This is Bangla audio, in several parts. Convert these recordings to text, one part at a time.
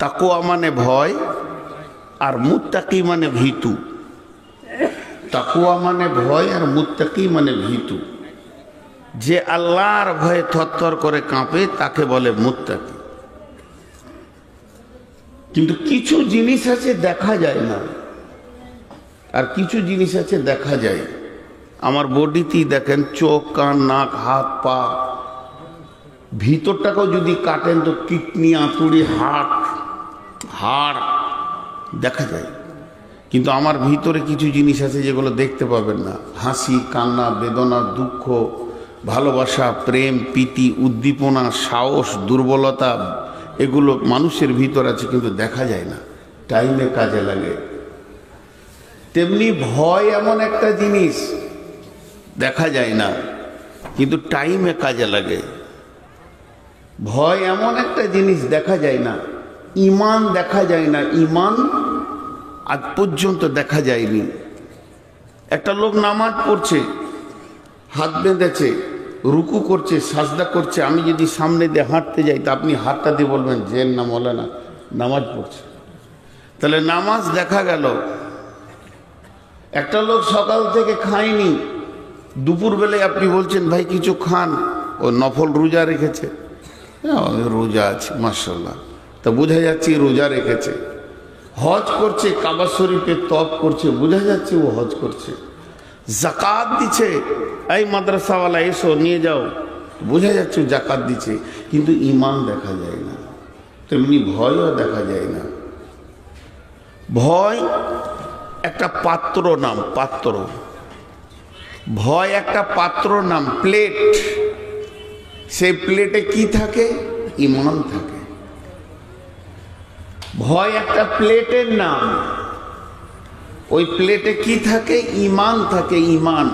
তাকওয়া মানে ভয়, আর মুত্তাকি মানে ভীতু। তাকওয়া মানে ভয়, আর মুত্তাকি মানে ভীতু। যে আল্লাহর ভয়ে থরথর করে কাঁপে তাকে বলে মুত্তাকি। কিন্তু কিছু জিনিস আছে দেখা যায় না, আর কিছু জিনিস আছে দেখা যায়। আমার বডিতেই দেখেন, চোখ, কান, নাক, হাত, পা, ভিতরটাকেও যদি কাটেন তো কিডনি, আঁতুড়ি, হাড় দেখা যায়। কিন্তু আমার ভিতরে কিছু জিনিস আছে যেগুলো দেখতে পাবেন না। হাসি, কান্না, বেদনা, দুঃখ, ভালোবাসা, প্রেম, প্রীতি, উদ্দীপনা, সাহস, দুর্বলতা, এগুলো মানুষের ভিতর আছে কিন্তু দেখা যায় না, টাইমে কাজে লাগে। তেমনি ভয় এমন একটা জিনিস দেখা যায় না কিন্তু টাইমে কাজে লাগে। ভয় এমন একটা জিনিস দেখা যায় না, ঈমান দেখা যায় না, ঈমান আজ পর্যন্ত দেখা যায়নি। একটা লোক নামাজ পড়ছে, হাত বেঁধেছে, রুকু করছে, সাজদা করছে, আমি যদি সামনে দিয়ে হাঁটতে যাই তা আপনি হাতটা দিয়ে বলবেন যে না মৌলানা নামাজ পড়ছে, তাহলে নামাজ দেখা গেল। একটা লোক সকাল থেকে খায়নি, দুপুরবেলায় আপনি বলছেন ভাই কিছু খান, ও নফল রোজা রেখেছে, রোজা আছে মাশাআল্লাহ, তা বোঝা যাচ্ছে রোজা রেখেছে। হজ করছে, কাবা শরীফে তওয়াফ করছে, বোঝা যাচ্ছে ও হজ করছে। জাকাত দিচ্ছে, এই মাদ্রাসাওয়ালা এসো নিয়ে যাও, বোঝা যাচ্ছে জাকাত দিচ্ছে, কিন্তু ঈমান দেখা যায় না। তেমনি ভয়ও দেখা যায় না। ভয় একটা পাত্র নাম, পাত্র। ভয় একটা পাত্র নাম, প্লেট। সেই প্লেটে কি থাকে? ঈমান থাকে। ভয় একটা প্লেটের নাম, ওই প্লেটে কি থাকে? ঈমান থাকে, ঈমান।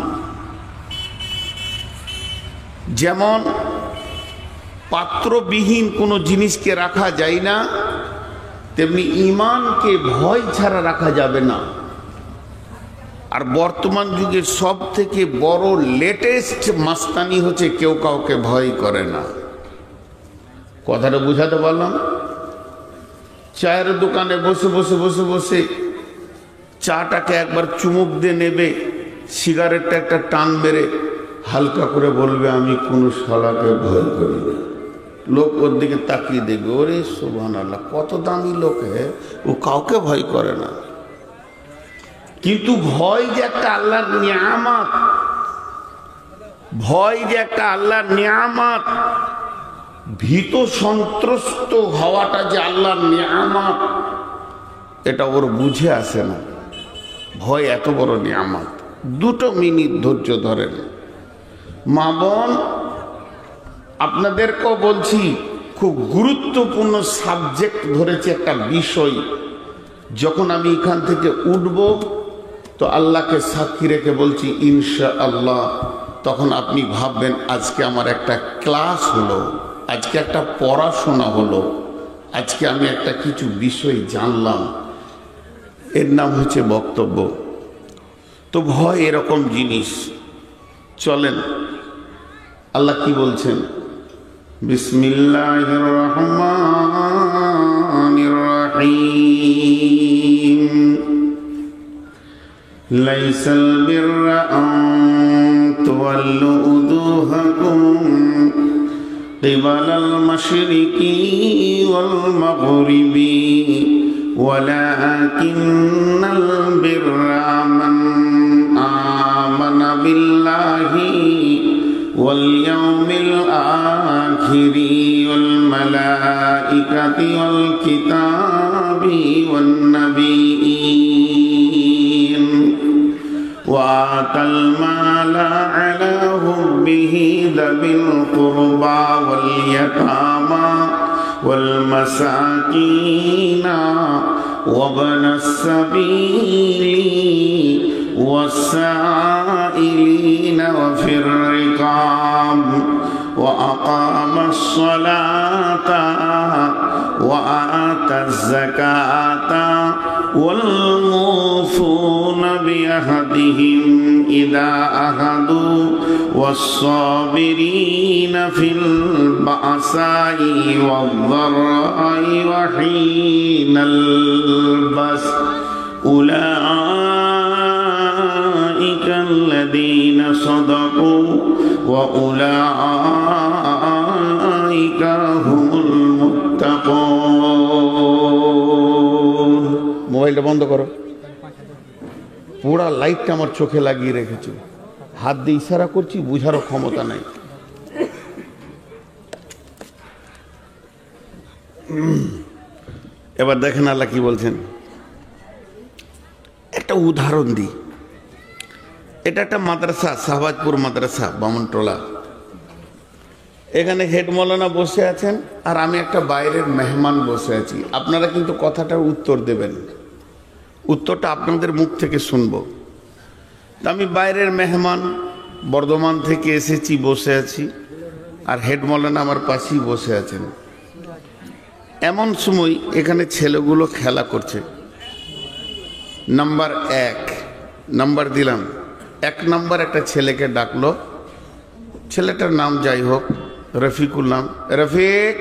যেমন পাত্রবিহীন কোনো জিনিসকে রাখা যায় না, তেমনি ঈমানকে ভয় ছাড়া রাখা যাবে না। আর বর্তমান যুগের সব থেকে বড় লেটেস্ট মাস্তানি হচ্ছে কেউ কাউকে ভয় করে না। কথাটা বুঝাতে পারলাম? চায়ের দোকানে বসে বসে বসে বসে চাটাকে একবার চুমুক দিয়ে নেবে, সিগারেটটা একটা টান মেরে হালকা করে বলবে আমি কোনো শালাকে ভয় করি না। লোক ওর দিকে তাকিয়ে দেখবে, ওরে সুবহানাল্লাহ, কত দামি লোক, ও কাউকে ভয় করে না। কিন্তু ভয় যে একটা আল্লাহর নিয়ামত, ভয় যে একটা আল্লাহর নিয়ামত, ভীত সন্ত্রস্ত হওয়াটা যে আল্লাহর নিয়ামত, এটা ওর বুঝে আসে না। ভয় এত বড় নিয়ামত। 2 মিনিট ধৈর্য ধরেন। মা বোন, আপনাদেরকেও বলছি, খুব গুরুত্বপূর্ণ সাবজেক্ট ধরেছে, একটা বিষয়। যখন আমি এখান থেকে উঠব তো আল্লাহকে সাক্ষী রেখে বলছি ইনশাআল্লাহ, তখন আপনি ভাববেন আজকে আমার একটা ক্লাস হলো, আজকে একটা পড়াশোনা হলো, আজকে আমি একটা কিছু বিষয় জানলাম। এর নাম হচ্ছে বক্তব্য। তো ভয় এরকম জিনিস। চলেন আল্লাহ কি বলছেন, বিসমিল্লাহির রহমানির রহিম। লাইসাল বিররা আন তুওয়াল্লু উজুহাকুম কিবালাল মাশরিকি ওয়াল মাগরিবি ওয়ালাকিন্নাল বিররা মান আমানা বিল্লাহি ওয়াল ইয়াউমিল আখিরি ওয়াল মালাইকাতি ওয়াল কিতাবি ওয়ান নাবিয়্যিন ওয়া আতাল মালা আলা হুব্বিহি যাবিল কুরবা ওয়াল ইয়াতামা ওয়াল মাসাকিনা ওয়া ইবনাস সাবিলি والسائلين وفي الرقاب وأقام الصلاة وآتى الزكاة والموفون بعهدهم إذا عاهدوا والصابرين في البأساء والضراء وحين البأس أولئك الذين صدقوا وأولئك هم المتقون। মোবাইলটা বন্ধ করো। পুরা লাইটটা আমার চোখে লাগিয়ে রেখেছো, হাত দিয়ে ইশারা করছি, বুঝারও ক্ষমতা নাই। এবার দেখেন আল্লাহ কি বলছেন। একটা উদাহরণ দিই। এটা একটা মাদ্রাসা, শাহবাজপুর মাদ্রাসা, বামনটোলা। এখানে হেড মৌলানা বসে আছেন আর আমি একটা বাইরের মেহমান বসে আছি। আপনারা কিন্তু কথাটার উত্তর দেবেন, উত্তরটা আপনাদের মুখ থেকে শুনবো। আমি বাইরের মেহমান, বর্ধমান থেকে এসেছি, বসে আছি, আর হেড মৌলানা আমার পাশেই বসে আছেন। এমন সময় এখানে ছেলেগুলো খেলা করছে। নাম্বার 1 নাম্বার দিলাম, 1 নাম্বার একটা ছেলেকে ডাকলো। ছেলেটার নাম যাই হোক, রফিকুল নাম। রফিক,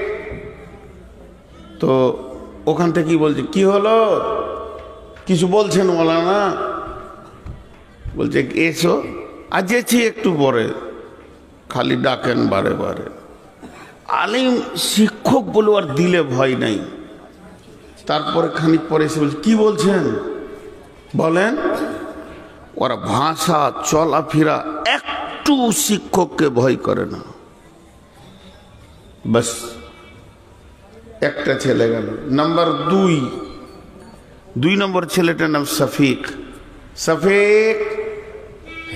তো ওখান থেকে কি বলছে, কি হলো, কিছু বলছেন মৌলানা? বলছে এসো। আজেছি একটু পরে, খালি ডাকেন বারে বারে। আলিম শিক্ষক বলে আর দিলে ভয় নাই। তারপরে খানিক পরে এসে বলছে কি বলছেন বলেন। ওরা ভাষা চলাফেরা একটু শিক্ষককে ভয় করে না। বাস একটা ছেলে গেল। নাম্বার 2 নম্বর ছেলেটার নাম শফিক। শফিক,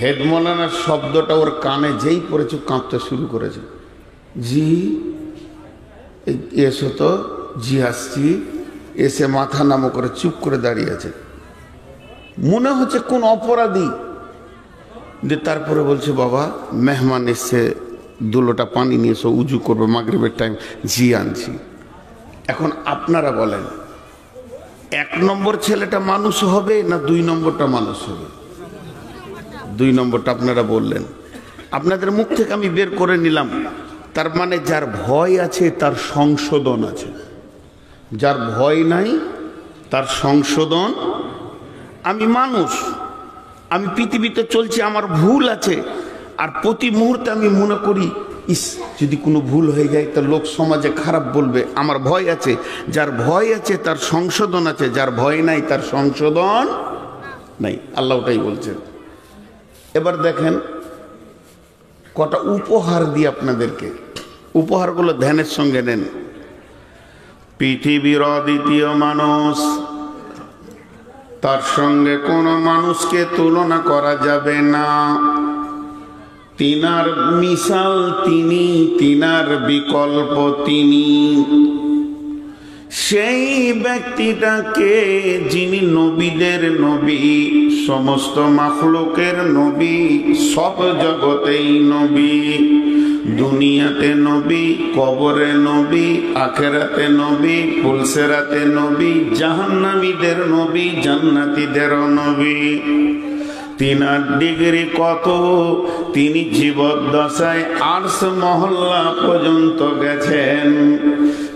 হেড মৌলানার শব্দটা ওর কানে যেই পড়েছে কাঁপতে শুরু করেছে। জি এসো তো। জি আসছি। এসে মাথা নামো করে চুপ করে দাঁড়িয়ে আছে, মনে হচ্ছে কোন অপরাধী। যে তারপরে বলছে বাবা মেহমান এসছে, 2 লোটা পানি নিয়ে এসো, উজু করবে মাগরিবের টাইম। জি আনছি। এখন আপনারা বলেন 1 নম্বর ছেলেটা মানুষ হবে না 2 নম্বরটা মানুষ হবে? 2 নম্বরটা আপনারা বললেন। আপনাদের মুখ থেকে আমি বের করে নিলাম। তার মানে যার ভয় আছে তার সংশোধন আছে, যার ভয় নাই তার সংশোধন। আমি মানুষ, আমি পৃথিবীতে চলছি, আমার ভুল আছে। আর প্রতি মুহূর্তে আমি মনে করি ইস যদি কোনো ভুল হয়ে যায় তো লোক সমাজে খারাপ বলবে, আমার ভয় আছে। যার ভয় আছে তার সংশোধন আছে, যার ভয় নাই তার সংশোধন নাই। আল্লাহ ওটাই বলছেন। এবার দেখেন কটা উপহার দিই আপনাদেরকে, উপহারগুলো ধ্যানের সঙ্গে নেন। পৃথিবীর অদ্বিতীয় মানুষ, তার সঙ্গে কোনো মানুষকে তুলনা করা যাবে না। তিনার মিসাল তিনি, তিনার বিকল্প তিনি। সেই ব্যক্তিটাকে যিনি নবীদের নবী, সমস্ত মাখলুকের নবী, সব জগতেই নবী। দুনিয়াতে নবী, কবরে নবী, আখেরাতে নবী, পুলসেরাতে নবী, জাহান্নামীদের নবী, জান্নাতীদেরও নবী। তিনার ডিগ্রি কত, তিনি জীবদ্দশায় আরশ মহল্লা পর্যন্ত গেছেন।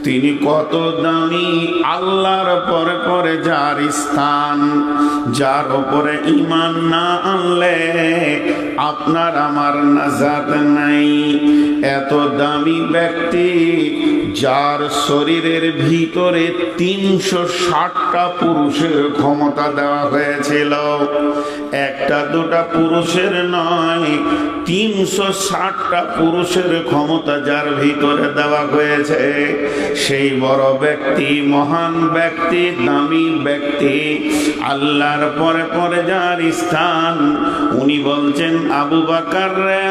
তিনি কত দামি, আল্লাহর পরে পরে যার স্থান, যার উপরে ঈমান না আনলে আপনার আমার নাজাত নাই। এত দামি ব্যক্তি যার শরীরের ভিতরে 360টা পুরুষের ক্ষমতা দেওয়া হয়েছিল। একটা দুটা পুরুষের নয়, 360টা পুরুষের ক্ষমতা যার ভিতরে দেওয়া হয়েছে। সেই বড় ব্যক্তি, মহান ব্যক্তি, দামি ব্যক্তি, আল্লাহর পরে পরে যার স্থান, উনি বলছেন আবু বকর রে,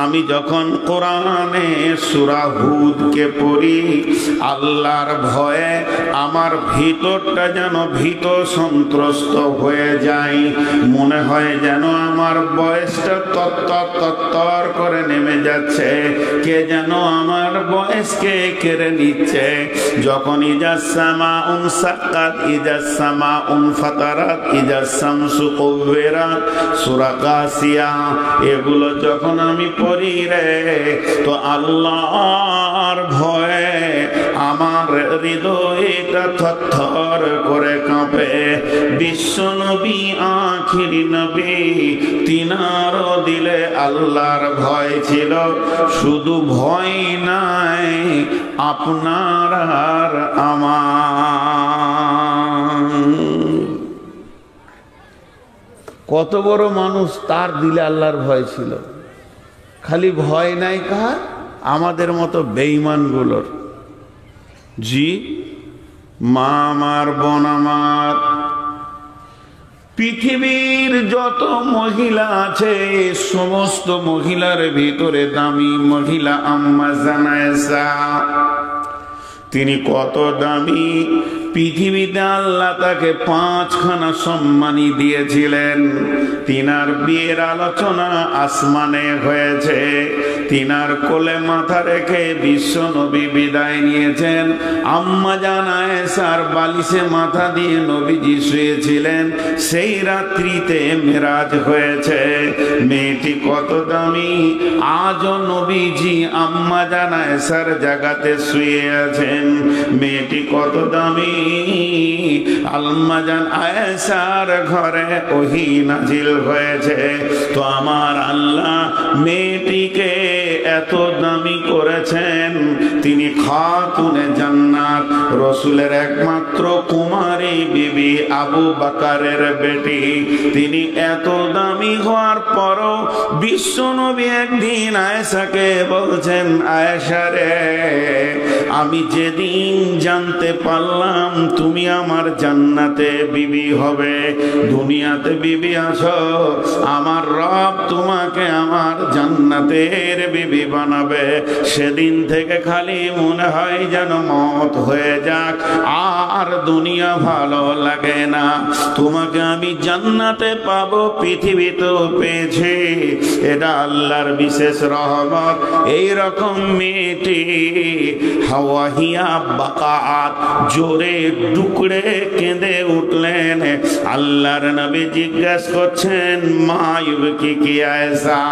আমি যখন কোরআনে সূরা হুদকে পড়ি, আল্লাহর ভয়ে আমার ভিতরটা যেন ভীত সন্ত্রস্ত হয়ে যায়। মনে হয় যেন আমার বয়সটা তত্তর করে নেমে যাচ্ছে, কে যেন আমার বয়সকে কেড়ে নিচ্ছে। যখন ইজাস সামাউন সাক্কাত, ইজাস সামাউন ফাতারাত, ইজাস শামসু কুওয়িরাত, সূরা গাসিয়া, এগুলো যখন আমি পড়ি রে, তো আল্লাহর ভয়ে আমার হৃদয়টা থরথর করে কাঁপে। বিশ্ব নবী, আখিরি নবী, তিনারও দিলে আল্লাহর ভয় ছিল। শুধু ভয় নাই, আপনার আর আমার। কত বড় মানুষ, তার দিলে আল্লাহর ভয় ছিল। খালি ভয় নাই কার? আমাদের মতো বেঈমানগুলোর। জি মা আমার, বোন আমার, পৃথিবীর যত মহিলা আছে সমস্ত মহিলার ভিতরে দামি মহিলা আম্মা জান আয়েশা। তিনি কত দামি! পৃথিবীতে আল্লাহ তাকে 5খানা সম্মানী দিয়েছিলেন। তিনার বিয়ের আলোচনা আসমানে হয়েছে। তিনার কোলে মাথা রেখে বিশ্ব নবী বিদায় নিয়েছেন। আম্মা জান আয়েশার বালিশে মাথা দিয়ে নবীজি শুয়েছিলেন। সেই রাত্রিতে মেরাজ হয়েছে। মেয়েটি কত দামি! আজও নবীজি আম্মা জান আয়েশার জায়গাতে শুয়ে আছেন। মেয়েটি কত দামি! আম্মা জান আয়েশার ঘরে ওহী নাজিল হয়েছে। তো আমার আল্লাহ মেয়েটিকে এত দামি করেছেন। তিনি খাতুনে জান্নাত, রসুলের একমাত্র কুমারী বিবি আবু বকরের বেটি। তিনি এত দামি হওয়ার পরও বিশ্ব নবী একদিন আয়েশাকে বলছেন, আয়েশা রে, আমি যেদিন জানতে পারলাম তুমি আমার জান্নাতে বিবি হবে, দুনিয়াতে বিবি আসো, আমার রব তোমাকে আমার জান্নাতের বিবি বানাবে, সেদিন থেকে খালি মনে হয় যেন মত হয়ে যাক, আর দুনিয়া ভালো লাগে না। তোমাকে আমি জান্নাতে পাবো, পৃথিবীতেও পেয়েছি, এটা আল্লাহর বিশেষ রহমত। এইরকম মেয়েটি হাওয়াহিয়া বাকাত জোরে টুকরে কেঁদে উঠলেন। আল্লাহর নবী জিজ্ঞেস করছেন, মা ইউবকি কি আয়েশা,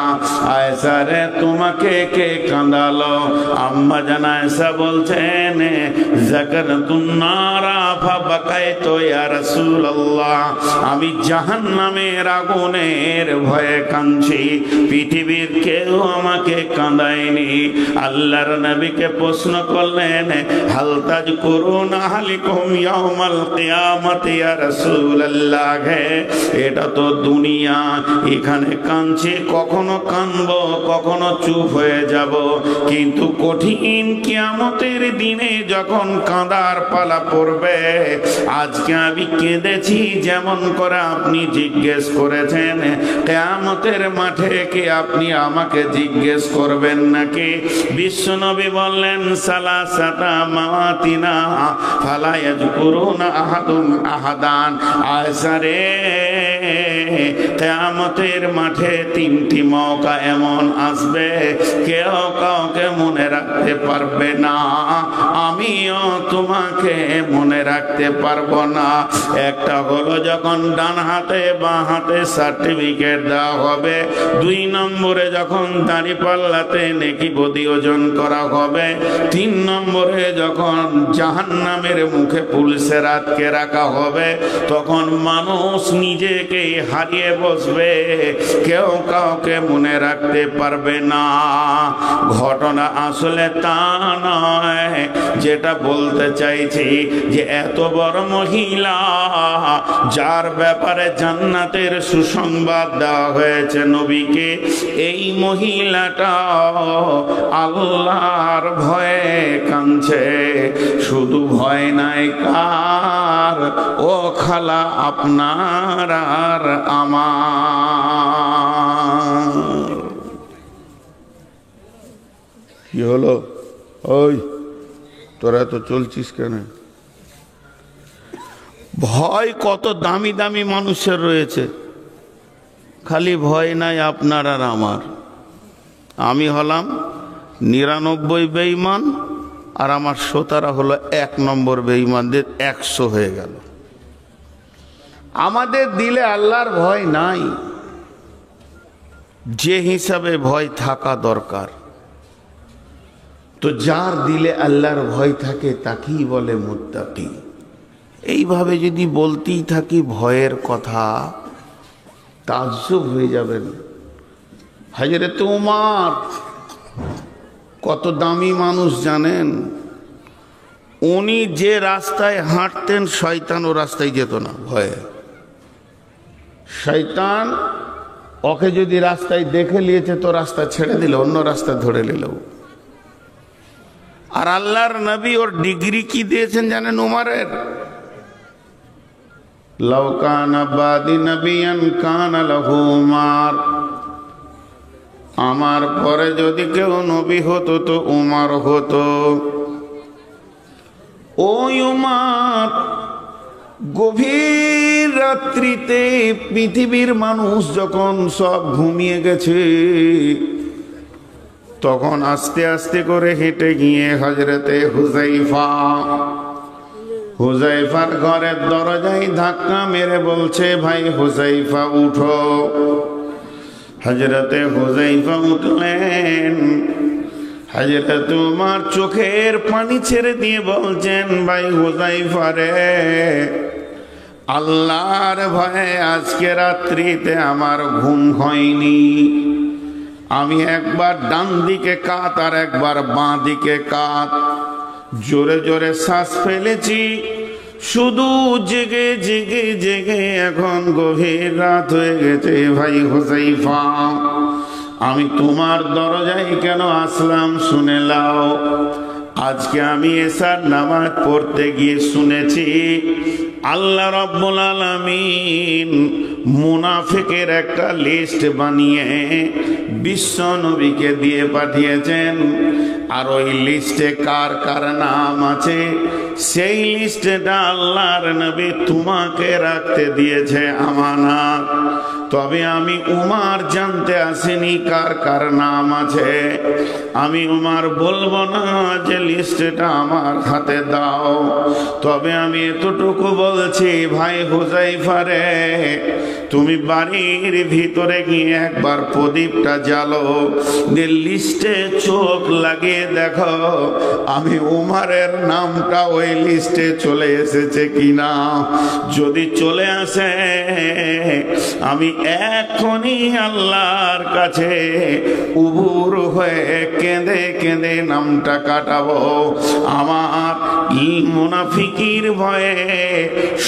আয়েশা রে তোমাকে কে কাঁদালো? আম্মা জান আয়েশা বলছেন, যাকারতুন নারা ফাবাকাইতু ইয়া রাসূলুল্লাহ, আমি জাহান্নামের আগুনের ভয়ে কাঁদছি, পৃথিবীর কেউ আমাকে কাঁদায়নি। আল্লাহর নবীকে প্রশ্ন করলেন, হাল তাযকুরুনা আহলিকুম ইয়াউমাল কিয়ামাতি ইয়া রাসূলুল্লাহ, এটা তো দুনিয়া, এখানে কাঁদছি, কখনো কাঁদবো, কখনো চুপ হয়ে যাব, কিন্তু কঠিন কিয়ামতের দিনে যখন কাঁদার পালা পড়বে, আজকে আমি কেঁদেছি যেমন করে আপনি জিজ্ঞেস করেছেন, কিয়ামতের মাঠে কি আপনি আমাকে জিজ্ঞেস করবেন নাকি? বিশ্বনবী বললেন, সালাসাতা মাওয়াতিনা ফালা ইয়াযকুরুনা আহাদুন আহাদান, আয়েশা রে, কিয়ামতের মাঠে 3টি মওকা এমন আসবে কেউ কাউকে মনে রাখতে পারবে না, আমিও তোমাকে মনে রাখতে পারবো না। একটা হলো যখন ডান হাতে বাঁ হাতে সার্টিফিকেট দেওয়া হবে, 2 নম্বরে যখন দাঁড়িপাল্লাতে নেকি বদি ওজন করা হবে, 3 নম্বরে যখন জাহান্নামের মুখে পুলিশে রাতকে রাখা হবে, তখন মানুষ নিজেকে হারিয়ে বসবে, কেউ কাউকে মনে রাখতে পারবে না। ঘটনা আসলে তা নয়। যেটা বলতে চাইছি যে এত বড় মহিলা যার ব্যাপারে জান্নাতের সুসংবাদ দেওয়া হয়েছে নবীকে, এই মহিলাটা আল্লাহর ভয়ে কাঁদছে। শুধু ভয় নাই কার? ও খালা, আপনার আর আমার। কি হলো? ওই তোরা তো চলছিস কেন? ভয় কত দামি দামি মানুষের রয়েছে, খালি ভয় নাই আপনার আর আমার। আমি হলাম 99 বেঈমান, আর আমার শ্রোতারা হলো 1 নম্বর বেঈমানদের 100 হয়ে গেল। আমাদের দিলে আল্লাহর ভয় নাই, যে হিসাবে ভয় থাকা দরকার। তো যার দিলে আল্লাহর ভয় থাকে তাকেই বলে মুত্তাকি। এইভাবে যদি বলতেই থাকি ভয়ের কথা, তাজ্জব হয়ে যাবেন। হযরত উমর কত দামি মানুষ জানেন? উনি যে রাস্তায় হাঁটতেন শয়তান ও রাস্তায় যেত না ভয়ে। শয়তান ওকে যদি রাস্তায় দেখে নিয়েছে তো রাস্তা ছেড়ে দিল, অন্য রাস্তা ধরে নিল। আর আল্লাহর নবী ওর ডিগ্রি কি দিয়েছেন জানেন উমরের? লাউ কানা বাদি নবিয়ান কানা লাহু উমর। আমার পরে যদি কেউ নবী হতো তো উমর হতো। ওই উমর গভীর রাত্রিতে পৃথিবীর মানুষ যখন সব ঘুমিয়ে গেছে, তখন আস্তে আস্তে করে হেঁটে গিয়ে হযরতে হুযায়ফার ঘরের দরজায় ধাক্কা মেরে বলছে, ভাই হুযায়ফা উঠো। হযরতে হুযায়ফা উঠলেন। হযরত উমর চোখের পানি ছেড়ে দিয়ে বলছেন, ভাই হুযায়ফা রে, আল্লাহর ভয়ে আজকে রাত্রিতে আমার ঘুম হয়নি। আমি একবার ডান দিকে কাত আর একবার বাঁ দিকে কাত, জোরে জোরে শ্বাস ফেলেছি। শুধু জেগে জেগে জেগে এখন গভীর রাত হয়ে গেছে। ভাই হুযায়ফা, আমি তোমার দরজায় কেন আসলাম শুনে লাও। আজকে আমি এশার নামাজ পড়তে গিয়ে শুনেছি আল্লাহ রাব্বুল আলামিন মুনাফিকের একটা লিস্ট বানিয়ে বিশ্ব নবীকে দিয়ে পাঠিয়েছেন। আর ওই লিস্টে কার কার নাম আছে সেই লিস্টটা আল্লাহর নবী তোমাকে রাখতে দিয়েছে আমানত। তবে আমি উমর জানতে আসিনি কার কার নাম আছে। আমি উমর বলবো না যে লিস্টটা আমার হাতে দাও। তবে আমি এতটুকু বলছি, ভাই হুযায়ফা রে, তুমি বাড়ির ভিতরে গিয়ে একবার প্রদীপটা জ্বালো, যে লিস্টে চোখ লাগিয়ে দেখো আমি উমরের নামটা ওই লিস্টে চলে এসেছে কিনা। যদি চলে আসে আমি এখনই আল্লাহর কাছে উবুর হয়ে কেঁদে কেঁদে নামটা কাটাবো। আমার মুনাফিকির ভয়ে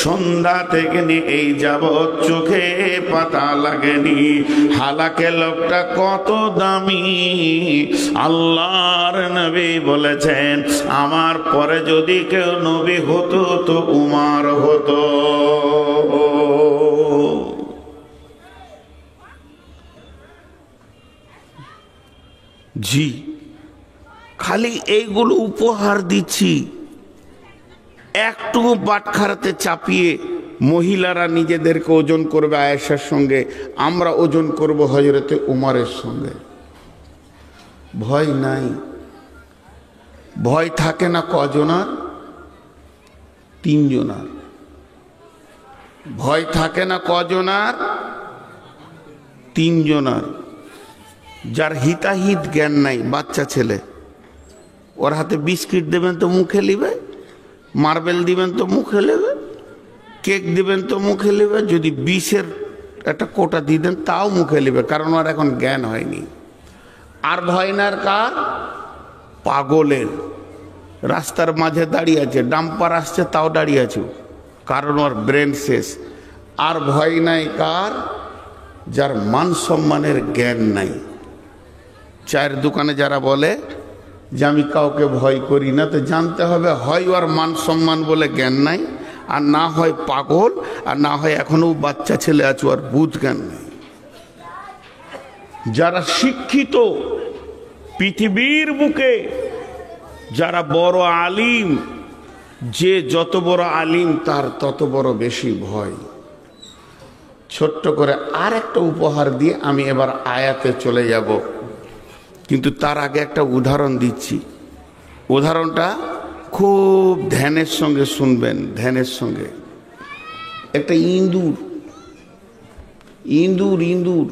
সন্ধ্যা থেকে এই যাবৎ চোখে পাতা লাগেনি। হালাকে লোকটা কত দামি। আল্লাহর নবী বলেছেন, আমার পরে যদি কেউ নবী হতো তো উমর হতো। জি, খালি এইগুলো উপহার দিচ্ছি। একটু বাটখারাতে চাপিয়ে মহিলারা নিজেদেরকে ওজন করবে আয়েশার সঙ্গে, আমরা ওজন করব হযরতে উমরের সঙ্গে। ভয় নাই। ভয় থাকে না কজনার? 3 জনার। ভয় থাকে না কজনার? 3 জনার। যার হিতাহিত জ্ঞান নাই, বাচ্চা ছেলে, ওর হাতে বিস্কিট দেবেন তো মুখে নিবে, মার্বেল দিবেন তো মুখে নেবে, কেক দিবেন তো মুখে নেবে, যদি বিষের একটা কোটা দিয়ে দেন তাও মুখে নেবে, কারণ ওর এখন জ্ঞান হয়নি। আর ভয় না কার? পাগলের। রাস্তার মাঝে দাঁড়িয়ে আছে, ডাম্পার আসছে তাও দাঁড়িয়ে আছে, কারণ ওর ব্রেন শেষ। আর ভয় নাই কার? যার মান সম্মানের জ্ঞান নাই। চায়ের দোকানে যারা বলে যে আমি কাউকে ভয় করি না, তো জানতে হবে হয় ওর মান সম্মান বলে জ্ঞান নাই, আর না হয় পাগল, আর না হয় এখনো বাচ্চা ছেলে আছে ওর বুঝ জ্ঞান নেই। যারা শিক্ষিত পৃথিবীর বুকে যারা বড় আলিম, যে যত বড় আলিম তার তত বড় বেশি ভয়। ছোট্ট করে আর একটা উপহার দিয়ে আমি এবার আয়াতে চলে যাব, কিন্তু তার আগে একটা উদাহরণ দিচ্ছি। উদাহরণটা খুব ধ্যানের সঙ্গে শুনবেন, ধ্যানের সঙ্গে। একটা ইঁদুর, ইঁদুর ইঁদুর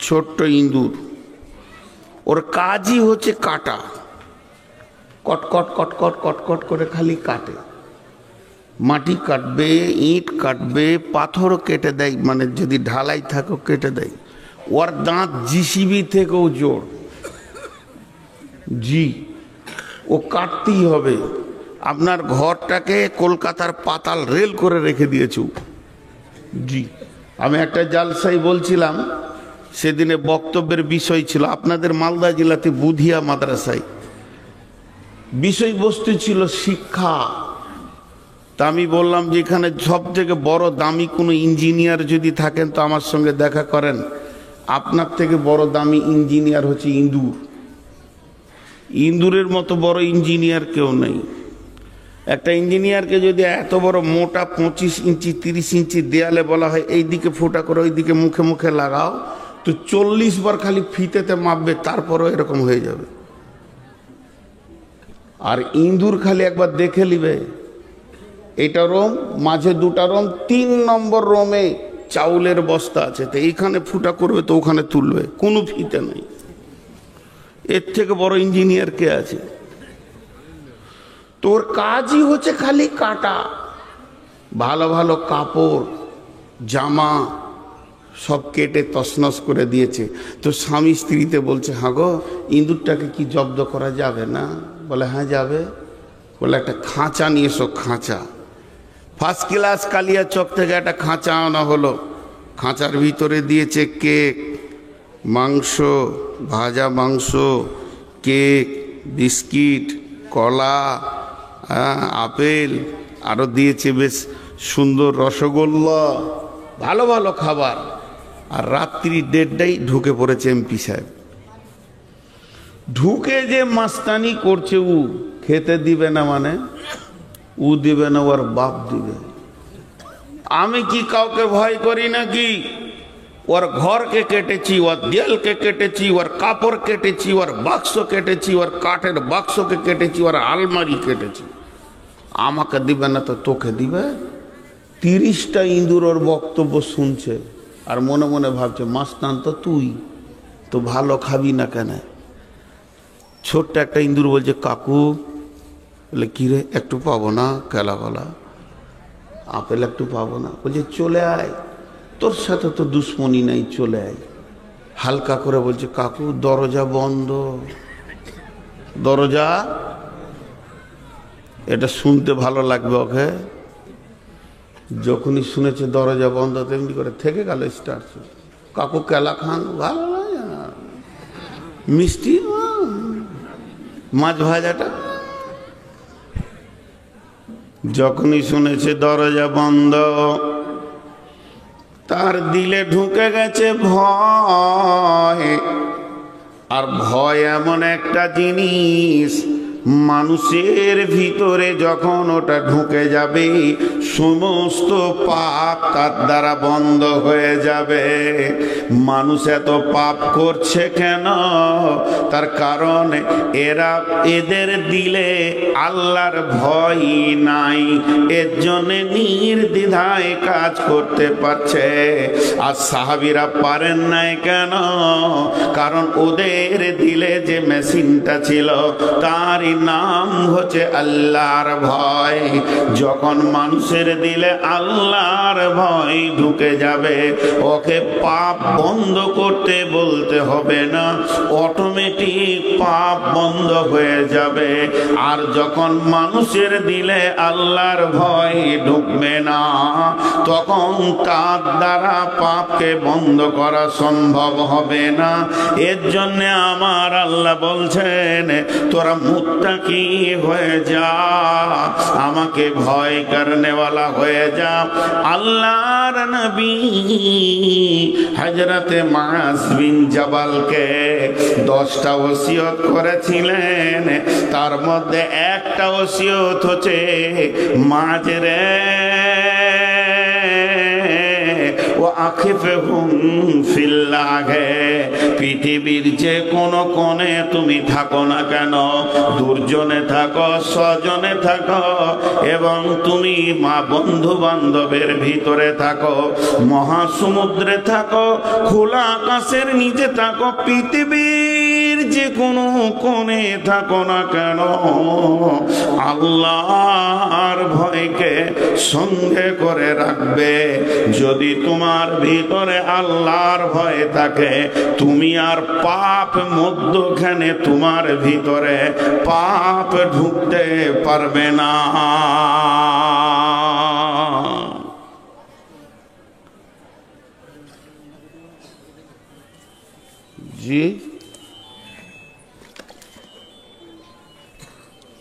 ছোট্ট ইঁদুর, ওর কাজই হচ্ছে কাটা, কটকট কটকট কটকট করে খালি কাটে। মাটি কাটবে, ইট কাটবে, পাথরও কেটে দেয়, মানে যদি ঢালাই থাকো কেটে দেয়। ওর দাঁত জিসিবি থেকেও জোর, জি ও কাটতেই হবে। আপনার ঘরটাকে কলকাতার পাতাল রেল করে রেখে দিয়েছে। জি, আমি একটা জালসাই বলছিলাম, সেদিনে বক্তব্যের বিষয় ছিল আপনাদের মালদা জেলাতে বুধিয়া মাদ্রাসায়, বিষয়বস্তু ছিল শিক্ষা। তা আমি বললাম যে এখানে সব থেকে বড় দামি কোনো ইঞ্জিনিয়ার যদি থাকেন তো আমার সঙ্গে দেখা করেন। আপনার থেকে বড় দামি ইঞ্জিনিয়ার হচ্ছে ইঁদুর। ইঁদুরের মতো বড় ইঞ্জিনিয়ার কেউ নেই। একটা ইঞ্জিনিয়ারকে যদি এত বড় মোটা 25 ইঞ্চি 30 ইঞ্চি দেয়ালে বলা হয় এই দিকে ফোঁটা করে ওই দিকে মুখে মুখে লাগাও, তো 40 বার খালি ফিতেতে মাপবে, তারপরও এরকম হয়ে যাবে। আর ইঁদুর খালি একবার দেখে নিবে, এটা রোম, মাঝে দুটা রোম, 3 নম্বর রোমে চাউলের বস্তা আছে, তো এইখানে ফুটা করবে তো ওখানে তুলবে, কোনো ফিতে নেই। এর থেকে বড় ইঞ্জিনিয়ার কে আছে? তোর কাজই হচ্ছে খালি কাটা। ভালো ভালো কাপড় জামা সব কেটে তছনছ করে দিয়েছে। তো স্বামী স্ত্রীতে বলছে, হ্যাঁ গো ইঁদুরটাকে কি জব্দ করা যাবে না? বলে হ্যাঁ যাবে। বলে একটা খাঁচা নিয়ে এসো, খাঁচা। ফার্স্ট ক্লাস কালিয়াচক থেকে একটা খাঁচা আনা হলো। খাঁচার ভিতরে দিয়েছে কেক, মাংস, ভাজা মাংস, কেক, বিস্কিট, কলা, আপেল, আরও দিয়েছে বেশ সুন্দর রসগোল্লা, ভালো ভালো খাবার। আর রাত্রি 1:30টায় ঢুকে পড়েছে এমপি সাহেব। ঢুকে যে মাস্তানি করছে, ও খেতে দিবে না, মানে ও দিবে না, ওর বাপ দিবে। আমি কি কাউকে ভয় করি নাকি? ওর ঘরকে কেটেছি, ওর দেয়ালকে কেটেছি, ওর কাপড় কেটেছি, ওর বাক্স কেটেছি, ওর কাঠের বাক্সকে কেটেছি, ওর আলমারি কেটেছি। আমাকে দিবে না তো তোকে দিবে? 30টা ইঁদুর ওর বক্তব্য শুনছে আর মনে মনে ভাবছে, মাস্তান তো তুই, তো ভালো খাবি না কেন? ছোট্ট একটা ইঁদুর বলছে, কাকু। বলে কি রে, একটু পাবো না? কেলা গলা আপেল একটু পাবো না? বলছে চলে আয়, তোর সাথে তো দুশ্মনী নাই, চলে আয়। হালকা করে বলছে, কাকু দরজা বন্ধ, দরজা। এটা শুনতে ভালো লাগবে ওকে। যখনই শুনেছে দরজা বন্ধ, তেমনি করে থেকে গেল স্টার্ট। কাকু কেলা খান, ভালো লাগে না, মিষ্টি, মাছ ভাজাটা। যখনই শুনেছে দরজা বন্ধ, তার দিলে ঢুকে গেছে ভয়। আর ভয় এমন একটা জিনিস, মানুষের ভিতরে যখন ওটা ঢুকে যাবে, সমস্ত পাপ তার দ্বারা বন্ধ হয়ে যাবে। মানুষ এত পাপ করছে কেন? তার কারণ এদের দিলে আল্লাহর ভয় নাই, এর জন্য নির্দ্বিধায় কাজ করতে পারছে। আর সাহাবীরা পারেন নাই কেন? কারণ ওদের দিলে যে মেশিনটা ছিল তারই নাম হচ্ছে আল্লাহর ভয়। যখন মানুষের দিলে আল্লাহর ভয় ঢুকে যাবে, ওকে পাপ বন্ধ করতে বলতে হবে না, অটোমেটিক পাপ বন্ধ হয়ে যাবে। আর যখন মানুষের দিলে আল্লাহর ভয় ঢুকবে না, তখন তার দ্বারা পাপকে বন্ধ করা সম্ভব হবে না। এর জন্য আমার আল্লাহ বলছেন, তোরা মুত্তাকি হয়ে যা, আমাকে ভয় করনে ওয়ালা হয়ে যা। আল্লাহর নবী হযরতে মুআজ বিন জাবালকে 10টা ওসিয়ত করেছিলেন, তার মধ্যে একটা ওসিয়ত হচ্ছে মুআজ রে ও আখিফহুম ফিল্লাহ, পৃথিবীর যে কোনো কোণে তুমি থাকো না কেন, দুর্জনে থাকো স্বজনে থাকো এবং তুমি মা বন্ধু বান্ধবের ভিতরে থাকো, মহাসমুদ্রে থাকো, খোলা আকাশের নিচে থাকো, পৃথিবীর যে কোনো কোণে থাকো না কেন, আল্লাহর ভয়কে সঙ্গে করে রাখবে। যদি তোমার ভিতরে আল্লাহর ভয় থাকে, তুমি আর পাপ মধ্যখানে তোমার ভিতরে পাপ ঢুকতে পারবে না। জি,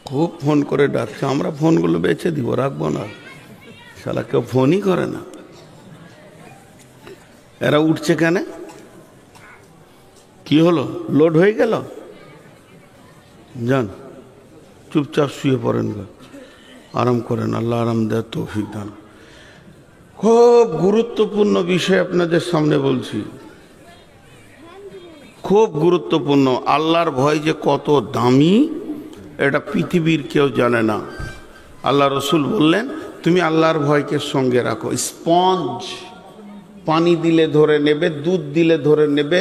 খুব ফোন করে ডাকছে, আমরা ফোনগুলো বেচে দিব, রাখবো না, শালা কেউ ফোনই করে না। এরা উঠছে কেন? কি হলো? লোড হয়ে গেল? যান চুপচাপ শুয়ে পড়েন, আরাম করেন, আল্লাহ আরাম দেয়, তৌফিক দান। খুব গুরুত্বপূর্ণ বিষয় আপনাদের সামনে বলছি, খুব গুরুত্বপূর্ণ। আল্লাহর ভয় যে কত দামি এটা পৃথিবীর কেউ জানে না। আল্লাহ রসুল বললেন, তুমি আল্লাহর ভয়কে সঙ্গে রাখো। স্পঞ্জ পানি দিলে ধরে নেবে, দুধ দিলে ধরে নেবে,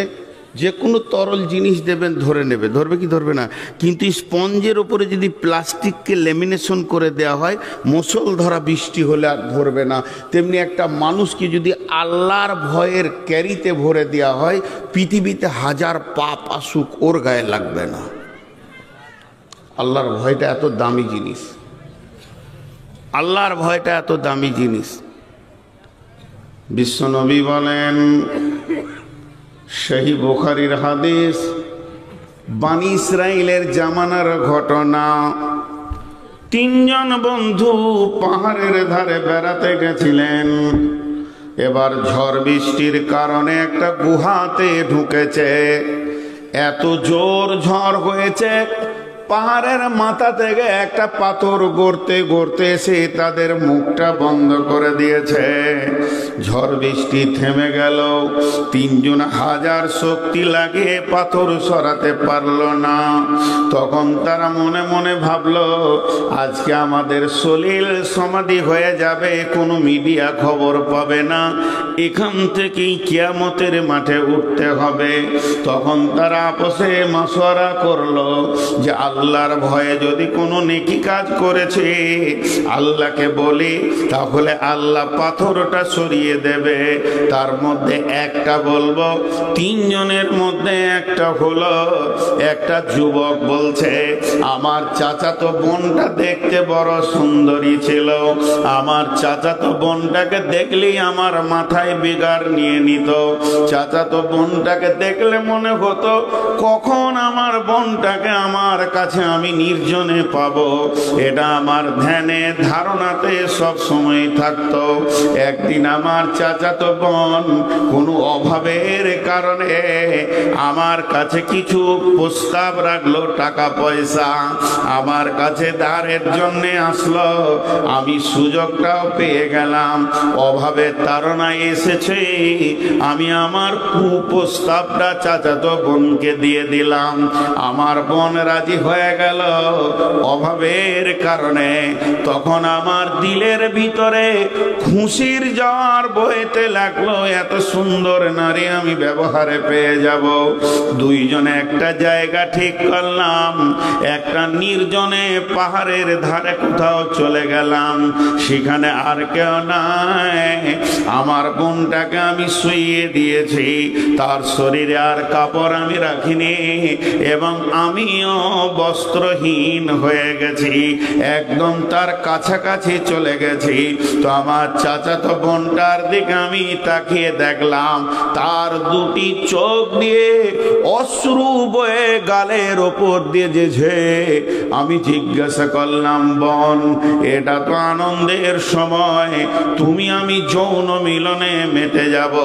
যে কোনো তরল জিনিস দেবেন ধরে নেবে, ধরবে কি ধরবে না? কিন্তু স্পঞ্জের ওপরে যদি প্লাস্টিককে লেমিনেশন করে দেওয়া হয়, মুষলধারা বৃষ্টি হলে আর ধরবে না। তেমনি একটা মানুষকে যদি আল্লাহর ভয়ের ক্যারিতে ভরে দেওয়া হয়, পৃথিবীতে হাজার পাপ আসুক ওর গায়ে লাগবে না। আল্লাহর ভয়টা এত দামি জিনিস, আল্লাহর ভয়টা এত দামি জিনিস। বিশ্বনবী বলেন, সহিহ বুখারীর হাদিস, বানি ইসরাইলের জামানার ঘটনা। 3 জন বন্ধু পাহাড়ের ধারে বেড়াতে গেছিলেন। এবার ঝড় বৃষ্টির কারণে একটা গুহাতে ঢুকেছে। এত জোর ঝড় হয়েছে, পাহাড়ের মাথা থেকে একটা পাথর গড়তে গড়তে এসে তাদের মুখটা বন্ধ করে দিয়েছে। ঝড় বৃষ্টি থেমে গেল, 3 জন হাজার শক্তি লাগিয়ে পাথর সরাতে পারল না। তখন তারা মনে মনে ভাবলো, আজকে আমাদের সলিল সমাধি হয়ে যাবে, কোনো মিডিয়া খবর পাবে না, এখান থেকেই কিয়ামতের মাঠে উঠতে হবে। তখন তারা আপসে মাশওয়ারা করলো যে আল্লাহর ভয়ে যদি কোনো নেকি কাজ করেছে আল্লাহকে বলি, তাহলে আল্লাহ পাথরটা সরিয়ে দেবে। তার মধ্যে একটা বলবো। 3 জনের মধ্যে একটা হলো, একটা যুবক বলছে, আমার চাচাতো বোনটা দেখতে বড় সুন্দরী ছিল, আমার চাচাতো বোনটাকে দেখলেই আমার মাথায় বিগার নিয়ে নিত। চাচাতো বোনটাকে দেখলে মনে হতো কখন আমার বোনটাকে আমার কাছে আমি নির্জনে পাবো, এটা আমার ধ্যানে ধারণাতে সব সময় থাকতো। একদিন আমার চাচাতো বোন কোনো অভাবের কারণে আমার কাছে কিছু প্রস্তাব রাখলো, টাকা পয়সা আমার কাছে ধারের জন্য আসলো। আমি সুযোগটাও পেয়ে গেলাম, অভাবের তাড়নায় এসেছে, আমি আমার কুপ্রস্তাবটা চাচাতো বোনকে দিয়ে দিলাম। আমার বোন রাজি হয়ে গেল অভাবের কারণে। তখন আমার দিলের ভিতরে খুশির জ্বর বইতে লাগলো, এত সুন্দর নারী আমি ব্যবহারে পেয়ে যাব। 2 জনে একটা জায়গা ঠিক করলাম, একটা নির্জনে পাহাড়ের ধারে কোথাও চলে গেলাম, সেখানে আর কেউ নাই। আমার বোনটাকে আমি শুইয়ে দিয়েছি, তার শরীরে আর কাপড় আমি রাখিনি এবং আমিও বস্ত্রহীন হয়ে গেছি, একদম তার কাছাকাছি চলে গেছি। তো আমার চাচাতো বোনটার দিকে আমি তাকিয়ে দেখলাম তার দুটি চোখ দিয়ে অশ্রু বয়ে গালের ওপর দিয়ে যেছে। আমি জিজ্ঞাসা করলাম, বোন, এটা তো আনন্দের সময়, তুমি আমি যৌন মিলনে মেতে যাব,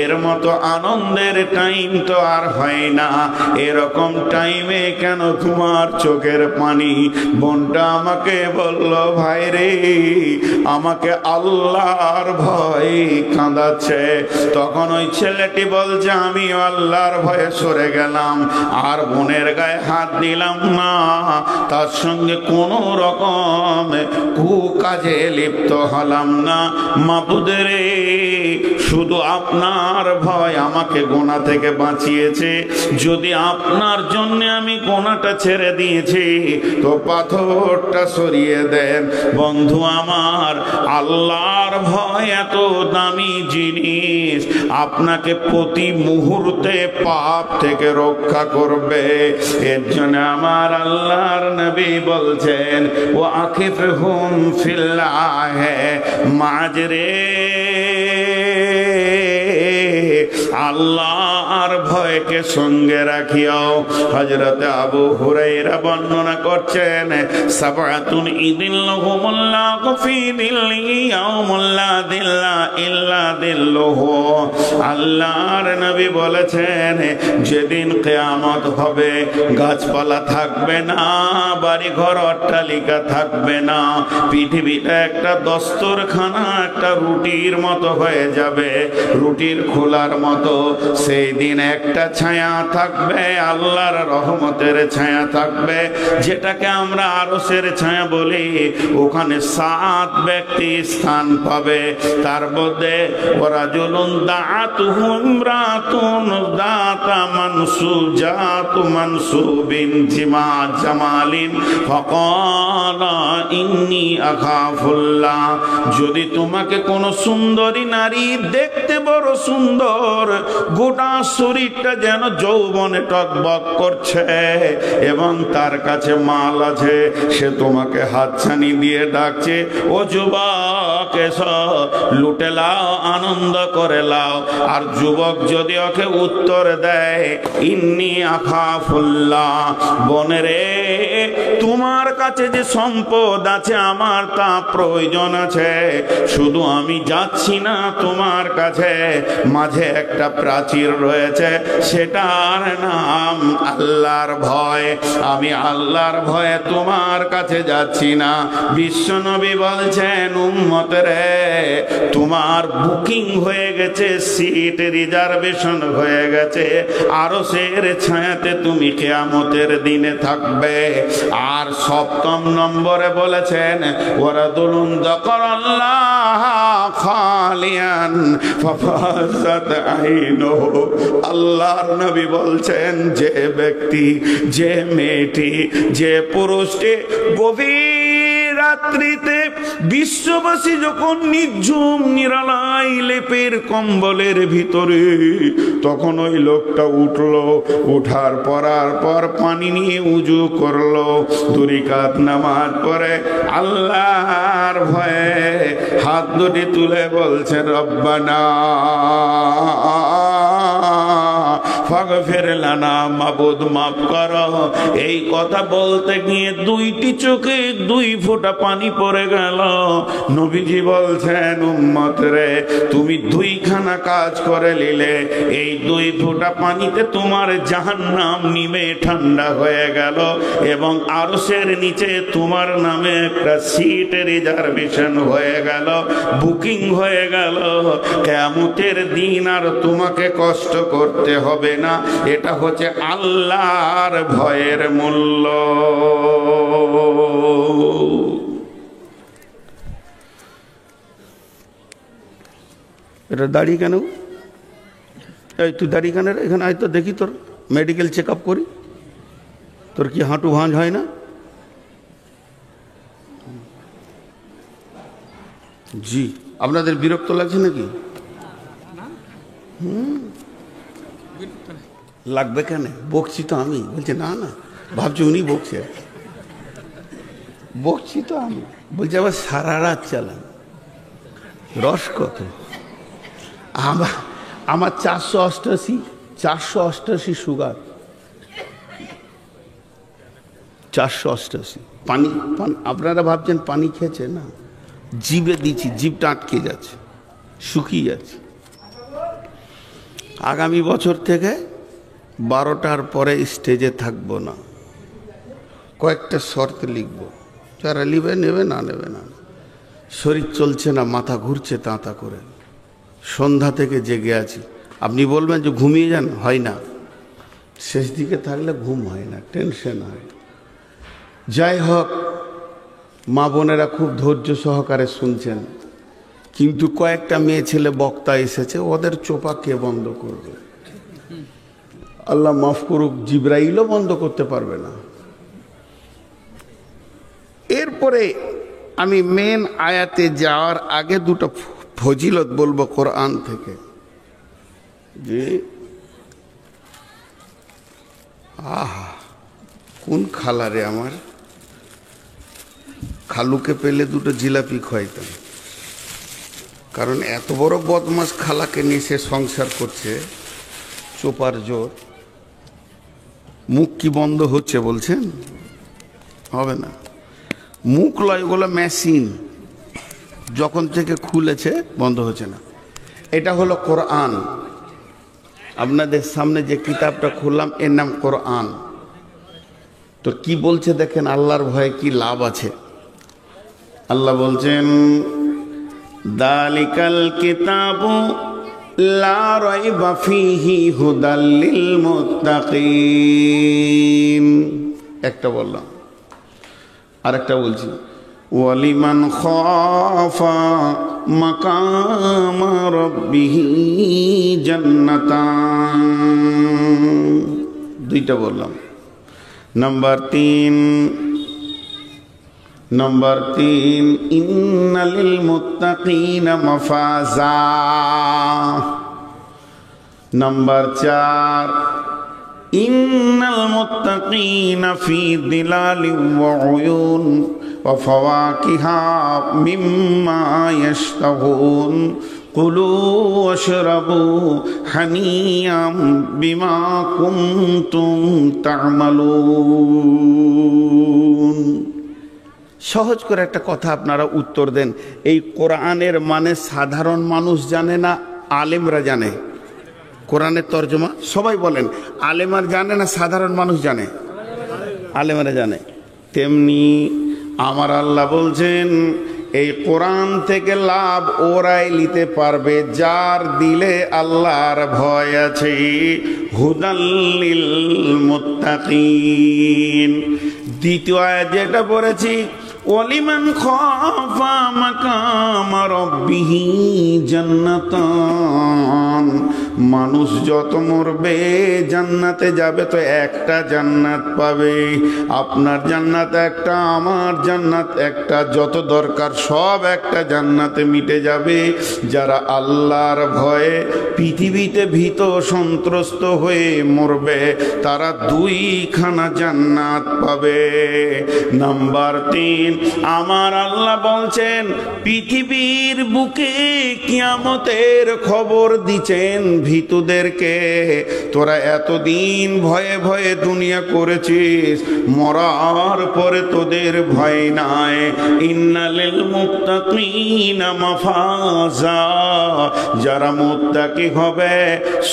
এর মতো আনন্দের টাইম তো আর হয় না, এরকম টাইমে কেন তোমার চোখের পানি? বোনটা আমাকে বলল, ভাই রে, আমাকে আল্লাহর ভয় কাঁদাচ্ছে। তখন ওই ছেলেটি বলছে, আমি আল্লাহর ভয়ে সরে গেলাম, আর বোনের গায়ে হাত দিলাম না, তার সঙ্গে কোন রকম কুকাজে লিপ্ত হলাম না। মাবুদের, শুধু আপনার ভয় আমাকে গোনা থেকে বাঁচিয়েছে। যদি আপনার জন্য আমি গোনাটা ছেড়ে দিয়েছি, তো পাথরটা সরিয়ে দেন। বন্ধু আমার, আল্লাহর ভয় এত দামি জিনিস, আপনাকে প্রতি মুহূর্তে পাপ থেকে রক্ষা করবে। এর জন্য আমার আল্লাহর নবী বলছেন, ও আকিফহুম ফিল্লাহ মাজরে, আল্লাহর ভয়কে সঙ্গে রাখিও। হযরত আবু হুরায়রা বর্ণনা করছেন, সাবআতুন ইদিল্লাহুমুল্লাহু ফি দিল্লিহি ইয়াউমুল লা দিল্লা ইল্লা দিল্লুহু। আল্লাহর নবী বলেছেন, যেদিন কিয়ামত হবে, গাছপালা থাকবে না, বাড়ি ঘর অট্টালিকা থাকবে না, পৃথিবীটা একটা দস্তরখানা, একটা রুটির মতো হয়ে যাবে, রুটির খোলার মতো। সেই দিন একটা ছায়া থাকবে, আল্লাহর রহমতের ছায়া থাকবে, যেটাকে আমরা আরশের ছায়া বলি। ওখানে 7 ব্যক্তি স্থান পাবে। তার মধ্যে ওয়ারাজুলুন দাআতুহু ইমরাতুন দাতা মানসুজাতু মানসুবিন জিমা জামালিন ফাকালা ইন্নী আখাফুল্লাহ। যদি তোমাকে কোন সুন্দরী নারী, দেখতে বড় সুন্দর, গোটা শরীরটা যেন যৌবনে টকবক করছে, এবং তার কাছে মাল আছে, সে তোমাকে হাতছানি দিয়ে ডাকছে, ও যুবক এসো, লুটে লাও, আনন্দ করে লাও। আর যুবক যদি ওকে উত্তর দেয়, ইন্নী আখাফুল্লাহ, বোনেরে, তোমার কাছে যে সম্পদ আছে আমার তা প্রয়োজন আছে, শুধু আমি যাচ্ছি না তোমার কাছে, মাঝে একটা প্রাচীর রয়েছে, সেটার নাম আল্লাহর ভয়। আমি আল্লাহর ভয়ে তোমার কাছে যাচ্ছি না। বিশ্বনবী বলছেন, উম্মতরে, তোমার বুকিং হয়ে গেছে, সিট রিজার্ভেশন হয়ে গেছে, আরশের ছায়াতে তুমি কিয়ামতের দিনে থাকবে। আর 7ম নম্বরে বলেছেন, ওয়ারাদুলুন যাকারাল্লাহ খালিয়ান ফাফাযাত আইনুহু। আল্লাহর নবী বলছেন, যে ব্যক্তি, যে মেয়েটি, যে পুরুষটি গভীর রাত্রিতে বিশ্ববাসী যখন নিঝুম নিরালাই লেপের কম্বলের ভিতরে, তখন ওই লোকটা উঠলো, উঠার পর পানি নিয়ে উজু করলো, 2 রাকাত নামাজ পড়ে আল্লাহর ভয়ে হাত দুটি তুলে বলছে, রব্বানা ফাগফির লানা, মাবুদ মাফ করো। এই কথা বলতে গিয়ে 2টি চোখে 2 ফোঁটা পানি পড়ে গেল। নবীজি বলছেন, উম্মত রে, তুমি 2খানা কাজ করে নিলে, এই 2 ফোঁটা পানিতে তোমার জাহান্নাম নিমে ঠান্ডা হয়ে গেল, এবং আরশের নিচে তোমার নামে একটা সিট রিজার্ভেশন হয়ে গেল, বুকিং হয়ে গেল। কিয়ামতের দিন আর তোমাকে কষ্ট করতে হবে না। এটা হচ্ছে আল্লাহর ভয়ের মূল্য। এটা দাঁড়িয়ে কেন? এই তুই দাঁড়িয়ে কেন? এখানে আয় তো দেখি, তোর মেডিকেল চেক আপ করি। তোর কি হাঁটু ভাঁজ হয় না? জি, আপনাদের বিরক্ত লাগছে নাকি? লাগবে কেন? বকছি তো আমি। বলছে না না, ভাবছি উনি বকছে, বকছি তো আমি। বলছে আবার সারা রাত চালান, রস কত? আমার 488 সুগার, 488। পানি আপনারা ভাবছেন পানি খেয়েছে না, জিভে দিচ্ছি, জিভটা আটকে যাচ্ছে, শুকিয়ে যাচ্ছে। আগামী বছর থেকে 12টার পরে স্টেজে থাকবো না, কয়েকটা শর্ত লিখবো, যারা নিবে নেবে, না নেবে না। শরীর চলছে না, মাথা ঘুরছে তাঁতা করে, সন্ধ্যা থেকে জেগে আছি। আপনি বলবেন যে ঘুমিয়ে যান, হয় না, শেষ দিকে থাকলে ঘুম হয় না, টেনশন হয়। যাই হোক, মা বোনেরা খুব ধৈর্য সহকারে শুনছেন, কিন্তু কয়েকটা মেয়ে ছেলে বক্তা এসেছে, ওদের চোপা কে বন্ধ করবে? আল্লাহ মাফ করুক, জিব্রাইলও বন্ধ করতে পারবে না। এরপরে আমি মেন আয়াতে যাওয়ার আগে দুটো ফজিলত বলবো কোরআন থেকে। যে আহা, কোন খালারে আমার, খালুকে পেলে দুটো জিলাপি খাইতাম, কারণ এত বড় বদমাস খালাকে নিয়ে সে সংসার করছে, চোপার জোর। মুখ কি বন্ধ হচ্ছে বলছেন? হবে না, মুখ লয়, ওগুলো মেশিন, যখন থেকে খুলেছে বন্ধ হচ্ছে না। এটা হলো কোরআন। আপনাদের সামনে যে কিতাবটা খুললাম এর নাম কোরআন। তো কি বলছে দেখেন, আল্লাহর ভয়ে কি লাভ আছে। আল্লাহ বলছেন, দালিকাল কিতাবু লা রাইবা ফীহি হুদাল লিল মুত্তাকিন। একটা বললাম, আরেকটা বলছি, ওয়ালিমান খাফা মাকাম রাব্বিহি জান্নাতান। দুইটা বললাম। নাম্বার 3 ইন্নালিল মুত্তাকিনা মাফাজা। নাম্বার 4 ইন্নাল মুত্তাকিনা ফি দিলালিন ওয়া উয়ুন ওয়া ফাওয়াকিহা মিম্মা ইয়াশতাহুন কুলু ওয়াশরাবু হানিয়াম বিমা কুনতুম তা'মালুন। সহজ করে একটা কথা আপনারা উত্তর দেন, এই কোরআনের মানে সাধারণ মানুষ জানে না আলেমরা জানে? কোরআনের তর্জমা সবাই বলেন, আলেমার জানে না সাধারণ মানুষ জানে? আলেমরা জানে। তেমনি আমার আল্লাহ বলছেন, এই কোরআন থেকে লাভ ওরাই নিতে পারবে যার দিলে আল্লাহর ভয় আছে। হুদাল্লিল মুত্তাকিন। দ্বিতীয় আয়াত যেটা পড়েছি, ওয়ালিমান খাফা মাকাম রাব্বিহি জান্নাতান। মানুষ যত মরবে জান্নাতে যাবে তো একটা জান্নাত পাবে। আপনার জান্নাত একটা, আমার জান্নাত একটা, যত দরকার সব একটা জান্নাতে মিটে যাবে। যারা আল্লাহর ভয়ে পৃথিবীতে ভীত সন্ত্রস্ত হয়ে মরবে তারা 2খানা জান্নাত পাবে। নাম্বার 3, আমার আল্লাহ বলছেন, পৃথিবীর বুকে কিয়ামতের খবর দিচ্ছেন ভীতুদেরকে, তোরা এতদিন ভয়ে ভয়ে দুনিয়া করেছিস, মরার পরে তোদের ভয় নাই। ইন্নালিল মুত্তাকিনা মাফাজা। যারা মুত্তাকি হবে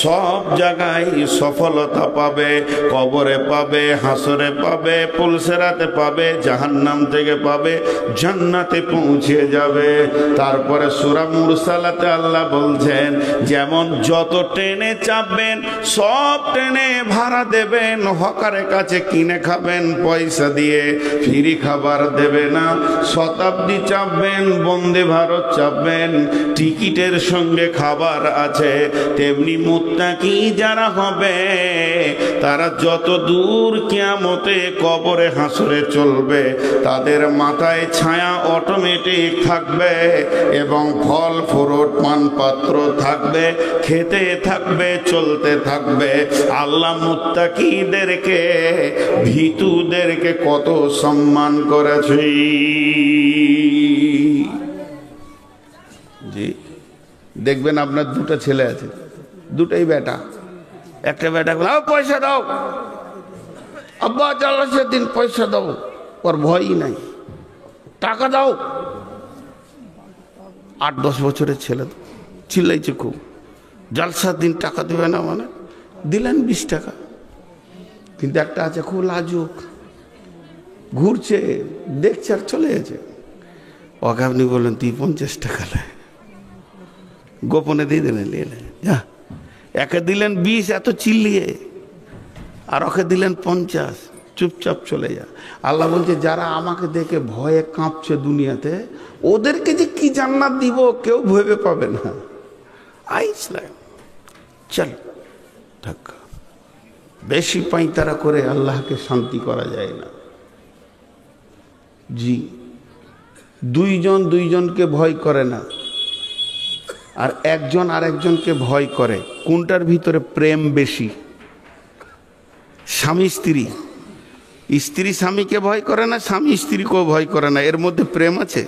সব জায়গায় সফলতা পাবে, কবরে পাবে, হাসরে পাবে, পুলসেরাতে পাবে, জাহান্নাম থেকে পাবে, জান্নাতে পৌঁছে যাবে। তারপরে সূরা মুরসালাতে আল্লাহ বলছেন, যেমন যত ট্রেনে চাপবেন সব ট্রেনে ভাড়া দেবেন, হকারের কাছে কিনে খাবেন পয়সা দিয়ে, ফ্রি খাবার দেবে না। শতাব্দী চাপবেন, বন্দে ভারত চাপবেন, টিকিটের সঙ্গে খাবার আছে। তেমনি মুত্তাকি যারা হবে তারা যত দূর কিয়ামতে কবরে হাসরে চলবে তাদের মাথায় ছায়া অটোমেটিক থাকবে এবং ফল ফ্রুট পানপাত্র থাকবে, খেতে থাকবে, চলতে থাকবে। আল্লাহ মুত্তাকিদেরকে, ভীতুদেরকে কত সম্মান করেছে। জি, দেখবেন আপনার দুটো ছেলে আছে, দুটোই বেটা। একটা বেটা বলে পয়সা দাও, আব্বা জালাসের দিন পয়সা দাও, ওর ভয়ই নাই। টাকা দাও, 8-10 বছরের ছেলে, চিল্লাইছে খুব, জালসার দিন টাকা দেবে না, মানে দিলেন 20 টাকা। কিন্তু একটা আছে খুব লাজুক, ঘুরছে, দেখছে আর চলে গেছে। ওকে আপনি বললেন তুই 50 টাকা নেয়, গোপনে দিয়ে দিলেন, যা। একে দিলেন 20 এত চিল্লিয়ে, আর ওকে দিলেন 50, চুপচাপ চলে যা। আল্লাহ বলছে যারা আমাকে দেখে ভয়ে কাঁপছে দুনিয়াতে, ওদেরকে যে কি জান্নাত দিব কেউ ভেবে পাবে না। আইসলাম চল থাক। বেশি পাইতারা করে আল্লাহকে শান্তি করা যায় না। জি, দুইজন দুইজনকে ভয় করে না, আর একজন আরেকজনকে ভয় করে। কোনটার ভিতরে প্রেম বেশি? স্বামী স্ত্রী। স্ত্রী স্বামীকে ভয় করে না, স্বামী স্ত্রীকেও ভয় করে না। এর মধ্যে প্রেম আছে?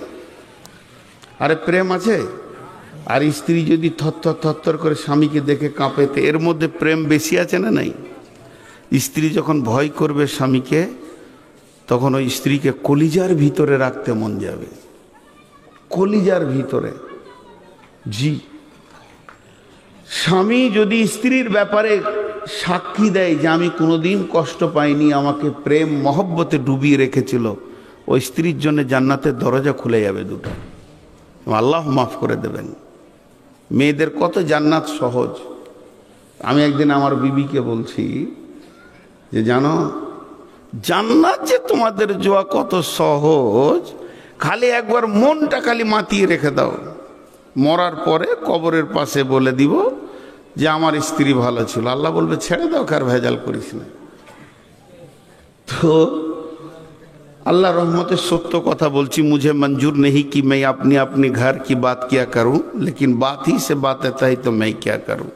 আরে প্রেম আছে। আর স্ত্রী যদি থরথর থরথর করে স্বামীকে দেখে কাঁপেতে, এর মধ্যে প্রেম বেশি আছে না নাই? স্ত্রী যখন ভয় করবে স্বামীকে, তখন ওই স্ত্রীকে কলিজার ভিতরে রাখতে মন যাবে, কলিজার ভিতরে। জি, স্বামী যদি স্ত্রীর ব্যাপারে সাক্ষী দেয় যে আমি কোনোদিন কষ্ট পাইনি, আমাকে প্রেম মহব্বতে ডুবিয়ে রেখেছিল, ওই স্ত্রীর জন্য জান্নাতের দরজা খুলে যাবে দুটো, আল্লাহ মাফ করে দেবেন। মেয়েদের কত জান্নাত সহজ। আমি একদিন আমার বিবিকে বলছি যে জানো, জান্নাত যে তোমাদের যাওয়া কত সহজ, খালি একবার মনটা খালি মাতিয়ে রেখে দাও, মরার পরে কবরের পাশে বলে দিব যে আমার স্ত্রী ভালো ছিল। আল্লাহ বলবে ছেড়ে দাও, কার ভেজাল করিস না। তো अल्लाह रहमत सत्य कथा बोलची, मुझे मंजूर नहीं कि मैं अपने अपने घर की बात क्या करूं, लेकिन बात ही से बात आता है तो मैं क्या करूं।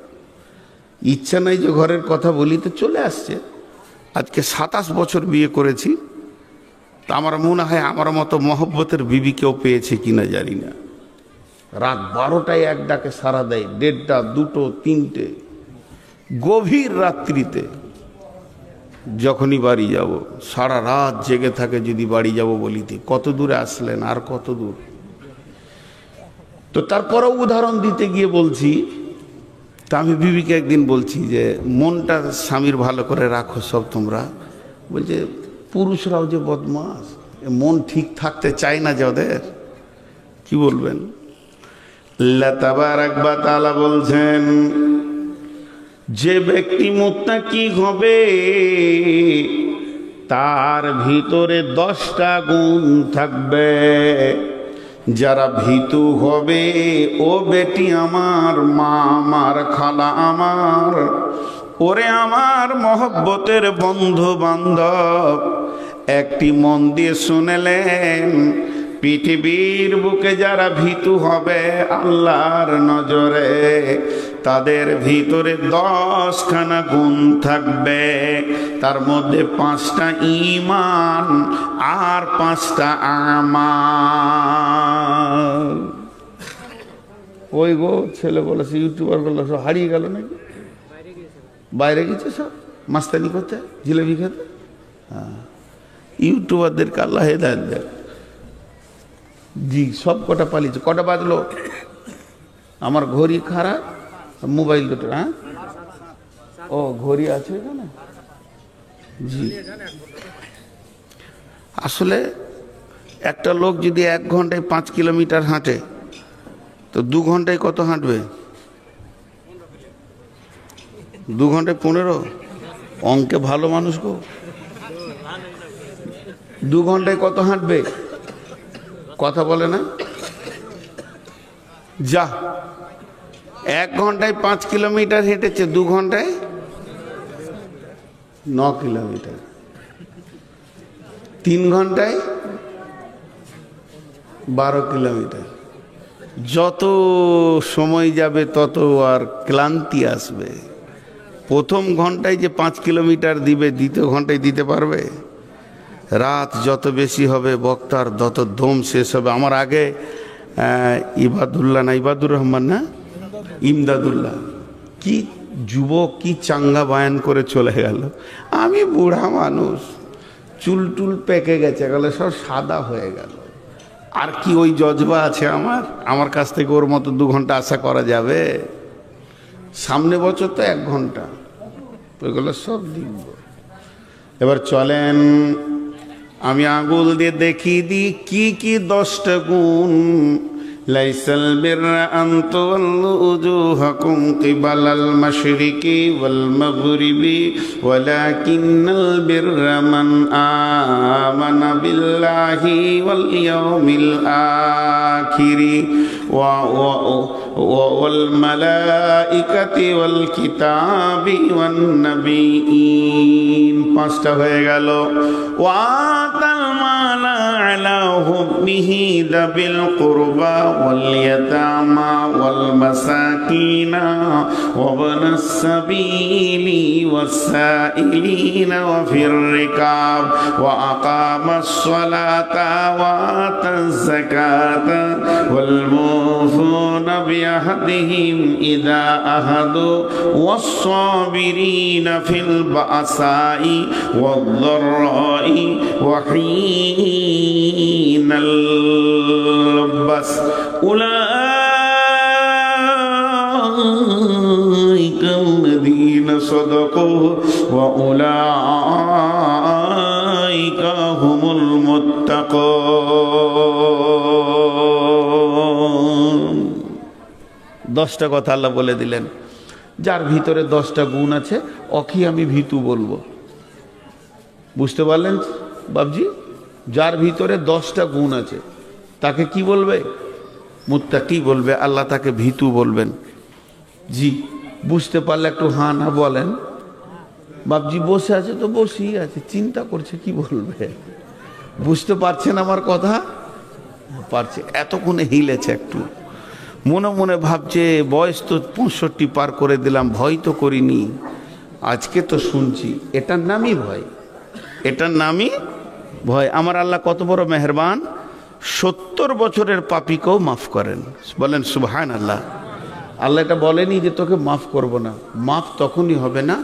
इच्छा नहीं जो घरेर कथा बोली तो चले आसছে। আজকে 27 বছর বিয়ে করেছি, তো আমার মনে হয় আমার মতো মহব্বতের বিবি কেউ পেয়েছে কিনা জানি না। রাত 12টায় এক ডাকে সারা দেয়, 1:30, 2টো, 3টে, গভীর রাত্রিতে যখনই বাড়ি যাব, সারা রাত জেগে থাকে যদি বাড়ি যাব বলিতে। কত দূরে আসলেন, আর কত দূর। তো তারপরেও উদাহরণ দিতে গিয়ে বলছি, তা আমি বিবিকে একদিন বলছি যে মনটা স্বামীর ভালো করে রাখো সব তোমরা। বলছে পুরুষরাও যে বদমাস, মন ঠিক থাকতে চায় না যে ওদের। কি বলবেন? আল্লাহ তাবারাক ওয়া তাআলা বলছেন, যে ব্যক্তি মুত্তাকি হবে তার ভিতরে 10টা গুণ থাকবে। যারা ভীতু হবে, ও বেটি আমার, মা আমার, খালা আমার, ওরে আমার মহব্বতের বন্ধু বান্ধব, একটি মন দিয়ে শুনেলেন, পৃথিবীর বুকে যারা ভীতু হবে আল্লাহর নজরে, তাদের ভিতরে 10খানা গুণ থাকবে। তার মধ্যে 5টা ঈমান আর 5টা আমাল। ওই গো ছেলে বলেছে, ইউটিউবার গুলো সব হারিয়ে গেল নাকি, বাইরে গেছে সব মাস্তানি করতে, জিলেবি খেতে। হ্যাঁ, ইউটিউবারদেরকে আল্লাহ হেদায়েত দেয়। জি, সব কটা পালিয়েছে। কটা বাজলো? আমার ঘড়ি খারাপ, মোবাইল দুটো। হ্যাঁ, ও ঘড়ি আছে এখানে। জি, আসলে একটা লোক যদি 1 ঘন্টায় 5 কিলোমিটার হাঁটে, তো 2 ঘন্টায় কত হাঁটবে? 2 ঘন্টায় 15। অঙ্কে ভালো মানুষ গো। 2 ঘন্টায় কত হাঁটবে? কথা বলে না। যা, 1 ঘন্টায় 5 কিলোমিটার হেঁটেছে, 2 ঘন্টায় 9 কিলোমিটার, 3 ঘন্টায় 12 কিলোমিটার। যত সময় যাবে তত আর ক্লান্তি আসবে। প্রথম ঘন্টায় যে 5 কিলোমিটার দিবে, দ্বিতীয় ঘন্টায় দিতে পারবে? রাত যত বেশি হবে বক্তার তত দম শেষ হবে। আমার আগে ইবাদুল্লাহ না ইবাদুর রহমান না ইমদাদুল্লাহ, কি যুবক, কি চাঙ্গা বায়ান করে চলে গেল। আমি বুড়া মানুষ, চুল টুল পেকে গেছে, গেলে সব সাদা হয়ে গেল। আর কি ওই জজবা আছে আমার কাছ থেকে ওর মতো 2 ঘন্টা আশা করা যাবে? সামনে বছর তো 1 ঘন্টা, ওইগুলো সব দিব। এবার চলেন আমি আঙুল দিয়ে দেখিয়ে দিই কি কি 10টা গুণ। লাইসাল বিররা আন তুওয়াল্লু উজুহাকুম কিবালাল মাশরিকি ওয়াল মাগরিবি ওয়ালাকিন্নাল বিররা মান আমানা বিল্লাহি ওয়াল ইয়াউমিল আখিরি ওয়াল মালাইকাতি ওয়াল কিতাবি ওয়ান নাবিয়িন। 5টা হয়ে গেল। ওয়াতাল মালা আলা হুববিহি দাবিল কুরবা واليتامى والمساكين وابن السبيل والسائلين وفي الركاب وأقام الصلاة وآتى الزكاة والموفون بعهدهم إذا عاهدوا والصابرين في البأساء والضراء وحين البأس أولئك الذين صدقوا وأولئك هم المتقون। 10টা কথা আল্লাহ বলে দিলেন। যার ভিতরে 10টা গুণ আছে ওকে আমি ভীতু বলবো। বুঝতে পারলেন বাবজি? যার ভিতরে 10টা গুণ আছে তাকে কি বলবে? মুত্তাকি বলবে। আল্লাহ তাকে ভীতু বলবেন। জি, বুঝতে পারলে একটু হা না বলেন। বাবজি বসে আছে তো বসেই আছে, চিন্তা করছে কি বলবে। বুঝতে পারছেন আমার কথা? পারছে। এতক্ষণে হিলেছে একটু, মনে মনে ভাবছে বয়স তো 65 পার করে দিলাম, ভয় তো করিনি, আজকে তো শুনছি। এটার নামই ভয়, এটার নামই ভয়। আমার আল্লাহ কত বড় মেহেরবান, 70 বছরের পাপীকেও মাফ করেন। বলেন সুবহানাল্লাহ। আল্লাহ এটা বলেনি যে তোকে মাফ করব না। মাফ তখনই হবে না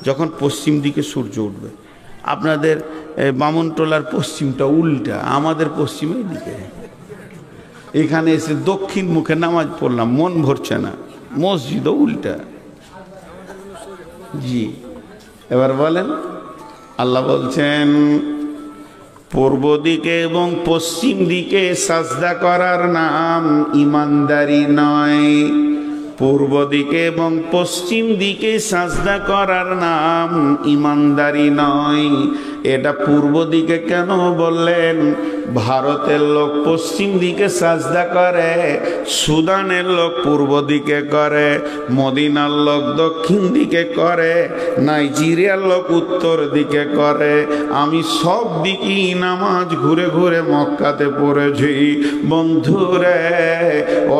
যখন পশ্চিম দিকে সূর্য উঠবে। আপনাদের বামনটোলার পশ্চিমটা উল্টা, আমাদের পশ্চিমের দিকে। এখানে এসে দক্ষিণ মুখে নামাজ পড়লাম, মন ভরছে না, মসজিদও উল্টা। জি, এবার বলেন। আল্লাহ বলছেন পূর্ব দিকে এবং পশ্চিম দিকে সাজদা করার নাম ইমানদারি নয়। পূর্ব দিকে এবং পশ্চিম দিকে সাজদা করার নাম ইমানদারি নয়। এটা পূর্ব দিকে কেন বললেন? ভারতের লোক পশ্চিম দিকে সাজদা করে, সুদানের লোক পূর্ব দিকে করে, মদিনার লোক দক্ষিণ দিকে করে, নাইজেরিয়ার লোক উত্তর দিকে করে। আমি সব দিকেই নামাজ ঘুরে ঘুরে মক্কাতে পড়েছি বন্ধুরে।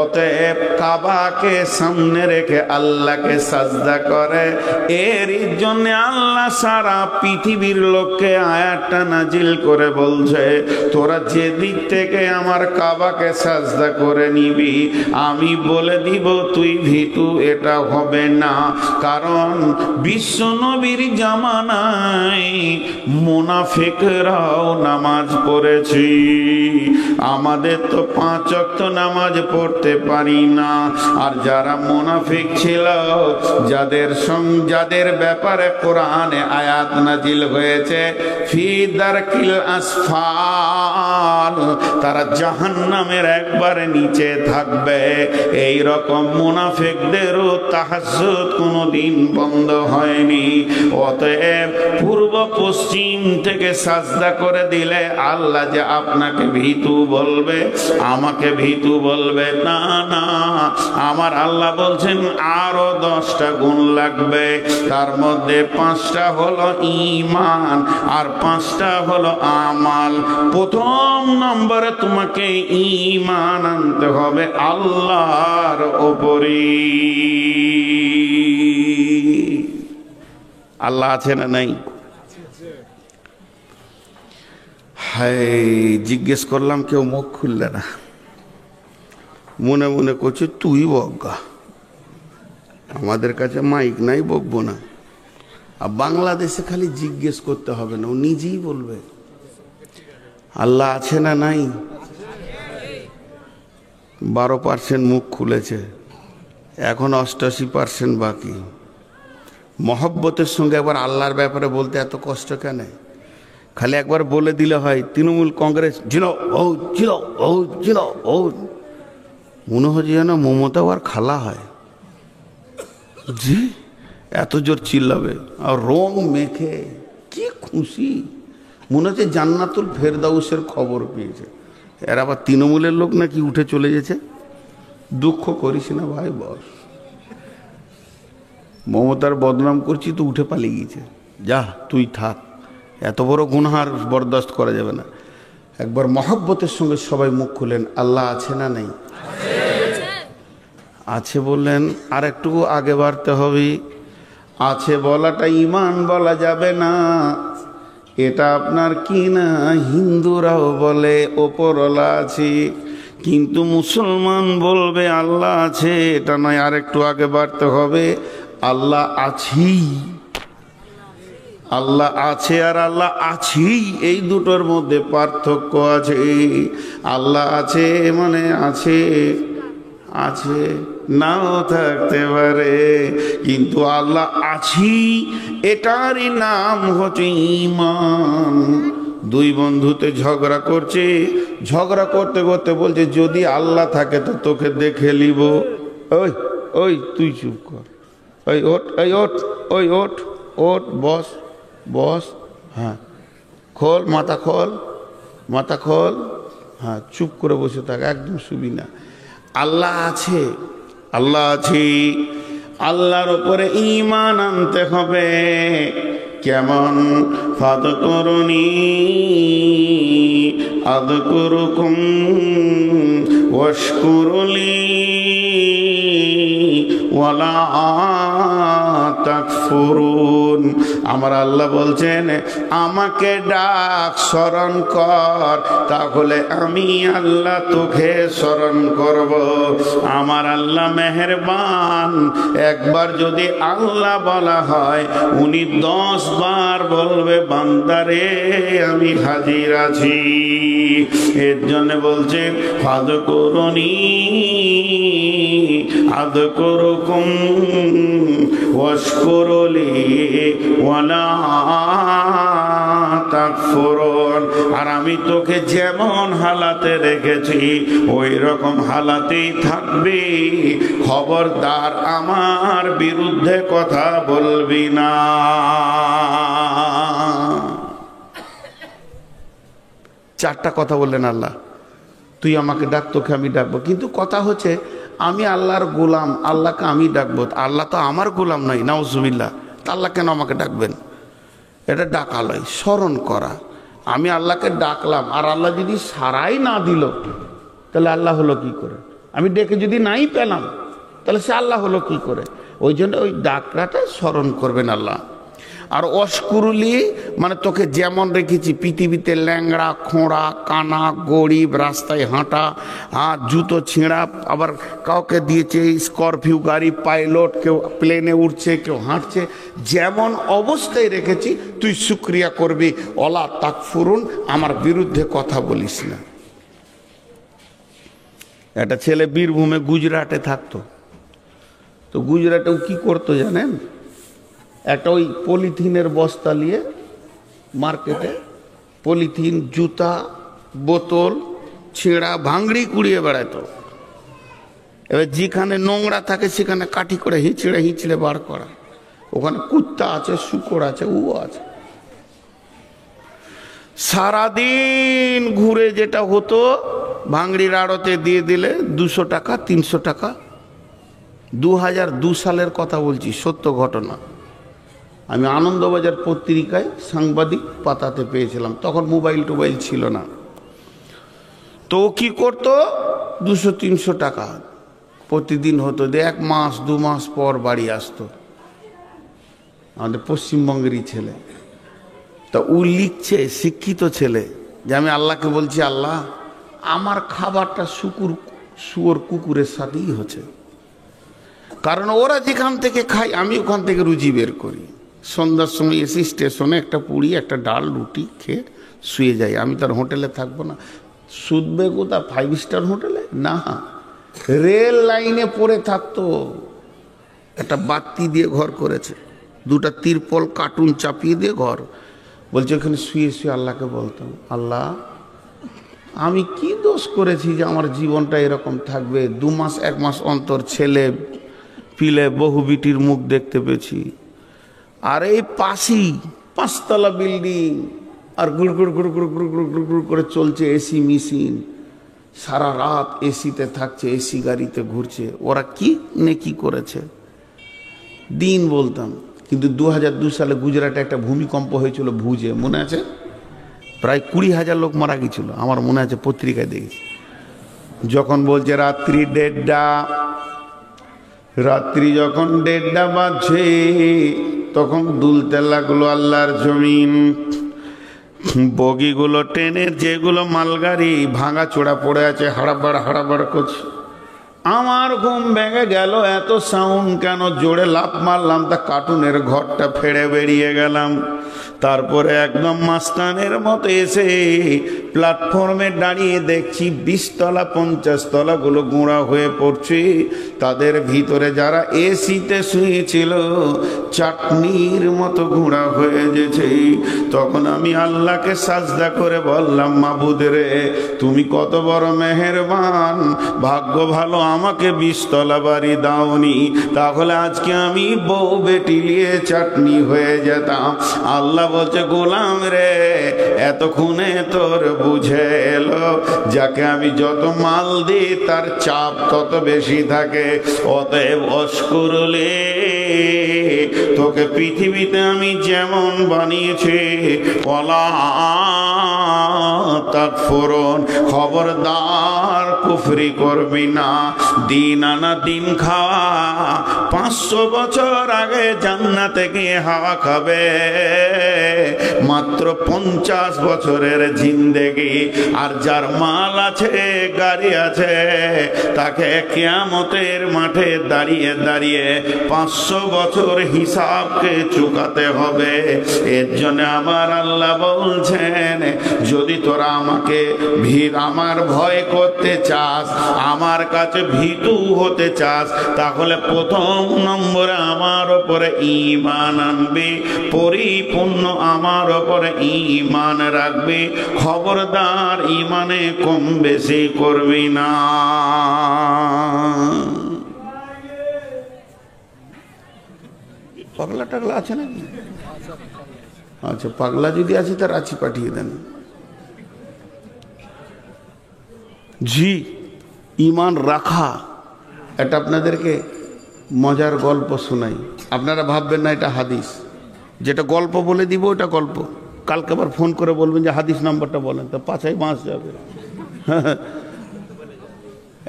অতএব কাবাকে সামনে রেখে আল্লাহকে সাজদা করে। এর জন্য আল্লাহ সারা পৃথিবীর লোককে আয়াতটা নাজিল করে বলছে, তোরা যে দিক থেকে আমার কাবাকে সাজদা করে নিবি, আমি বলে দিব তুই ভীতু, এটা হবে না। কারণ বিশ্ব নবীর জামানায় মুনাফিকরাও নামাজ পড়েছি। আমাদের তো 5 ওয়াক্ত নামাজ পড়তে পারি না। আর যারা মুনাফিক ছিল, যাদের ব্যাপারে কোরআনে আয়াত নাজিল হয়েছে ফি দারকিল আসফাল, তারা জাহান্নামের একবারে নিচে থাকবে। এই রকম মুনাফিকদেরও তাহাজ্জুদ কোনোদিন বন্ধ হয়নি। অতএব পূর্ব পশ্চিম থেকে সাজদা করে দিলে আল্লাহ যে আপনাকে ভীতু বলবে, আমাকে ভীতু বলবে না। না, আমার আল্লাহ আল্লাহ বলছেন আরো 10টা গুণ লাগবে, তার মধ্যে 5টা হলো ঈমান আর 5টা হলো আমাল। প্রথম নম্বরে তোমাকে ঈমান আনতে হবে আল্লাহর উপরে। আল্লাহ আছে না নাই? হায়, জিজ্ঞেস করলাম কেউ মুখ খুললে না, মনে মনে করছে তুই বজ্ঞা, আমাদের কাছে মাইক নাই, বকবো না। আর বাংলাদেশে খালি জিজ্ঞেস করতে হবে না, ও নিজেই বলবে আল্লাহ আছে না নাই। 12% মুখ খুলেছে, এখন 88% বাকি। মহব্বতের সঙ্গে একবার আল্লাহর ব্যাপারে বলতে এত কষ্ট কেন? খালি একবার বলে দিলে হয় তৃণমূল কংগ্রেস জিলো ও জিলো ও জিলো ও, মনে হয় যেন মমতা আর খালা হয় জি, এত জোর চিল্লাবে আর রং মেখে কি খুশি, মনে হচ্ছে জান্নাতুল ফেরদাউসের খবর পেয়েছে। এর আবার তৃণমূলের লোক নাকি উঠে চলে গেছে। দুঃখ করিস না ভাই, বস, মমতার বদনাম করছি তো উঠে পালিয়ে গিয়েছে, যা তুই থাক, এত বড় গুনহার বরদাস্ত করা যাবে না। একবার মহব্বতের সঙ্গে সবাই মুখ খুলেন আল্লাহ আছে না নেই? আছে বললেন, আর একটু আগে বাড়তে হবে। আছে বলাটা ঈমান বলা যাবে না, এটা আপনার কি না হিন্দুরাও বলে ওপরওয়ালা আছে, কিন্তু মুসলমান বলবে আল্লাহ আছে, এটা নয়। আর একটু আগে বাড়তে হবে, আল্লাহ আছি। আল্লাহ আছে আর আল্লাহ আছি, এই দুটোর মধ্যে পার্থক্য আছে। আল্লাহ আছে মানে আছে, আছে নাও থাকতে পারে, কিন্তু আল্লাহ আছি এটারই নাম হচ্ছে ঈমান। দুই বন্ধুতে ঝগড়া করছে, ঝগড়া করতে করতে বলছে যদি আল্লাহ থাকে তো তোকে দেখে নিব। ওই ওই তুই চুপ কর, ওই ওঠ, ওই ওঠ, ওই ওঠ, ওঠ, বস বস, হ্যাঁ খোল মাথা, খোল মাথা, খোল, হ্যাঁ চুপ করে বসে থাক, একদম শুবি না। আল্লাহ আছে, আল্লাহ আছে, আল্লাহর উপরে ঈমান আনতে হবে। কেমন? ফাদকুরুনি আযকুরুকুম ওয়াশকুরুলি ওয়ালা তাকফুরুন। আমার আল্লাহ বলছেন আমাকে ডাক, স্মরণ কর, তাহলে আমি আল্লাহ তোকে স্মরণ করব। আমার আল্লাহ মেহেরবান, একবার যদি আল্লাহ বলা হয় উনি 10 বার বলবে বান্দারে আমি হাজির আছি। এর জন্য বলছে ফাদকুরুনি আযকুরুকুম ওয়াশকুরুলি ওয়ালা তাকফুরুন। আর আমি তোকে যেমন হালাতে রেখেছি ওই রকম হালাতেই থাকবি, খবরদার আমার বিরুদ্ধে কথা বলবি না। চারটা কথা বললেন আল্লাহ, তুই আমাকে ডাক, তোকে আমি ডাকবো। কিন্তু কথা হচ্ছে আমি আল্লাহর গোলাম, আল্লাহকে আমি ডাকবো, আল্লাহ তো আমার গোলাম নাই, নাউজুবিল্লাহ, তা আল্লাহ কেন আমাকে ডাকবেন? এটা ডাকা লয়, স্মরণ করা। আমি আল্লাহকে ডাকলাম আর আল্লাহ যদি সারাই না দিল তাহলে আল্লাহ হলো কি করে? আমি ডেকে যদি নাই পেলাম তাহলে সে আল্লাহ হলো কি করে? ওই জন্য ওই ডাকটাটা স্মরণ করবেন আল্লাহ। আর অশকুরুলি মানে তোকে যেমন রেখেছি পৃথিবীতে, ল্যাংড়া, খোঁড়া, কানা, গরিব, রাস্তায় হাঁটা, জুতো ছিঁড়া, আবার কাউকে দিয়েছে স্করপিও গাড়ি, পাইলট, কেউ প্লেনে উঠছে, কেউ হাঁটছে, যেমন অবস্থায় রেখেছি তুই শুকরিয়া করবি। ওয়ালা তাকফুরুন, আমার বিরুদ্ধে কথা বলিস না। একটা ছেলে বীরভূমে গুজরাটে থাকতো, তো গুজরাটেও কি করতো জানেন? একটা ওই পলিথিনের বস্তা নিয়ে মার্কেটে পলিথিন, জুতা, বোতল, ছেঁড়া, ভাঙড়ি কুড়িয়ে বেড়াতো। এবার যেখানে নোংরা থাকে সেখানে কাঠি করে হিঁচড়ে হিঁচড়ে বার করা। ওখানে কুত্তা আছে, শুকর আছে, ও আছে। সারাদিন ঘুরে যেটা হতো ভাঙড়ির আড়তে দিয়ে দিলে 200 টাকা 300 টাকা 2002 সালের কথা বলছি, সত্য ঘটনা। আমি আনন্দবাজার পত্রিকায় সাংবাদিক পাতাতে পেয়েছিলাম, তখন মোবাইল টোবাইল ছিল না। তো কি করতো, 200-300 টাকা প্রতিদিন হতো, 1 মাস 2 মাস পর বাড়ি আসতো। আমাদের পশ্চিমবঙ্গেরই ছেলে। তা ও লিখছে, শিক্ষিত ছেলে, যে আমি আল্লাহকে বলছি, আল্লাহ আমার খাবারটা শুয়োর কুকুরের সাথেই হচ্ছে, কারণ ওরা যেখান থেকে খায় আমি ওখান থেকে রুজি বের করি। সন্ধ্যার সময় এসে স্টেশনে একটা পুরি একটা ডাল রুটি খেয়ে শুয়ে যাই। আমি তার হোটেলে থাকবো না। শুধবে কোথা 5 স্টার হোটেলে না, রেল লাইনে পড়ে থাকতো। একটা বাতি দিয়ে ঘর করেছে, 2টা তিরপল কার্টুন চাপিয়ে দিয়ে ঘর। বলছে ওখানে শুয়ে শুয়ে আল্লাহকে বলতাম, আল্লাহ আমি কি দোষ করেছি যে আমার জীবনটা এরকম থাকবে? 2 মাস 1 মাস অন্তর ছেলে পিলে বহু বিটির মুখ দেখতে পেয়েছি। আর এই পাশেই 5 তলা বিল্ডিং, আর গুড় গুড় গুড় গুড় গুড় গুড় গুড় গুড় করে চলছে এসি মেশিন, সারা রাত এসিতে থাকছে, এসি গাড়িতে ঘুরছে। ওরা কি নেকি করেছে দিন বলতাম। কিন্তু 2002 সালে গুজরাটে একটা ভূমিকম্প হয়েছিল ভুজে, মনে আছে? প্রায় 20,000 লোক মারা গেছিল, আমার মনে আছে, পত্রিকায় দেখেছি। যখন বলছে রাত্রি 1:30 বাজছে, তখন দুলতে লাগলো আল্লাহর জমিন। বগিগুলো ট্রেনের যেগুলো মালগাড়ি ভাঙা চোড়া পড়ে আছে, হাড়াবাড় হাড়াবাড় করছে। আমার ঘুম ভেঙে গেল, এত সাউন্ড কেন? জোরে লাফ মারলাম, তা কার্টুনের ঘরটা ফেড়ে বেরিয়ে গেলাম। তারপরে একদম মাস্তানের মতো এসে প্ল্যাটফর্মে দাঁড়িয়ে দেখছি 20 তলা 50 তলাগুলো গুঁড়া হয়ে পড়ছে। তাদের ভিতরে যারা এসিতে শুয়েছিল চাটনির মতো গুঁড়া হয়ে গেছে। তখন আমি আল্লাহকে সাজদা করে বললাম, মাবুদ রে, তুমি কত বড় মেহেরবান, ভাগ্য ভালো আমাকে 20 তলা বাড়ি দাওনি, তাহলে আজকে আমি বউ বেটি নিয়ে চাটনি হয়ে যেতাম। আল্লাহ বলছে, গোলাম রে, এতক্ষণে তোর বুঝে এলো, যাকে আমি যত মাল দিই তার চাপ তত বেশি থাকে। অতএব অস্কুরলে, তোকে পৃথিবীতে আমি যেমন বানিয়েছি, ওয়ালা তাকফুরুন, খবরদার কুফরি করবি না। দিন আনা দিন খাওয়া, 500 বছর আগে জান্নাতে গিয়ে হাওয়া খাবে, মাত্র 50 বছরের জিন্দেগি। আর যার মাল আছে, গাড়ি আছে, তাকে কিয়ামতের মাঠে দাঁড়িয়ে দাঁড়িয়ে 500 বছর হিসাবকে চুকাতে হবে। এর জন্য আমার আল্লাহ বলছেন, যদি তোরা আমাকে আমার ভয় করতে চাস, আমার কাছে ভীতু হতে চাস, তাহলে প্রথম নম্বরে আমার ওপরে ঈমান আনবে, পরিপূর্ণ আমার ওপরে ঈমান রাখবে। খবরদার ঈমানে কম বেশি করবি না। পাগলা টাগলা আছে নাকি? আচ্ছা, পাগলা যদি আছে তার রাঁচি পাঠিয়ে দেন। জি, ঈমান রাখা। এটা আপনাদেরকে মজার গল্প শোনাই, আপনারা ভাববেন না এটা হাদিস। যেটা গল্প বলে দিব ওটা গল্প, কালকে আবার ফোন করে বলবেন যে হাদিস নাম্বারটা বলেন, তো পাছায় বাঁশ যাবে।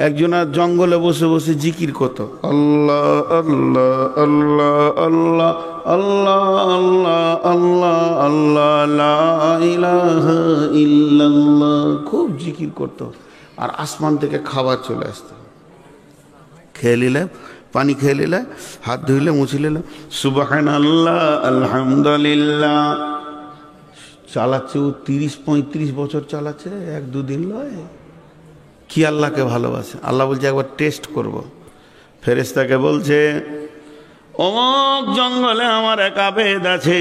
একজনা জঙ্গলে বসে বসে জিকির করতো, আল্লাহ আল্লাহ আল্লাহ আল্লাহ আল্লাহ আল্লাহ আল্লাহ আল্লাহ লা ইলাহা ইল্লাল্লাহ, খুব জিকির করতো। আর আসমান থেকে খাবার চলে আসতো, খেয়ে নিলে, পানি খেয়ে নিলে, হাত ধুইলে, মুছে নিলে, সুবহানাল্লাহ আলহামদুলিল্লাহ। চালাচ্ছে ও 30-35 বছর চালাচ্ছে, 1-2 দিন নয়। কি আল্লাহকে ভালোবাসে। আল্লাহ বলছে একবার টেস্ট করব। ফেরেশতাকে বলছে, অমুক জঙ্গলে আমার এক আবেদ আছে,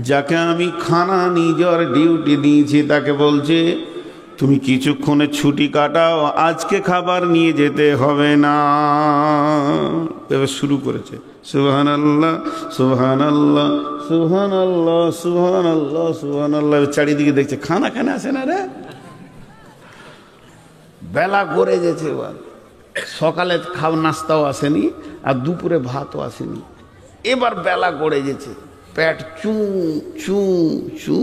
যাকে আমি খানা নিজের ডিউটি দিয়েছি। তাকে বলছে, তুমি কিছুক্ষণে ছুটি কাটাও, আজকে খাবার নিয়ে যেতে হবে না। এবার শুরু করেছে, সুবহানাল্লাহ সুবহানাল্লাহ সুবহানাল্লাহ সুবহানাল্লাহ সুবহানাল্লাহ। চারিদিকে দেখছে খানা আসে না রে। বেলা গড়ে গেছে, এবার সকালে নাস্তাও আসেনি আর দুপুরে ভাতও আসেনি। এবার বেলা গড়ে গেছে, পেট চু চু চু।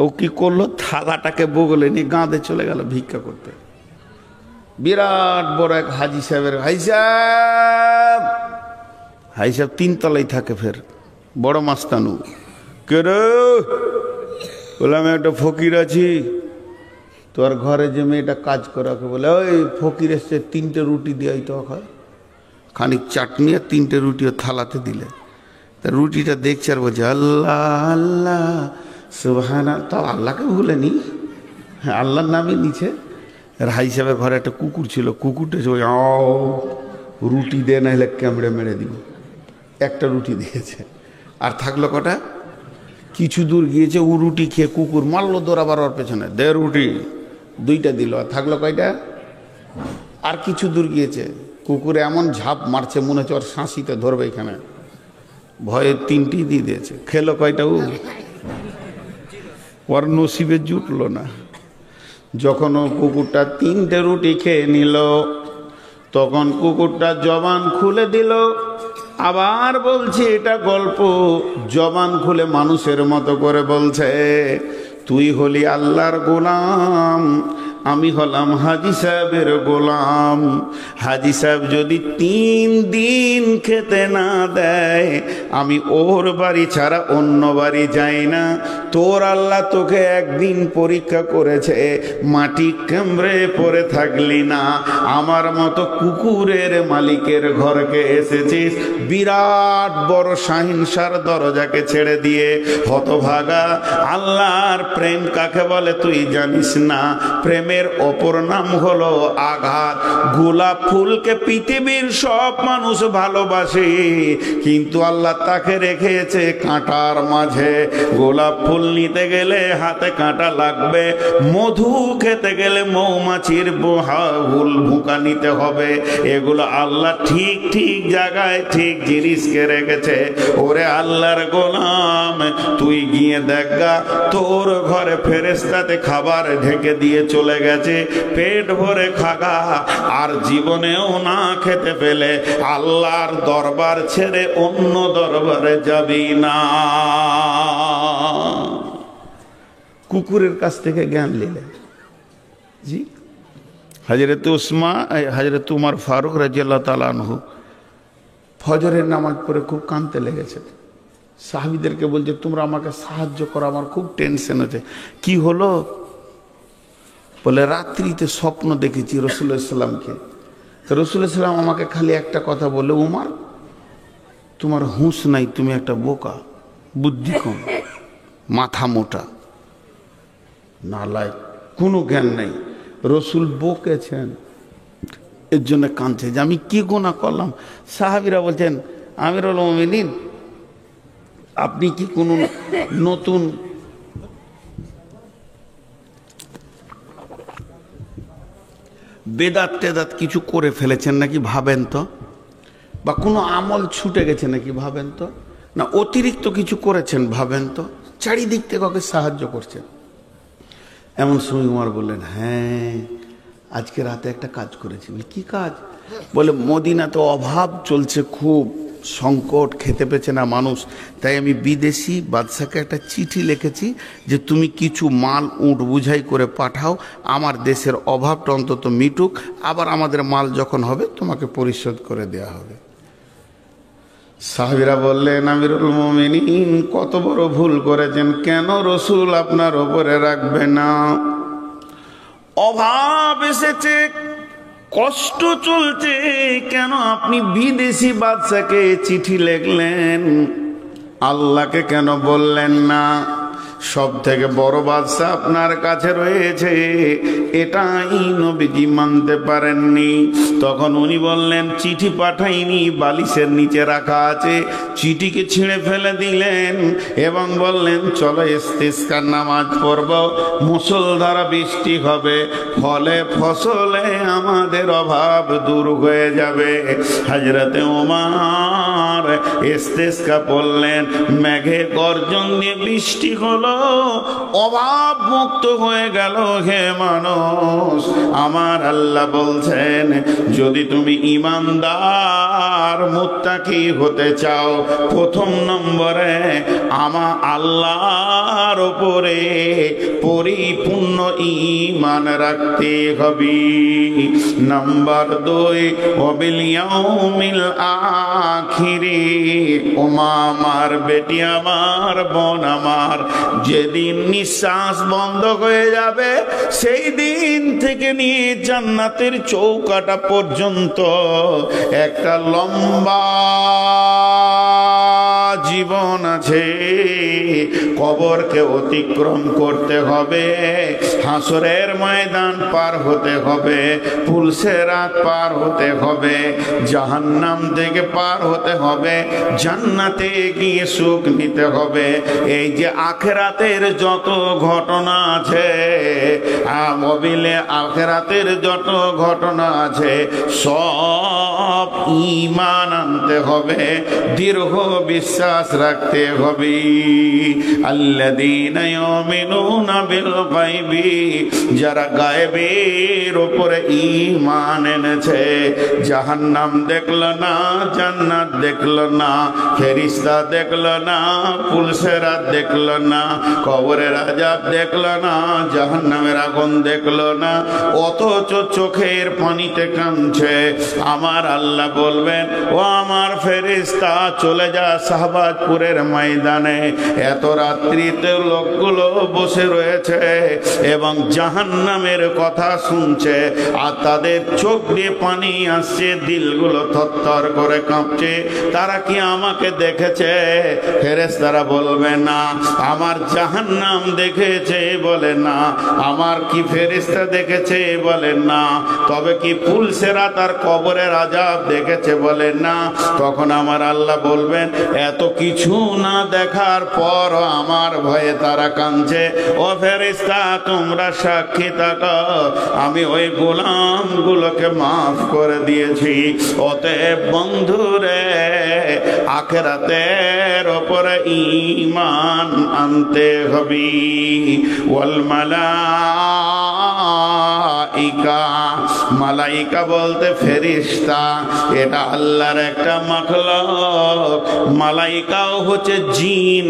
ও কি করলো, থালাটাকে বগলে নিয়ে গাঁদে চলে গেল ভিক্ষা করতে। বিরাট বড় এক হাজি সাহেবের, হাই সাহেব 3 তলায় থাকে, ফের বড় মাস্তানু। কে রে? বললাম একটা ফকির আছি, তোর ঘরে যে মেয়েটা কাজ করে ওকে বলে, ওই ফকির এসছে 3টে রুটি দিয়াই তো হয়, খানিক চাটনি আর 3টে রুটিও থালাতে দিলে। তা রুটিটা দেখছে আর বলছে আল্লাহ আল্লাহ সুবহানা। তাও আল্লাহকে ভুলেনি, হ্যাঁ আল্লাহর নামই নিচে। আর হাই সাহেবের ঘরে একটা কুকুর ছিল, কুকুরটা ওই রুটি দে না হলে ক্যামড়ে মেরে দিব। একটা রুটি দিয়েছে, আর থাকলো কটা? কিছু দূর গিয়েছে, ও রুটি খেয়ে কুকুর মারলো দৌড়াবার ওর পেছনে, দে রুটি, 2টা দিল, আর থাকলো কয়টা? আর কিছু দূর গিয়েছে, কুকুরে এমন ঝাঁপ মারছে মনে হচ্ছে ওর শাঁসিতে ধরবে এখানে, ভয়ে 3টি দিয়ে দিয়েছে। খেলো কয়টা? ও ওর নসিবে জুটলো না। যখন ও কুকুরটা 3টে রুটি খেয়ে নিল, তখন কুকুরটা জবান খুলে দিল। আবার বলছি এটা গল্প, জবান খুলে মানুষের মতো করে বলছে, তুই হলি আল্লাহর গোলাম, আমি হলাম হাজি সাহেবের গোলাম। হাজি সাহেব যদি 3 দিন খেতে না দেয়, আমি ওর বাড়ি ছাড়া অন্য বাড়ি যাই না। তোর আল্লাহ তোকে একদিন পরীক্ষা করেছে, মাটি কামড়ে পড়ে থাকলি না, আমার মতো কুকুরের মালিকের ঘরকে এসেছিস, বিরাট বড় শাহিনশার দরজাকে ছেড়ে দিয়ে। হতভাগা, আল্লাহর প্রেম কাকে বলে তুই জানিস না? প্রেমের অপর নাম হলো আঘাত। গোলাপ ফুলকে পৃথিবীর সব মানুষ ভালোবাসে, কিন্তু আল্লাহ তাকে রেখেছে কাঁটার মাঝে। গোলাপ ফুল নিতে গেলে হাতে কাঁটা লাগবে, মধু খেতে গেলে মৌমাছির হুল ভুঁকা নিতে হবে। এগুলো আল্লাহ ঠিক ঠিক জায়গায় ঠিক জিনিসকে রেখেছে। ওরে আল্লাহর গোলাম, তুই গিয়ে দেখা তোর ঘরে ফেরেশতাতে খাবার ঢেকে দিয়ে চলে গেছে, পেট ভরে খাগা। আর জীবনেও না খেতে পেলে আল্লাহর দরবার ছেড়ে অন্য দরবারে যাবি না। কুকুরের কাছ থেকে জ্ঞান নিলে। জি, হযরত উমর ফারুক রাদিয়াল্লাহু তাআলা আনহু ফজরের নামাজ পড়ে খুব কাঁদতে লেগেছে। সাহাবীদেরকে বলছে, তোমরা আমাকে সাহায্য করো, আমার খুব টেনশন হচ্ছে। কি হলো? বলে, রাত্রিতে স্বপ্ন দেখেছি রাসূলুল্লাহ সাল্লামকে। তো রাসূলুল্লাহ সাল্লাম আমাকে খালি একটা কথা বলে, উমর তোমার হুঁশ নাই, তুমি একটা বোকা, বুদ্ধি কম, মাথা মোটা, নালায়েক, কোনো জ্ঞান নাই। রসুল বকেছেন, এর জন্য কাঁদছে যে আমি কি গুনাহ করলাম। সাহাবীরা বলছেন, আমিরুল মুমিনিন আপনি কি কোনো নতুন বেদাত টেদাত কিছু করে ফেলেছেন নাকি ভাবেন তো, বা কোনো আমল ছুটে গেছে নাকি ভাবেন তো, না অতিরিক্ত কিছু করেছেন ভাবেন তো, চারিদিক থেকে ওকে সাহায্য করছেন। এমন সময় উমর বললেন, হ্যাঁ আজকে রাতে একটা কাজ করেছি। বলে, কি কাজ? বলে, মদিনাতে অভাব চলছে খুব, সংকট, খেতে পেছে না মানুষ, তাই আমি বিদেশি বাদশাকে একটা চিঠি লিখেছি যে তুমি কিছু মাল উট বুঝাই করে পাঠাও, আমার দেশের অভাবটা অন্তত মিটুক, আবার আমাদের মাল যখন হবে তোমাকে পরিশোধ করে দেয়া হবে। সাহাবীরা বললেন, আমিরুল মুমিনিন কত বড় ভুল করেছেন, কেন রসুল আপনার ওপরে রাখবে না? অভাব এসেছে, কষ্ট চলছে, কেন আপনি বিদেশি বাদশাকে চিঠি লিখলেন? আল্লাহকে কেন বললেন না? সব থেকে বড় বাদশা আপনার কাছে রয়েছে, এটাই নবীজি মানতে পারেননি। তখন উনি বললেন, চিঠি পাঠাইনি, বালিশের নিচে রাখা আছে। চিঠিকে ছিঁড়ে ফেলে দিলেন এবং বললেন, চলো ইস্তিসকার নামাজ পড়ব, মুষলধারা বৃষ্টি হবে, ফলে ফসলে আমাদের অভাব দূর হয়ে যাবে। হযরতে ওমর ইস্তিসকা পড়লেন, মেঘে গর্জন দিয়ে বৃষ্টি হলো, অভাব মুক্ত হয়ে গেল। হে মানব, মানুষ, আমার আল্লাহ বলছেন যদি তুমি ঈমানদার মুত্তাকি হতে চাও, প্রথম নম্বরে আমার আল্লাহর উপরে পরিপূর্ণ ঈমান রাখতে হবে। নাম্বার 2, ওয়াবিল ইয়াউমিল আখিরি। ও মা আমার, বেটি আমার, বোন আমার, যেদিন নিঃশ্বাস বন্ধ হয়ে যাবে সেই দিন থেকে নিয়ে জান্নাতের চৌকাটা পর্যন্ত একটা লম্বা জীবন আছে। কবরকে অতিক্রম করতে হবে, হাসরের ময়দান পার হতে হবে, পুলসেরাত পার হতে হবে, জাহান্নাম থেকে পার হতে হবে, জান্নাতে গিয়ে সুখ নিতে হবে। এই যে আখিরাতের যত ঘটনা আছে, মোবিলে আখিরাতের যত ঘটনা আছে সব ঈমান আনতে হবে, দৃঢ় বিশ্বাস রাখতে হবে। আল্লাযীনা ইউমিনুনা বিল গায়বি, যারা গায়েবের উপরে ঈমান এনেছে, জাহান্নাম দেখল না, জান্নাত দেখল না, ফেরেশতা দেখল না, পুলসেরাত দেখল না, কবরের আযাব দেখল না, জাহান্নামের আগুন দেখল না, অথচ চোখের পানিতে কাঁদছে। আমার আল্লাহ বলবেন, ও আমার ফেরেশতা চলে যা শাহবাজপুরের ময়দানে। এত রাত্রিতে লোকগুলো বসে রয়েছে এবং জাহান্নামের কথা শুনছে, আর তাদের চোখ দিয়ে পানি আসছে, দিলগুলো থরথর করে কাঁপছে। তারা কি আমাকে দেখেছে? ফেরেশতারা বলবে না। আমার জাহান্নাম দেখেছে? বলে না। আমার কি ফেরেশতা দেখেছে? বলে না। তবে কি পুলসেরাত আর কবরের আযাব দেখেছে? বলে না। তখন আমার আল্লাহ বলবেন, এত কিছু না দেখার পর আমার ভয়ে তারা কাঁদছে। ও ফেরেশতা তোমরা সাক্ষী থাকো, আমি ওই গোলামগুলোকে মাফ করে দিয়েছি। অতএব বন্ধুরে, আখিরাতের উপরে ঈমান আনতে হবে। ওয়াল মালাইকা, মালাইকা বলতে ফেরেশতা, এটা আল্লাহর একটা মাখলুক। মালাইকাও হচ্ছে জিন,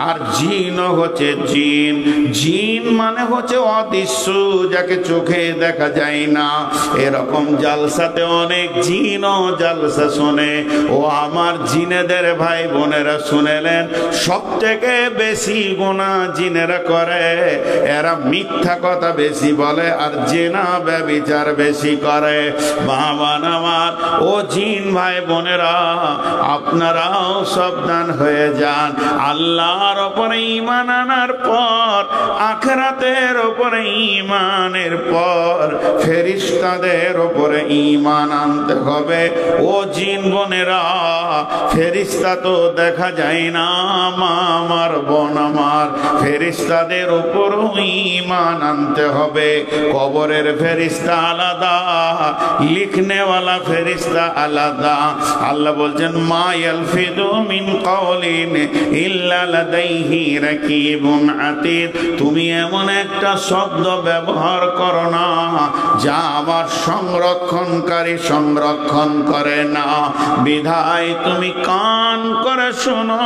আর জিনও হচ্ছে জিন। জিন মানে হচ্ছে অদৃশ্য, যাকে চোখে দেখা যায় না। এরকম জালসাতে অনেক জিনও জালসা শোনে। ও আমার জিনেদের ভাই বোনেরা শুনেলেন, সব থেকে বেশি গুনাহ জিনেরা করে। এরা মিথ্যা কথা বেশি বলে আর জেনা ব্যভিচার বেশি করে। বাবা আমার, ও জিন ভাই বোনেরা, আপনারাও সাবধান হয়ে যান। আল্লাহর উপরে ঈমান আনার পর, আখিরাতের উপরে ঈমানের পর, ফেরেশতাদের উপরে ঈমান আনতে হবে। ও জিন বোনেরা, ফেরেশতা তো দেখা যায় না মা আমার, বোন আমার, ফেরেশতাদের উপরও ঈমান আনতে হবে। কবরের ফেরেশতা আলাদা, লিখনেওয়ালা ফেরেশতা আলাদা। আল্লাহ বলছেন, মা ইয়ালফিযু মিন কাওলিন ইল্লা লাদাইহি রাকিবুন আতীদ। তুমি এমন একটা শব্দ ব্যবহার করো না যা আমার সংরক্ষণকারী সংরক্ষণ করে না। বিধায় তুমি কান করে শোনো,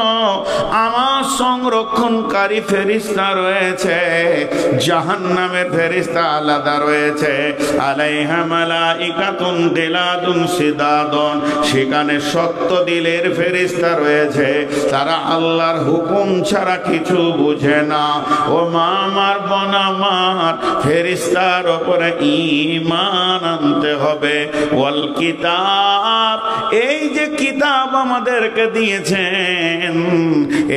আমার সংরক্ষণকারী ফেরেশতা রয়েছে, জাহান্নামের ফেরেশতা আলাদা রয়েছে। আলাইহা মালাইকাতুন দিলাদুন সিদাদুন, সেখানে সত্য দিলের ফেরেশতা রয়েছে, তারা আল্লাহর হুকুম ছাড়া কিছু বুঝে না। ও মা আমার, বোন আমার, ফেরেশতার উপরে ঈমান আনতে হবে। ওয়াল কিতাব, এই যে কিতাব আমাদেরকে দিয়েছেন,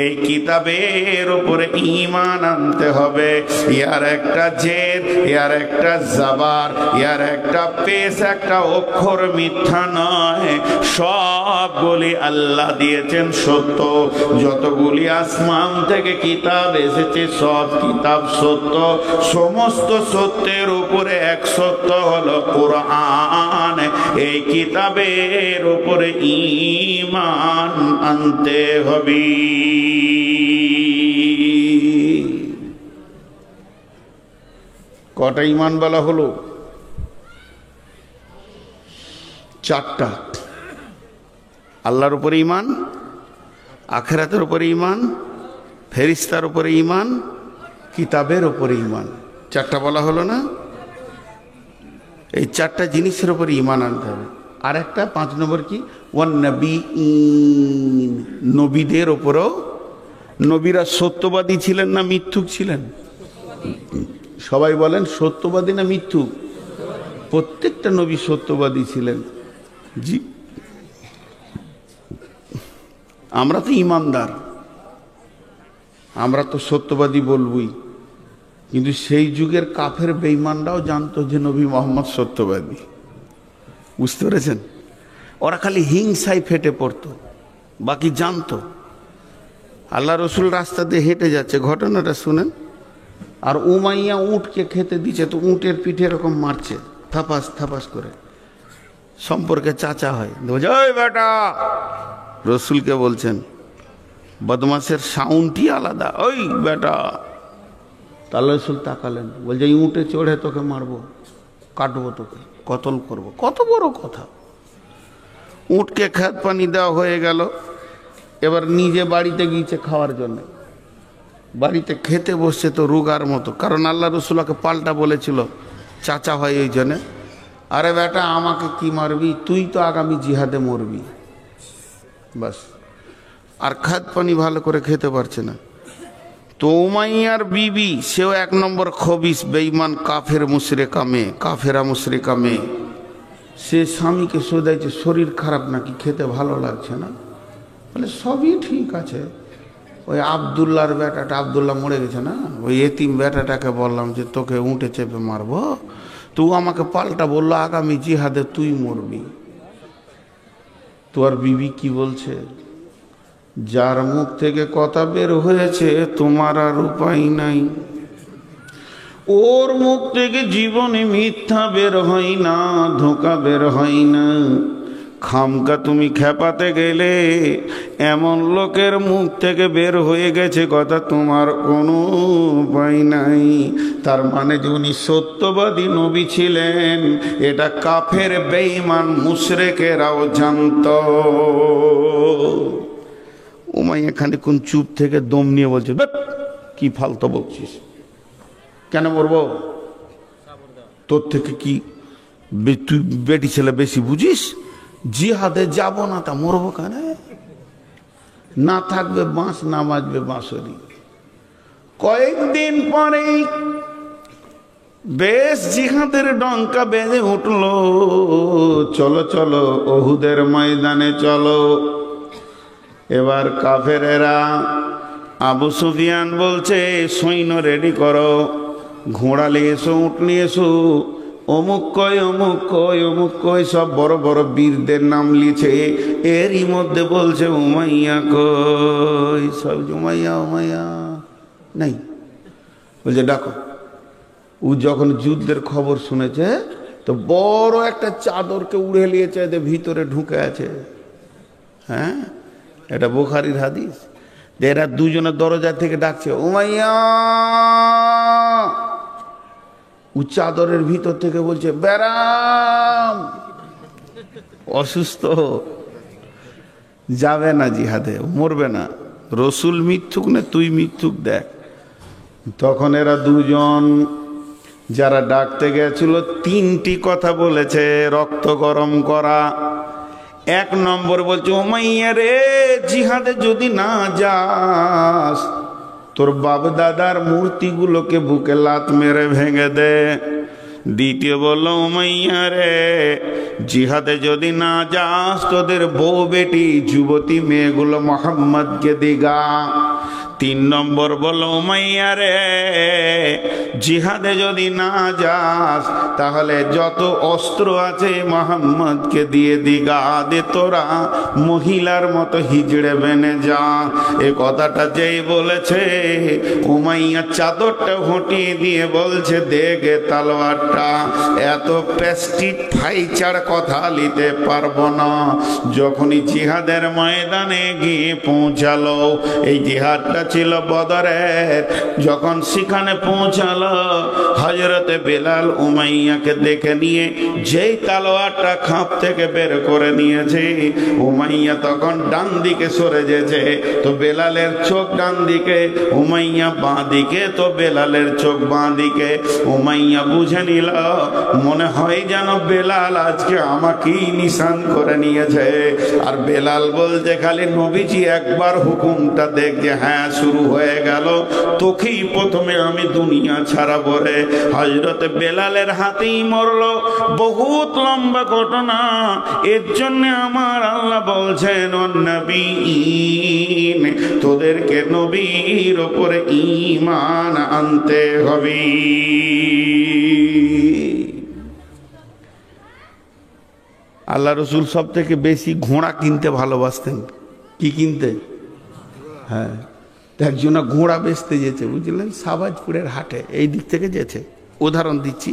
এই কিতাবের উপরে ঈমান আনতে হবে। ইয়ার একটা জের, ইয়ার একটা জাবার, ইয়ার একটা পেশ, একটা অক্ষর মিথ্যা নয়। সবগুলি আল্লাহ দিয়েছেন সত্য। যতগুলি আসমান থেকে কিতাব এসেছে সব কিতাব সত্য। সমস্ত সত্যের উপরে এক সত্য হলো কোরআন। এই কিতাবের উপরে ঈমান আনতে হবে। কটা ইমান বলা হলো? চারটা। আল্লাহর উপরে ইমান, আখিরাতের উপরে ইমান, ফেরেশতার উপরে ইমান, কিতাবের উপরে ইমান। চারটা বলা হলো না? এই চারটা জিনিসের উপরে ইমান আনতে হবে। আর একটা 5 নম্বর কি? ওয়ান নবীন, নবীদের ওপরও। নবীরা সত্যবাদী ছিলেন না মিথ্যুক ছিলেন? সবাই বলেন সত্যবাদী না মিথ্যুক? প্রত্যেকটা নবী সত্যবাদী ছিলেন। জি, আমরা তো ইমানদার, আমরা তো সত্যবাদী বলবই। কিন্তু সেই যুগের কাফের বেঈমানরাও জানতো যে নবী মোহাম্মদ সত্যবাদী। বুঝতে পেরেছেন? ওরা খালি হিংসায় ফেটে পড়তো, বাকি জানতো। আল্লাহ রসুল রাস্তা দিয়ে হেঁটে যাচ্ছে, ঘটনাটা শুনেন। আর উমাইয়া উটকে খেতে দিচ্ছে, তো উটের পিঠে এরকম মারছে থাপাস থাপাস করে। সম্পর্কে চাচা হয়, ওই বেটা, রসুলকে বলছেন। বদমাসের সাউন্ডটি আলাদা, ওই বেটা। আল্লাহ রসুল তাকালেন, বলছে এই উটে চড়ে তোকে মারবো, কাটবো, তোকে কতল করবো। কত বড় কথা! উটকে খাদ পানি দেওয়া হয়ে গেল। এবার নিজে বাড়িতে গিয়েছে খাওয়ার জন্য। বাড়িতে খেতে বসছে তো রোগার মতো, কারণ আল্লাহ রসুলকে পাল্টা বলেছিল, চাচা হয় এই জন্যে। আরে বেটা, আমাকে কি মারবি? তুই তো আগামী জিহাদে মরবি। বাস। আর খাদ পানি ভালো করে খেতে পারছে না। তো উমাইয়ার বিবি, সেও 1 নম্বর খবিস, বেঈমান, কাফের মুশরিকা মেয়ে, কাফেরা মুশরিকা মেয়ে। সে স্বামীকে শোধাইছে, শরীর খারাপ নাকি, খেতে ভালো লাগছে না? বলে সবই ঠিক আছে। ওই আবদুল্লাহর বেটাটা, আবদুল্লাহ মরে গেছে না, ওই এতিম বেটাটাকে বললাম যে তোকে উঠে চেপে মারবো, তুই আমাকে পাল্টা বললো আগামী জিহাদে তুই মরবি। তোর বিবি কি বলছে? যার মুখ থেকে কথা বের হয়েছে তোমার আর উপায় নাই। ওর মুখ থেকে জীবনে মিথ্যা বের হয় না, ধোঁকা বের হয় না। খামকা তুমি খেপাতে গেলে এমন লোকের মুখ থেকে বের হয়ে গেছে কথা, তোমার কোনো উপায় নাই। তার মানে যে উনি সত্যবাদী নবী ছিলেন, এটা কাফের বেঈমান মুশরিকেরাও জানত। উমাইয়া খানিকক্ষণ চুপ থেকে দম নিয়ে বলছে, কি ফালতু বলছিস? কেন মরবো? তোর থেকে কি তুই বেটি ছেলে বেশি বুঝিস? জিহাদে যাব না তা মরবো কেন? না থাকবে বাঁশ, না বাজবে বাঁশরি। কয়েকদিন পরেই বেশ জিহাদের ডঙ্কা বেজে উঠল। চলো চলো, ওহুদের ময়দানে চলো। এবার কাফেরেরা, আবু সুফিয়ান বলছে সৈন্য রেডি করো, ঘোড়া নিয়ে এসো, উট নিয়ে এসো। অমুক কয়, অমুক কয়, অমুক কয়, সব বড় বড় বীরদের নাম লিছে। এরই মধ্যে বলছে উমাইয়া কই? সব উমাইয়া উমাইয়া নাই। বলছে ডাকো। ও যখন যুদ্ধের খবর শুনেছে তো বড় একটা চাদরকে উড়ে নিয়েছে, ভিতরে ঢুকে আছে। হ্যাঁ, এটা বুখারীর হাদিস। যে এরা দুজনের দরজা থেকে ডাকছে উমাইয়া। ও চাদরের ভিতর থেকে বলছে বেরাম, অসুস্থ, যাবে না জিহাদে, মরবে না। রসুল মিথ্যুক না তুই মিথ্যুক, দেখ। তখন এরা দুজন যারা ডাকতে গেছিল 3টি কথা বলেছে রক্ত গরম করা। 1 নম্বর বলছে, উমাইয়া রে, জিহাদে যদি না যাস তোর বাপ দাদার মূর্তিগুলোকে বুকে লাত মেরে ভেঙে দে। দ্বিতীয় বলল, উমাইয়া রে, জিহাদে যদি না যাস তোদের বউ বেটি যুবতী মেয়েগুলো মোহাম্মদকে দিগা। 3 নম্বর বলল, উমাইয়া রে, জিহাদে যদি না যাস তাহলে যত অস্ত্র আছে মোহাম্মদকে দিয়ে দিগা দে, তোরা মহিলার মতো হিজড়ে বেনে যা। এ কথাটা যেই বলেছে, উমাইয়া চাদরটা হটিয়ে দিয়ে বলছে, দেখে তালোয়ারটা। এত প্রেস্টিজ ফাইচার কথা নিতে পারবো না। যখনই জিহাদের ময়দানে গিয়ে পৌঁছালো, এই জিহাদটা ছিল বদরের। যখন সেখানে পৌঁছালো, হযরতে বেলাল উমাইয়াকে দেখে নিয়ে যেই তলোয়ারটা খাপ থেকে বের করে নিয়েছে, উমাইয়া তখন ডান দিকে সরে যেছে, তো বেলালের চোখ ডান দিকে, উমাইয়া বাঁ দিকে, তো বেলালের চোখ বাঁ দিকে। উমাইয়া বুঝে নিল, মনে হয় যেন বেলাল আজকে আমাকেই নিশান করে নিয়েছে। আর বেলাল বলছে, খালি নবীজি একবার হুকুমটা দেখ যে হ্যাঁ শুরু হয়ে গেল, তোকেই প্রথমে আমি দুনিয়া ছাড়াবো রে। হযরতে বেলালের হাতেই মরলো। বহুত লম্বা ঘটনা। এর জন্য আমার আল্লাহ বলছেন, নবীন, তোদেরকে নবীর উপরে ঈমান আনতে হবে। আল্লাহ রসুল সব থেকে বেশি ঘোড়া কিনতে ভালোবাসতেন। কি কিনতে? হ্যাঁ, একজন ঘোড়া বেচতে যেতে, বুঝলেন, সাবাজপুরের হাটে, এই দিক থেকে যেতে, উদাহরণ দিচ্ছি।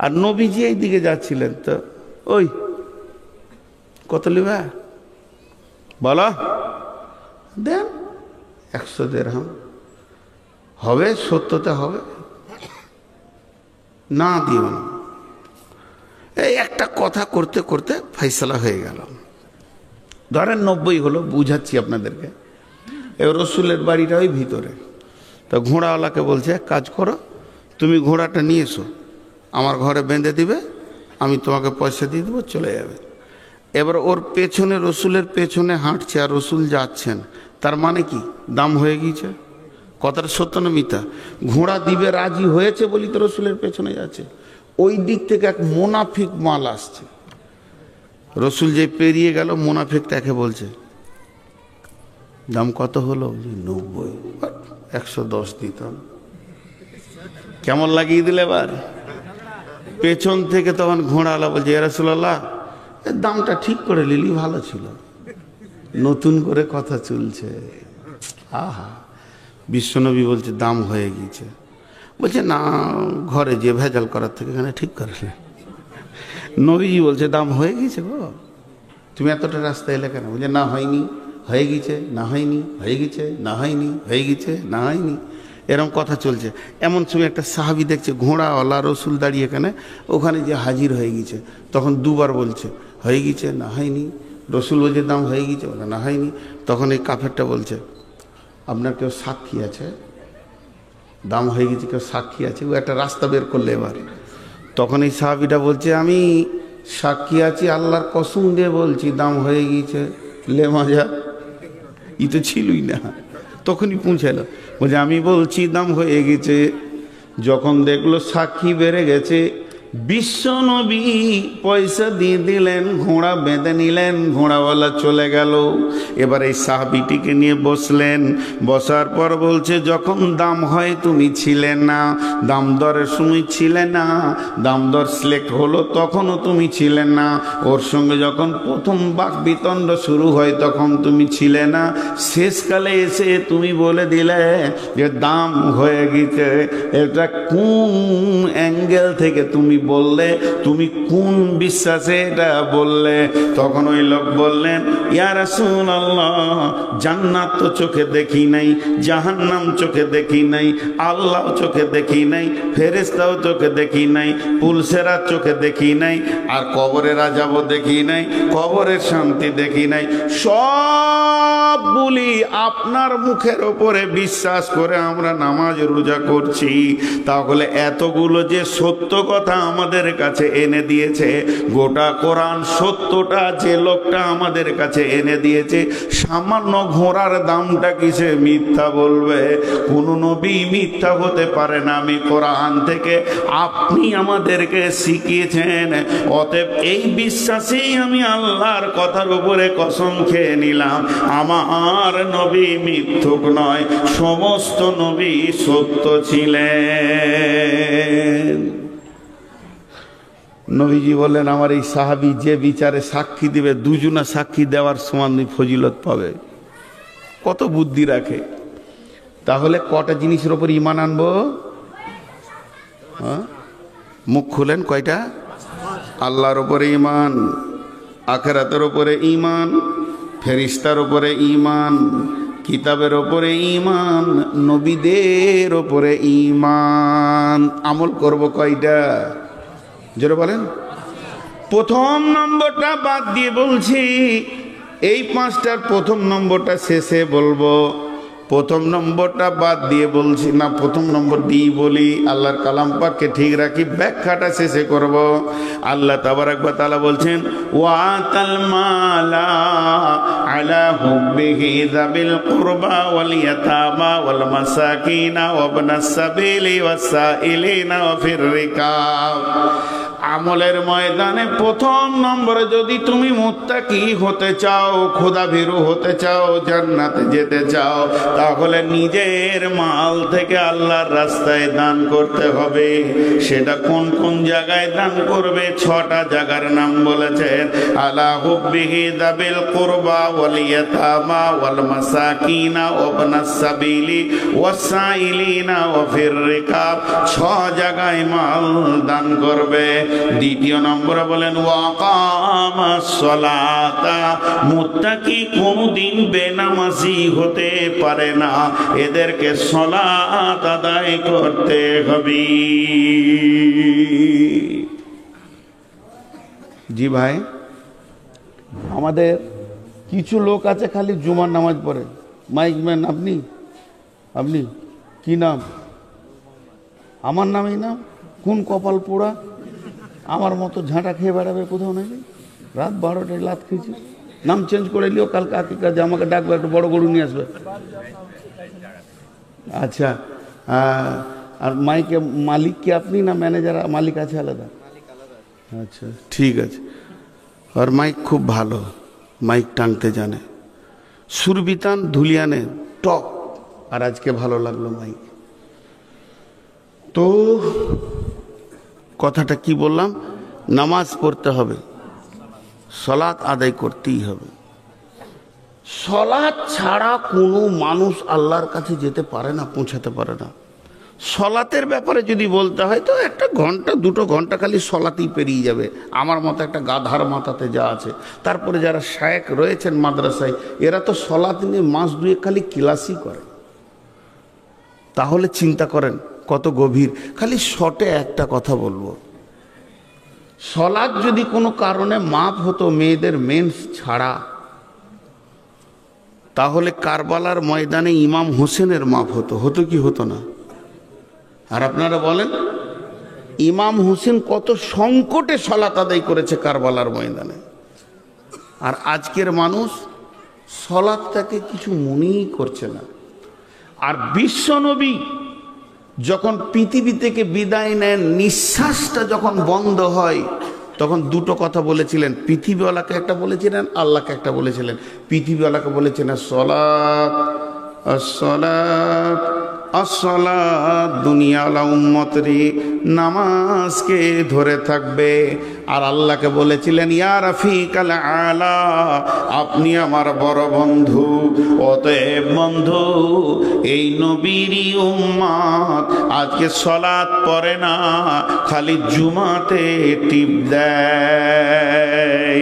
আর নবীজি এই দিকে যাচ্ছিলেন, তো ওই কত লিবা বলো, দেন 100 দিরহাম হবে, 70তে হবে, না দিও না। এই একটা কথা করতে করতে ফয়সালা হয়ে গেল। ধরেন 90 হলো, বুঝাচ্ছি আপনাদেরকে। এবার রসুলের বাড়িটা ওই ভিতরে। তো ঘোড়াওয়ালাকে বলছে, এক কাজ করো, তুমি ঘোড়াটা নিয়ে এসো, আমার ঘরে বেঁধে দিবে, আমি তোমাকে পয়সা দিয়ে দেবো, চলে যাবে। এবার ওর পেছনে, রসুলের পেছনে হাঁটছে, আর রসুল যাচ্ছেন। তার মানে কি? দাম হয়ে গিয়েছে। কথাটা সত্য না মিথ্যা? ঘোড়া দিবে রাজি হয়েছে বলি তো রসুলের পেছনে যাচ্ছে। ওই দিক থেকে এক মুনাফিক মাল আসছে। রসুল যে পেরিয়ে গেল, মুনাফিক তাকে বলছে, দাম কত হলো? 90। 110 দিতাম। কেমন লাগিয়ে দিলে এবার? পেছন থেকে তখন ঘোড়াওয়ালা বলছে, ইয়া রাসূলুল্লাহ, দামটা ঠিক করে নিলি, ভালো ছিল। নতুন করে কথা চলছে। আহা, বিশ্বনবী বলছে দাম হয়ে গিয়েছে। বলছে না, ঘরে যে ভেজাল করার থেকে এখানে ঠিক করলে। নবীজি বলছে দাম হয়ে গিয়েছে গো, তুমি এতটা রাস্তা এলে কেন? বলছে না হয়নি, হয়ে গেছে, না হয়নি, হয়ে গেছে, না হয়নি, হয়ে গেছে, না হয়নি, এরকম কথা চলছে। এমন সময় একটা সাহাবী দেখছে ঘোড়াওয়ালা রসুল দাঁড়িয়ে এখানে, ওখানে যে হাজির হয়ে গেছে। তখন দুবার বলছে হয়ে গেছে, না হয়নি। রসুল বলছে দাম হয়ে গেছে, বলে না হয়নি। তখন এই কাফেরটা বলছে, আপনার কেউ সাক্ষী আছে? দাম হয়ে গেছে, কেউ সাক্ষী আছে? ও একটা রাস্তা বের করলে এবার। তখন এই সাহাবীটা বলছে, আমি সাক্ষী আছি, আল্লাহর কসম দিয়ে বলছি দাম হয়ে গিয়েছে। লে মজা, ই তো ছিলই না। তখনই পৌঁছালো, বলছে আমি বলছি দাম হয়ে গেছে। যখন দেখলো সাক্ষী বেড়ে গেছে, বিশ্বনবী পয়সা দিয়ে দিলেন, ঘোড়া বেঁধে নিলেন, ঘোড়াওয়ালা চলে গেল। এবার এই সাহাবীটিকে নিয়ে বসলেন। বসার পর বলছে, যখন দাম হয় তুমি ছিলে না, দাম দরের সময় ছিলে না, দাম দর সিলেক্ট হলো তখনও তুমি ছিলে না, ওর সঙ্গে যখন প্রথম বাকবিতণ্ড শুরু হয় তখন তুমি ছিলে না, শেষকালে এসে তুমি বলে দিলে যে দাম হয়ে গেছে। এটা কোন অ্যাঙ্গেল থেকে তুমি বললে? তুমি কোন বিশ্বাসে এটা বললে? তখন ওই লোক বললেন, ইয়া রাসূলুল্লাহ, জান্নাত তো চোখে দেখি নাই, জাহান্নাম চোখে দেখি নাই, আল্লাহ চোখে দেখি নাই, ফেরেশতাও চোখে দেখি নাই, পুলসেরা চোখে দেখি নাই, আর কবরের আযাবও দেখি নাই, কবরের শান্তি দেখি নাই। সব বলি আপনার মুখের ওপরে বিশ্বাস করে আমরা নামাজ রোজা করছি। তাহলে এতগুলো যে সত্য কথা আমাদের কাছে এনে দিয়েছে, গোটা কোরআন সত্যটা যে লোকটা আমাদের কাছে এনে দিয়েছে, সামান্য ঘোড়ার দামটা কিসে মিথ্যা বলবে? কোন নবী মিথ্যা হতে পারে না। আমি কোরআন থেকে আপনি আমাদেরকে শিখিয়েছেন। অতএব এই বিশ্বাসেই আমি আল্লাহর কথার উপরে কসম খেয়ে নিলাম, আমার নবী মিথ্যুক নয়, সমস্ত নবী সত্য ছিলেন। নবীজি বললেন, আমার এই সাহাবী যে বিচারে সাক্ষী দিবে, দুজনা সাক্ষী দেওয়ার সমান ফজিলত পাবে। কত বুদ্ধি রাখে। তাহলে কটা জিনিসের উপর ঈমান আনবো? মুখ খুলেন, কয়টা? আল্লাহর উপরে ঈমান, আখিরাতের উপরে ঈমান, ফেরেশতার উপরে ঈমান, কিতাবের ওপরে ঈমান, নবীদের ওপরে ঈমান। আমল করব কয়টা? জোরে বলেন। প্রথম নম্বরটা বাদ দিয়ে বলছি, এই পাঁচটার প্রথম নম্বরটা শেষে বলবো। প্রথম নম্বরটা বাদ দিয়ে বলছি না, প্রথম নম্বর দিয়ে বলি, আল্লাহর কালাম পাককে ঠিক রাখি, ব্যাখ্যাটা শেষে করব। আল্লাহ তাবারাক ওয়া তাআলা বলছেন, ওয়াতাল মালা আলা হুব্বিহি যাবিল কুরবা ওয়াল ইয়াতামা ওয়াল মাসাকিনা ওয়া ইবনাস সাবিলি ওয়াস সাইলিনা ওয়া ফির রিকাব। আমলের ময়দানে প্রথম নম্বরে যদি তুমি মুত্তাকি হতে চাও, খোদাভীরু হতে চাও, জান্নাতে যেতে চাও, তাহলে নিজের মাল থেকে আল্লাহর রাস্তায় দান করতে হবে। সেটা কোন কোন জায়গায় দান করবে? 6টা জায়গার নাম বলেছেন। আলা হুব্বিহি যাবিল কুরবা ওয়াল ইয়াতামা ওয়াল মাসাকিনা ওয়া ইবনাস সাবিলি ওয়াস সাইলিনা ওয়া ফির রিকাব। 6 জায়গায় মাল দান করবে। দ্বিতীয় নম্বরে বলেন ওয়াকামাস সালাতা। মুত্তাকি কোনদিন বেনামাজি হতে পারে না, এদেরকে সালাত আদায় করতে হবে। জি ভাই, আমাদের কিছু লোক আছে খালি জুমার নামাজ পড়ে। মাইকম্যান আপনি আপনি কি নাম? আমার নামই নাম। কোন কপাল পোড়া আমার মতো ঝাঁটা খেয়ে বেড়াবে কোথাও নাকি? রাত 12টায় লাত খেয়েছি। নাম চেঞ্জ করে নিও, কালকে আকিকা যে আমাকে ডাকবে, একটা বড় গরু নিয়ে আসবে। আচ্ছা, আর মাইকে মালিক কি আপনি না ম্যানেজার? মালিক আছে আলাদা? আচ্ছা ঠিক আছে। আর মাইক খুব ভালো, মাইক টানতে জানে। সুরবিতান ধুলিয়ানে টপ। আর আজকে ভালো লাগলো মাইক। তো কথাটা কি বললাম? নামাজ পড়তে হবে, সালাত আদায় করতেই হবে। সালাত ছাড়া কোনো মানুষ আল্লাহর কাছে যেতে পারে না, পৌঁছাতে পারে না। সালাতের ব্যাপারে যদি বলতে হয় তো 1 ঘন্টা 2 ঘন্টা খালি সালাতেই পেরিয়ে যাবে, আমার মতো একটা গাধার মাথাতে যা আছে। তারপরে যারা শায়েখ রয়েছেন মাদ্রাসায়, এরা তো সালাত নিয়ে মাস 2 খালি ক্লাসই করে। তাহলে চিন্তা করেন কত গভীর। খালি শর্টে একটা কথা বলবো, সালাত যদি কোনো কারণে মাপ হতো মেয়েদের মেন্স ছাড়া, তাহলে কারবালার ময়দানে ইমাম হোসেনের মাপ হতো। হতো কি হতো না? আর আপনারা বলেন, ইমাম হোসেন কত সংকটে সালাত আদায় করেছে কারবালার ময়দানে। আর আজকের মানুষ সালাতটাকে কিছু মনেই করছে না। আর বিশ্বনবী যখন পৃথিবী থেকে বিদায় নেন, নিঃশ্বাসটা যখন বন্ধ হয়, তখন 2টো কথা বলেছিলেন। পৃথিবীওয়ালাকে একটা বলেছিলেন, আল্লাহকে একটা বলেছিলেন। পৃথিবীওয়ালাকে বলেছিলেন সালাত আসসালাত আসসালাত, দুনিয়াওয়ালা উম্মতরি নামাজকে ধরে থাকবে। আর আল্লাহকে বলেছিলেন ইয়া রাফিকাল আলা, আপনি আমার বড় বন্ধু। অতএব বন্ধু, এই নবীরই উম্মত আজকে সালাত পড়ে না, খালি জুমাতে টিপ দেয়।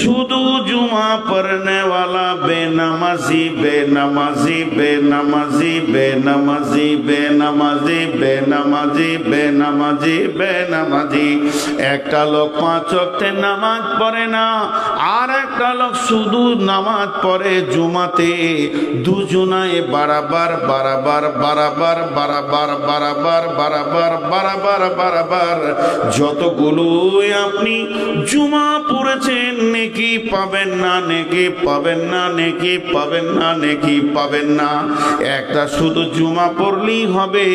শুধু জুমা পড়নেওয়ালা বেনামাজি বেনামাজি বেনামাজি বেনামাজি বেনামাজি বেনামাজি বেনামাজি বেনামাজি। একটা লোক 5 ওয়াক্তে নামাজ পড়ে না, আর একটা লোক শুধু নামাজ পড়ে জুমাতে। দুজনায় বারাবার বারাবার বারাবার বারাবার বারাবার বারাবার বারাবার বারাবার। যতগুলোই আপনি জুমা পড়েছেন নেকি পাবেন না, নেকি পাবেন না, নেকি পাবেন না, নেকি পাবেন না। একটা শুধু জুমা পড়লেই হবে।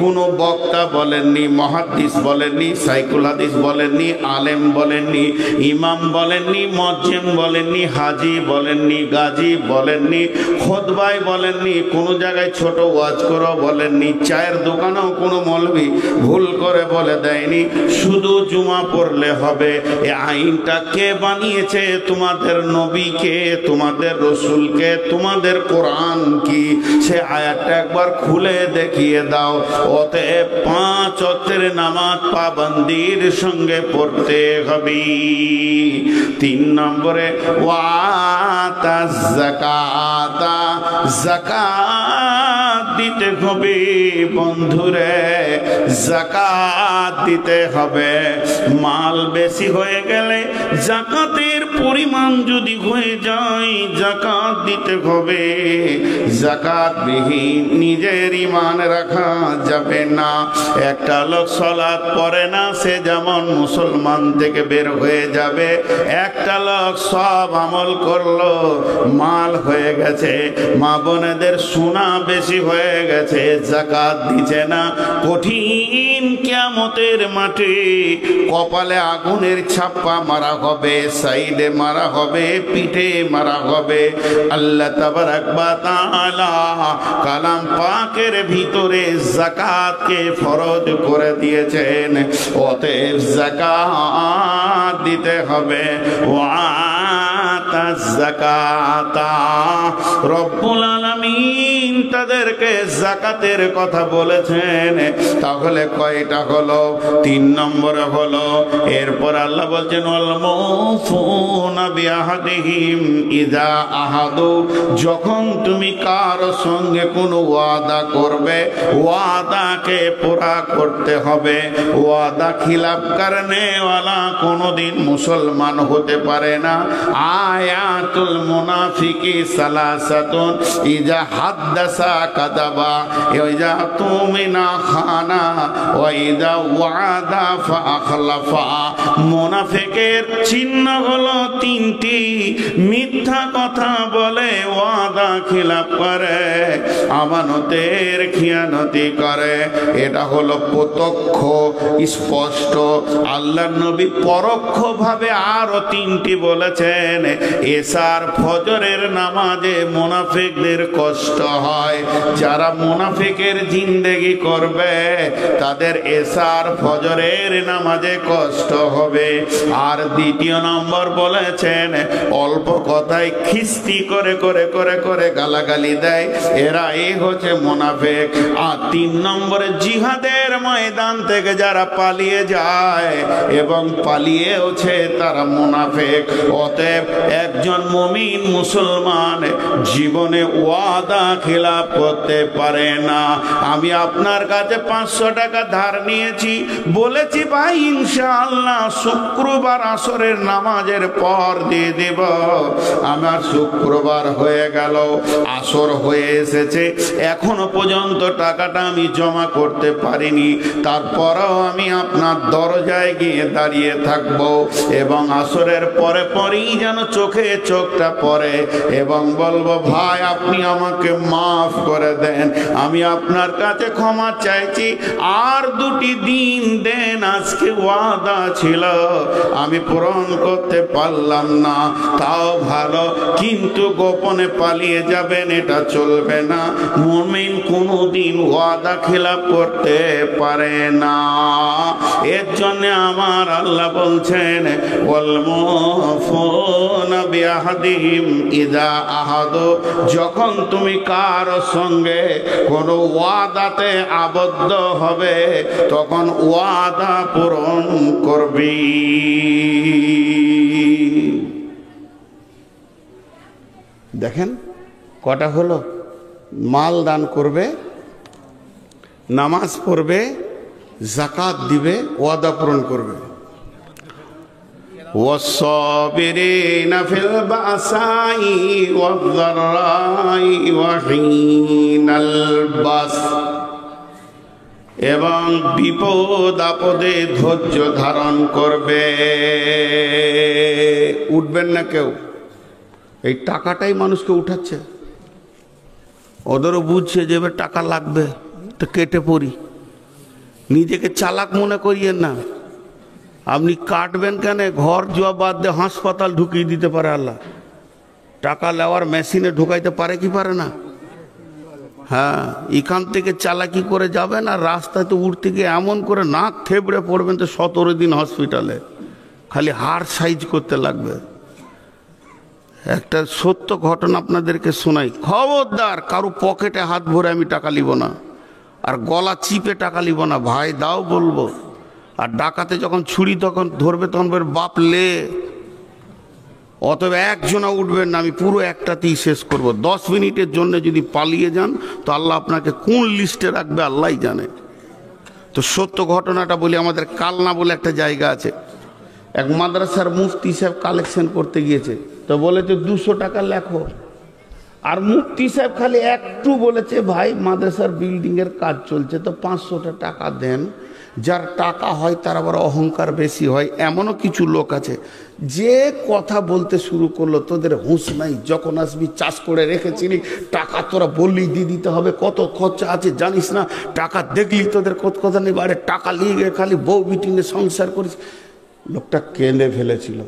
কোনো বক্তা বলেননি, মুহাদ্দিস বলেননি, সাইকুল হাদিস বলেননি, আলেম বলেননি, ইমাম বলেননি, মুয়াজ্জিন বলেননি, হাজি বলেননি, গাজী বলেননি, খুতবায় বলেননি, কোনো জায়গায় ছোট ওয়াজ করো বলেননি, চায়ের দোকানেও কোনো মৌলবি ভুল করে বলে দেয়নি। শুধু জুমা পড়লে হবে। এই আইনটা কে বানিয়েছে? বানিয়েছে, তোমাদের নবীকে, তোমাদের রসুলকে, তোমাদের কোরআন কি, সে আয়াতটা একবার খুলে দেখিয়ে দাও। অতএব 5 ওয়াক্তের নামাজ পাবন্দির সঙ্গে পড়তে হবে। 3 নম্বরে ওয়াতা যাকাতা, যাকাত দিতে হবে বন্ধুরে, যাকাত দিতে হবে। মাল বেশি হয়ে গেলে, যাকাতের পরিমাণ যদি হয়ে যায়, যাকাত দিতে হবে। যাকাত বিহীন নিজের ঈমান রাখা যাবে না। একটা লোক সালাত পড়ে না, সে যেমন মুসলমান থেকে বের হয়ে যাবে। একটা লোক সব আমল করলো, মাল হয়ে গেছে, মা বোনেদের সোনা বেশি হয়ে গেছে, যাকাত দিচ্ছে না, কঠিন কিয়ামতের মাঠে কপালে আগুনের ছাপ্পা মারা হবে, সাইডে মারা হবে, পিঠে মারা হবে। আল্লাহ তাবারাক ওয়া তাআলা কালাম পাকের ভিতরে যাকাতকে ফরজ করে দিয়েছেন। অতএব যাকাত দিতে হবে। ওয়াতা যাকাতা, রব্বুল আলামিন তাদেরকে যাকাতের কথা বলেছেন। তাহলে কয়টা হলো? 3 নম্বরে হলো। এরপর আল্লাহ বলছেন ওয়াল মুফুনা বিআহদিহিম ইযা আহাদু, যখন তুমি কারো সঙ্গে কোনো ওয়াদা করবে, ওয়াদাকে পুরা করতে হবে। ওয়াদা খিলাফ করনে ওয়ালা কোনোদিন মুসলমান হতে পারে না। আয়াতুল মুনাফিকি সালাসাতুন, ইযা হাদ্দাসা কাযাবা, ইযা তুমিনা খানা, ওয়া ইযা ওয়াদা ফাআখলাফা। মুনাফিকের চিহ্ন হলো 3টি। মিথ্যা কথা বলে, ওয়াদা খিলাফ করে, আমানতের খিয়ানতি করে। এটা হলো প্রত্যক্ষ স্পষ্ট। আল্লাহর নবী পরোক্ষভাবে আরো 3টি বলেছেন। এশার ফজরের নামাজে মুনাফিকদের কষ্ট হয়। যারা মুনাফিকের জিন্দেগি করবে, তাদের এশার ফজরের নামাজে কষ্ট হবে। আর 2 নম্বর বলেছেন, অল্প কথায় খিস্তি করে করে করে করে গালাগালি দেয়, এরা এই হচ্ছে মুনাফিক। আর 3 নম্বরে জিহাদের ময়দান থেকে যারা পালিয়ে যায় এবং পালিয়েওছে, তারা মুনাফিক। অতএব একজন মুমিন মুসলমান জীবনে ওয়াদা খিলাফ করতে পারে না। আমি আপনার কাছে 500 টাকা ধার নিয়েছি, বলেছি ভাই ইনশাআল্লাহ শুক্রবার আসরের নামাজের পর দিয়ে দেব। আমার শুক্রবার হয়ে গেল, আসর হয়ে এসেছে, এখনো পর্যন্ত টাকাটা আমি জমা করতে পারিনি। তারপরেও আমি আপনার দরজায় গিয়ে দাঁড়িয়ে থাকবো এবং আসরের পরে পরেই যেন চোখে চোখটা পড়ে এবং বলবো ভাই আপনি আমাকে মাফ করে দেন, আমি আপনার কাছে ক্ষমা চাইছি, আর 2টি দিন দেন, আজকে ওয়াদা ছিল আমি পূরণ করতে পারলাম না। তাও ভালো, কিন্তু গোপনে পালিয়ে যাবেন এটা চলবে না। মুমিন কোনোদিন ওয়াদা খিলাফ করতে পারে না। এর জন্য আমার আল্লাহ বলছেন ওয়াল মুফুনা বিআহদিহিম ইযা আহাদু, যখন তুমি কারো সঙ্গে কোনো ওয়াদাতে আবদ্ধ হবে, তখন ওয়াদা পূরণ করবি। দেখেন কটা হলো? মাল দান করবে, নামাজ পড়বে, যাকাত দিবে, ওয়াদা পূরণ করবে। والصابرين في البأساء والضراء وحين البأس, এবং বিপদ আপদে ধৈর্য ধারণ করবে। উঠবেন না কেউ, এই টাকাটাই মানুষকে উঠাচ্ছে। ওদেরও বুঝছে যে এবার টাকা লাগবে, তো কেটে পড়ি। নিজেকে চালাক মনে করিয়েন না। আপনি কাটবেন কেন? ঘর জোয়া বাদ দিয়ে হাসপাতাল ঢুকিয়ে দিতে পারে আল্লাহ। টাকা নেওয়ার মেশিনে ঢুকাইতে পারে কি পারে না? হ্যাঁ, এখান থেকে চালাকি করে যাবেন আর রাস্তায় তো উঠতে গিয়ে এমন করে নাক থেবড়ে পড়বেন তো 17 দিন হসপিটালে, খালি হাড় সাইজ করতে লাগবে। একটা সত্য ঘটনা আপনাদেরকে শোনাই। খবরদার কারো পকেটে হাত ভরে আমি টাকা নিব না, আর গলা চিপে টাকা নিব না, ভাই দাও বলবো। আর ডাকাতে যখন ছুরি তখন ধরবে তখন বাপ লে। অতএব একজনা উঠবেন না, আমি পুরো একটাতেই শেষ করব। 10 মিনিটের জন্য যদি পালিয়ে যান তো আল্লাহ আপনাকে কোন লিস্টে রাখবে আল্লাহই জানে। তো সত্য ঘটনাটা বলি। আমাদের কালনা বলে একটা জায়গা আছে, এক মাদ্রাসার মুফতি সাহেব কালেকশন করতে গিয়েছে, তো বলেছে 200 টাকা লেখো। আর মুফতি সাহেব খালি একটু বলেছে, ভাই মাদ্রাসার বিল্ডিং এর কাজ চলছে তো 500 টাকা দেন। যার টাকা হয় তার আবার অহংকার বেশি হয়। এমনও কিছু লোক আছে যে কথা বলতে শুরু করলো, তোদের হুঁশ নাই, যখন আসবি চাষ করে রেখেছিলি টাকা তোরা বললি দিয়ে দিতে হবে, কত খরচা আছে জানিস না, টাকা দেখলি তোদের কত কথা নেই, আরে টাকা নিয়ে গিয়ে খালি বউ বিটিনে সংসার করিস। লোকটা কেঁদে ফেলেছিল।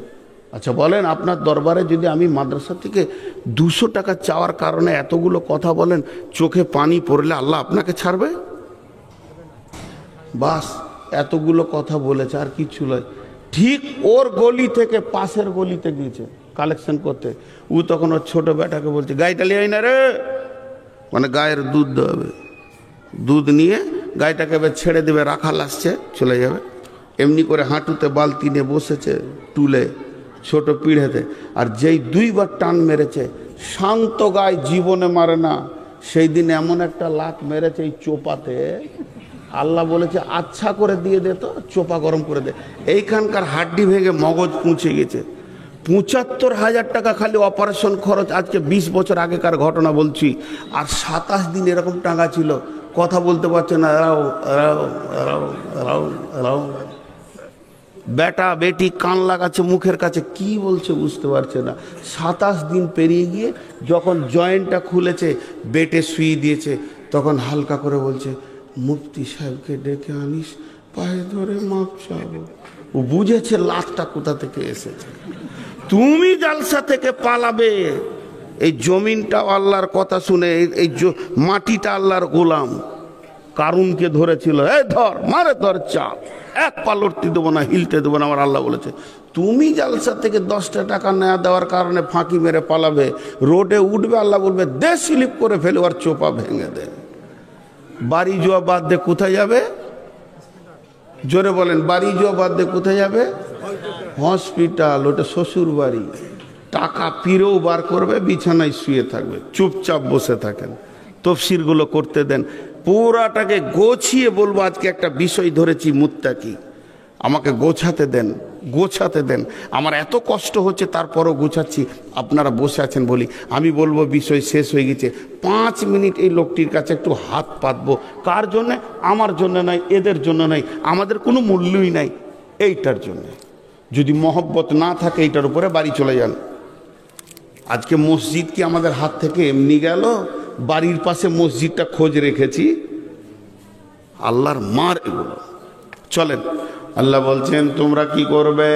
আচ্ছা বলেন, আপনার দরবারে যদি আমি মাদ্রাসা থেকে 200 টাকা চাওয়ার কারণে এতগুলো কথা বলেন, চোখে পানি পড়লে আল্লাহ আপনাকে ছাড়বে? বাস এতগুলো কথা বলেছে আর কিচ্ছু নয়। ঠিক ওর গলি থেকে পাশের গলিতে গিয়েছে কালেকশন করতে। ও তখন ওর ছোট বেটাকে বলছে, গাইটা লিয়ে আই না রে, মানে গায়ের দুধ দেবে। দুধ নিয়ে গাইটাকে এবার ছেড়ে দেবে, রাখাল আসছে চলে যাবে। এমনি করে হাঁটুতে বালতি নিয়ে বসেছে টুলে ছোট পিঢ়েতে। আর যেই 2 বার টান মেরেছে, শান্ত গায়ে জীবনে মারে না, সেই দিন এমন একটা লাত মেরেছে এই চোপাতে, আল্লাহ বলেছে আচ্ছা করে দিয়ে দে, তো চোপা গরম করে দে। এইখানকার হাড্ডি ভেঙে মগজ পুঁছে গেছে। ৭৫,০০০ টাকা খালি অপারেশন খরচ। আজকে 20 বছর আগেকার ঘটনা বলছি। আর 27 দিন এরকম টাকা ছিল, কথা বলতে পারছে না, রাও রাও রাও রাও রাও। বেটা বেটি কান লাগাচ্ছে মুখের কাছে, কি বলছে বুঝতে পারছে না। 27 দিন পেরিয়ে গিয়ে যখন জয়েন্টটা খুলেছে, বেটে শুয়ে দিয়েছে, তখন হালকা করে বলছে, মুফতি সাহেবকে ডেকে আনিস, পায়ে ধরে মাপ চাবো। ও বুঝেছে লাতটা কোথা থেকে এসেছে। তুমি জালসা থেকে পালাবে, এই জমিনটা আল্লাহর কথা শুনে, এই মাটিটা আল্লাহর গোলাম। কারুনকে ধরেছিল, এই ধর মারে ধর চাপ, এক পা লড়তে দেবো না, হিলতে দেবো না, আমার আল্লাহ বলেছে। তুমি জালসা থেকে 10টা টাকা নেওয়া দেওয়ার কারণে ফাঁকি মেরে পালাবে, রোডে উঠবে, আল্লাহ বলবে দে স্লিপ করে ফেলে, আর চোপা ভেঙে দে। বাড়ি যাওয়া বাদ দিয়ে কোথায় যাবে? জোরে বলেন, বাড়ি যাওয়া বাদ দিয়ে কোথায় যাবে? হসপিটাল, ওটা শ্বশুর বাড়ি। টাকা পিরেও বার করবে, বিছানায় শুয়ে থাকবে, চুপচাপ বসে থাকেন। তফসিরগুলো করতে দেন, পুরাটাকে গোছিয়ে বলবো। আজকে একটা বিষয় ধরেছি মুত্তাকি, আমাকে গোছাতে দেন, গোছাতে দেন। আমার এত কষ্ট হচ্ছে তারপরও গোছাচ্ছি, আপনারা বসে আছেন বলি। আমি বলবো বিষয় শেষ হয়ে গেছে, 5 মিনিট এই লোকটির কাছে একটু হাত পাতবো। কার জন্যে? আমার জন্য নয়, এদের জন্য নয়, আমাদের কোনো মূল্যই নাই, এইটার জন্য। যদি মহব্বত না থাকে এইটার উপরে বাড়ি চলে যান। আজকে মসজিদ কি আমাদের হাত থেকে এমনি গেল? বাড়ির পাশে মসজিদটা খোঁজ রেখেছি, আল্লাহর মার এগুলো। চলেন, আল্লাহ বলছেন তোমরা কি করবে?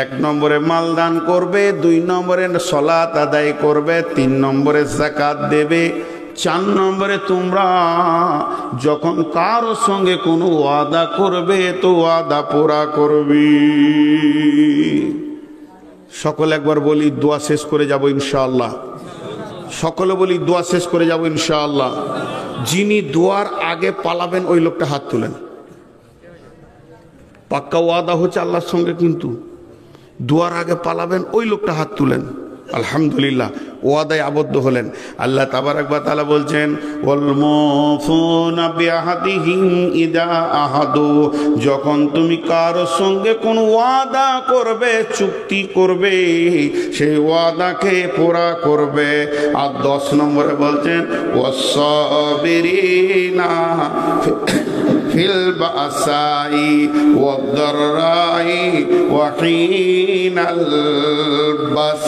1 নম্বরে মাল দান করবে, 2 নম্বরে সালাত আদায় করবে, 3 নম্বরে যাকাত দেবে, 4 নম্বরে তোমরা যখন কারোর সঙ্গে কোনো ওয়াদা করবে তো ওয়াদা পুরা করবি। সকলে একবার বলি, দোয়া শেষ করে যাব ইনশাআল্লাহ। সকলে বলি, দোয়া শেষ করে যাব ইনশাআল্লাহ। যিনি দোয়ার আগে পালাবেন ওই লোকটা হাত তুলেন। পাক্কা ওয়াদা হচ্ছে আল্লাহর সঙ্গে, কিন্তু দোয়ার আগে পালাবেন ওই লোকটা হাত তুলেন। আলহামদুলিল্লাহ, ওয়াদায় আবদ্ধ হলেন। আল্লাহ তাবারাক ওয়া তাআলা বলছেন, ওয়াল মুফুনা বিআহদিহিম ইযা আহাদু, যখন তুমি কারোর সঙ্গে কোন ওয়াদা করবে, চুক্তি করবে, সেই ওয়াদাকে পুরা করবে। আর 10 নম্বরে বলছেন, ওয়াস-সাবিরিনা ফিল বাসাই ওয়াদ-দাররাই ওয়া হিনাল বাস,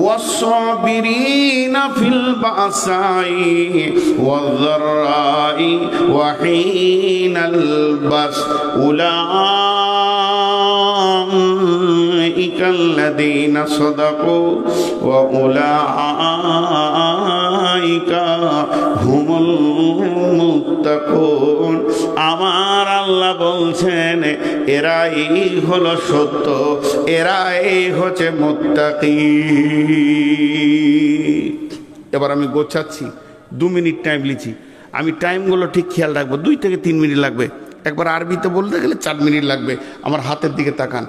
ওয়াস-সাবিরিনা ফিল বাসাই ওয়াদ-দাররাই ওয়া হিনাল বাস, উলাইকাল্লাযীনা সাদাকু ওয়া উলাইকা হুমুল মুত্তাকুন। মুত্তাকুন। আমার আল্লাহ বলছেন এরাই হলো সত্য, এরাই হচ্ছে মুত্তাকি। এবার আমি গোছাচ্ছি, 2 মিনিট টাইম লিছি। আমি টাইমগুলো ঠিক খেয়াল রাখবো, 2 থেকে 3 মিনিট লাগবে। একবার আরবিতে বলতে গেলে 4 মিনিট লাগবে। আমার হাতের দিকে তাকান।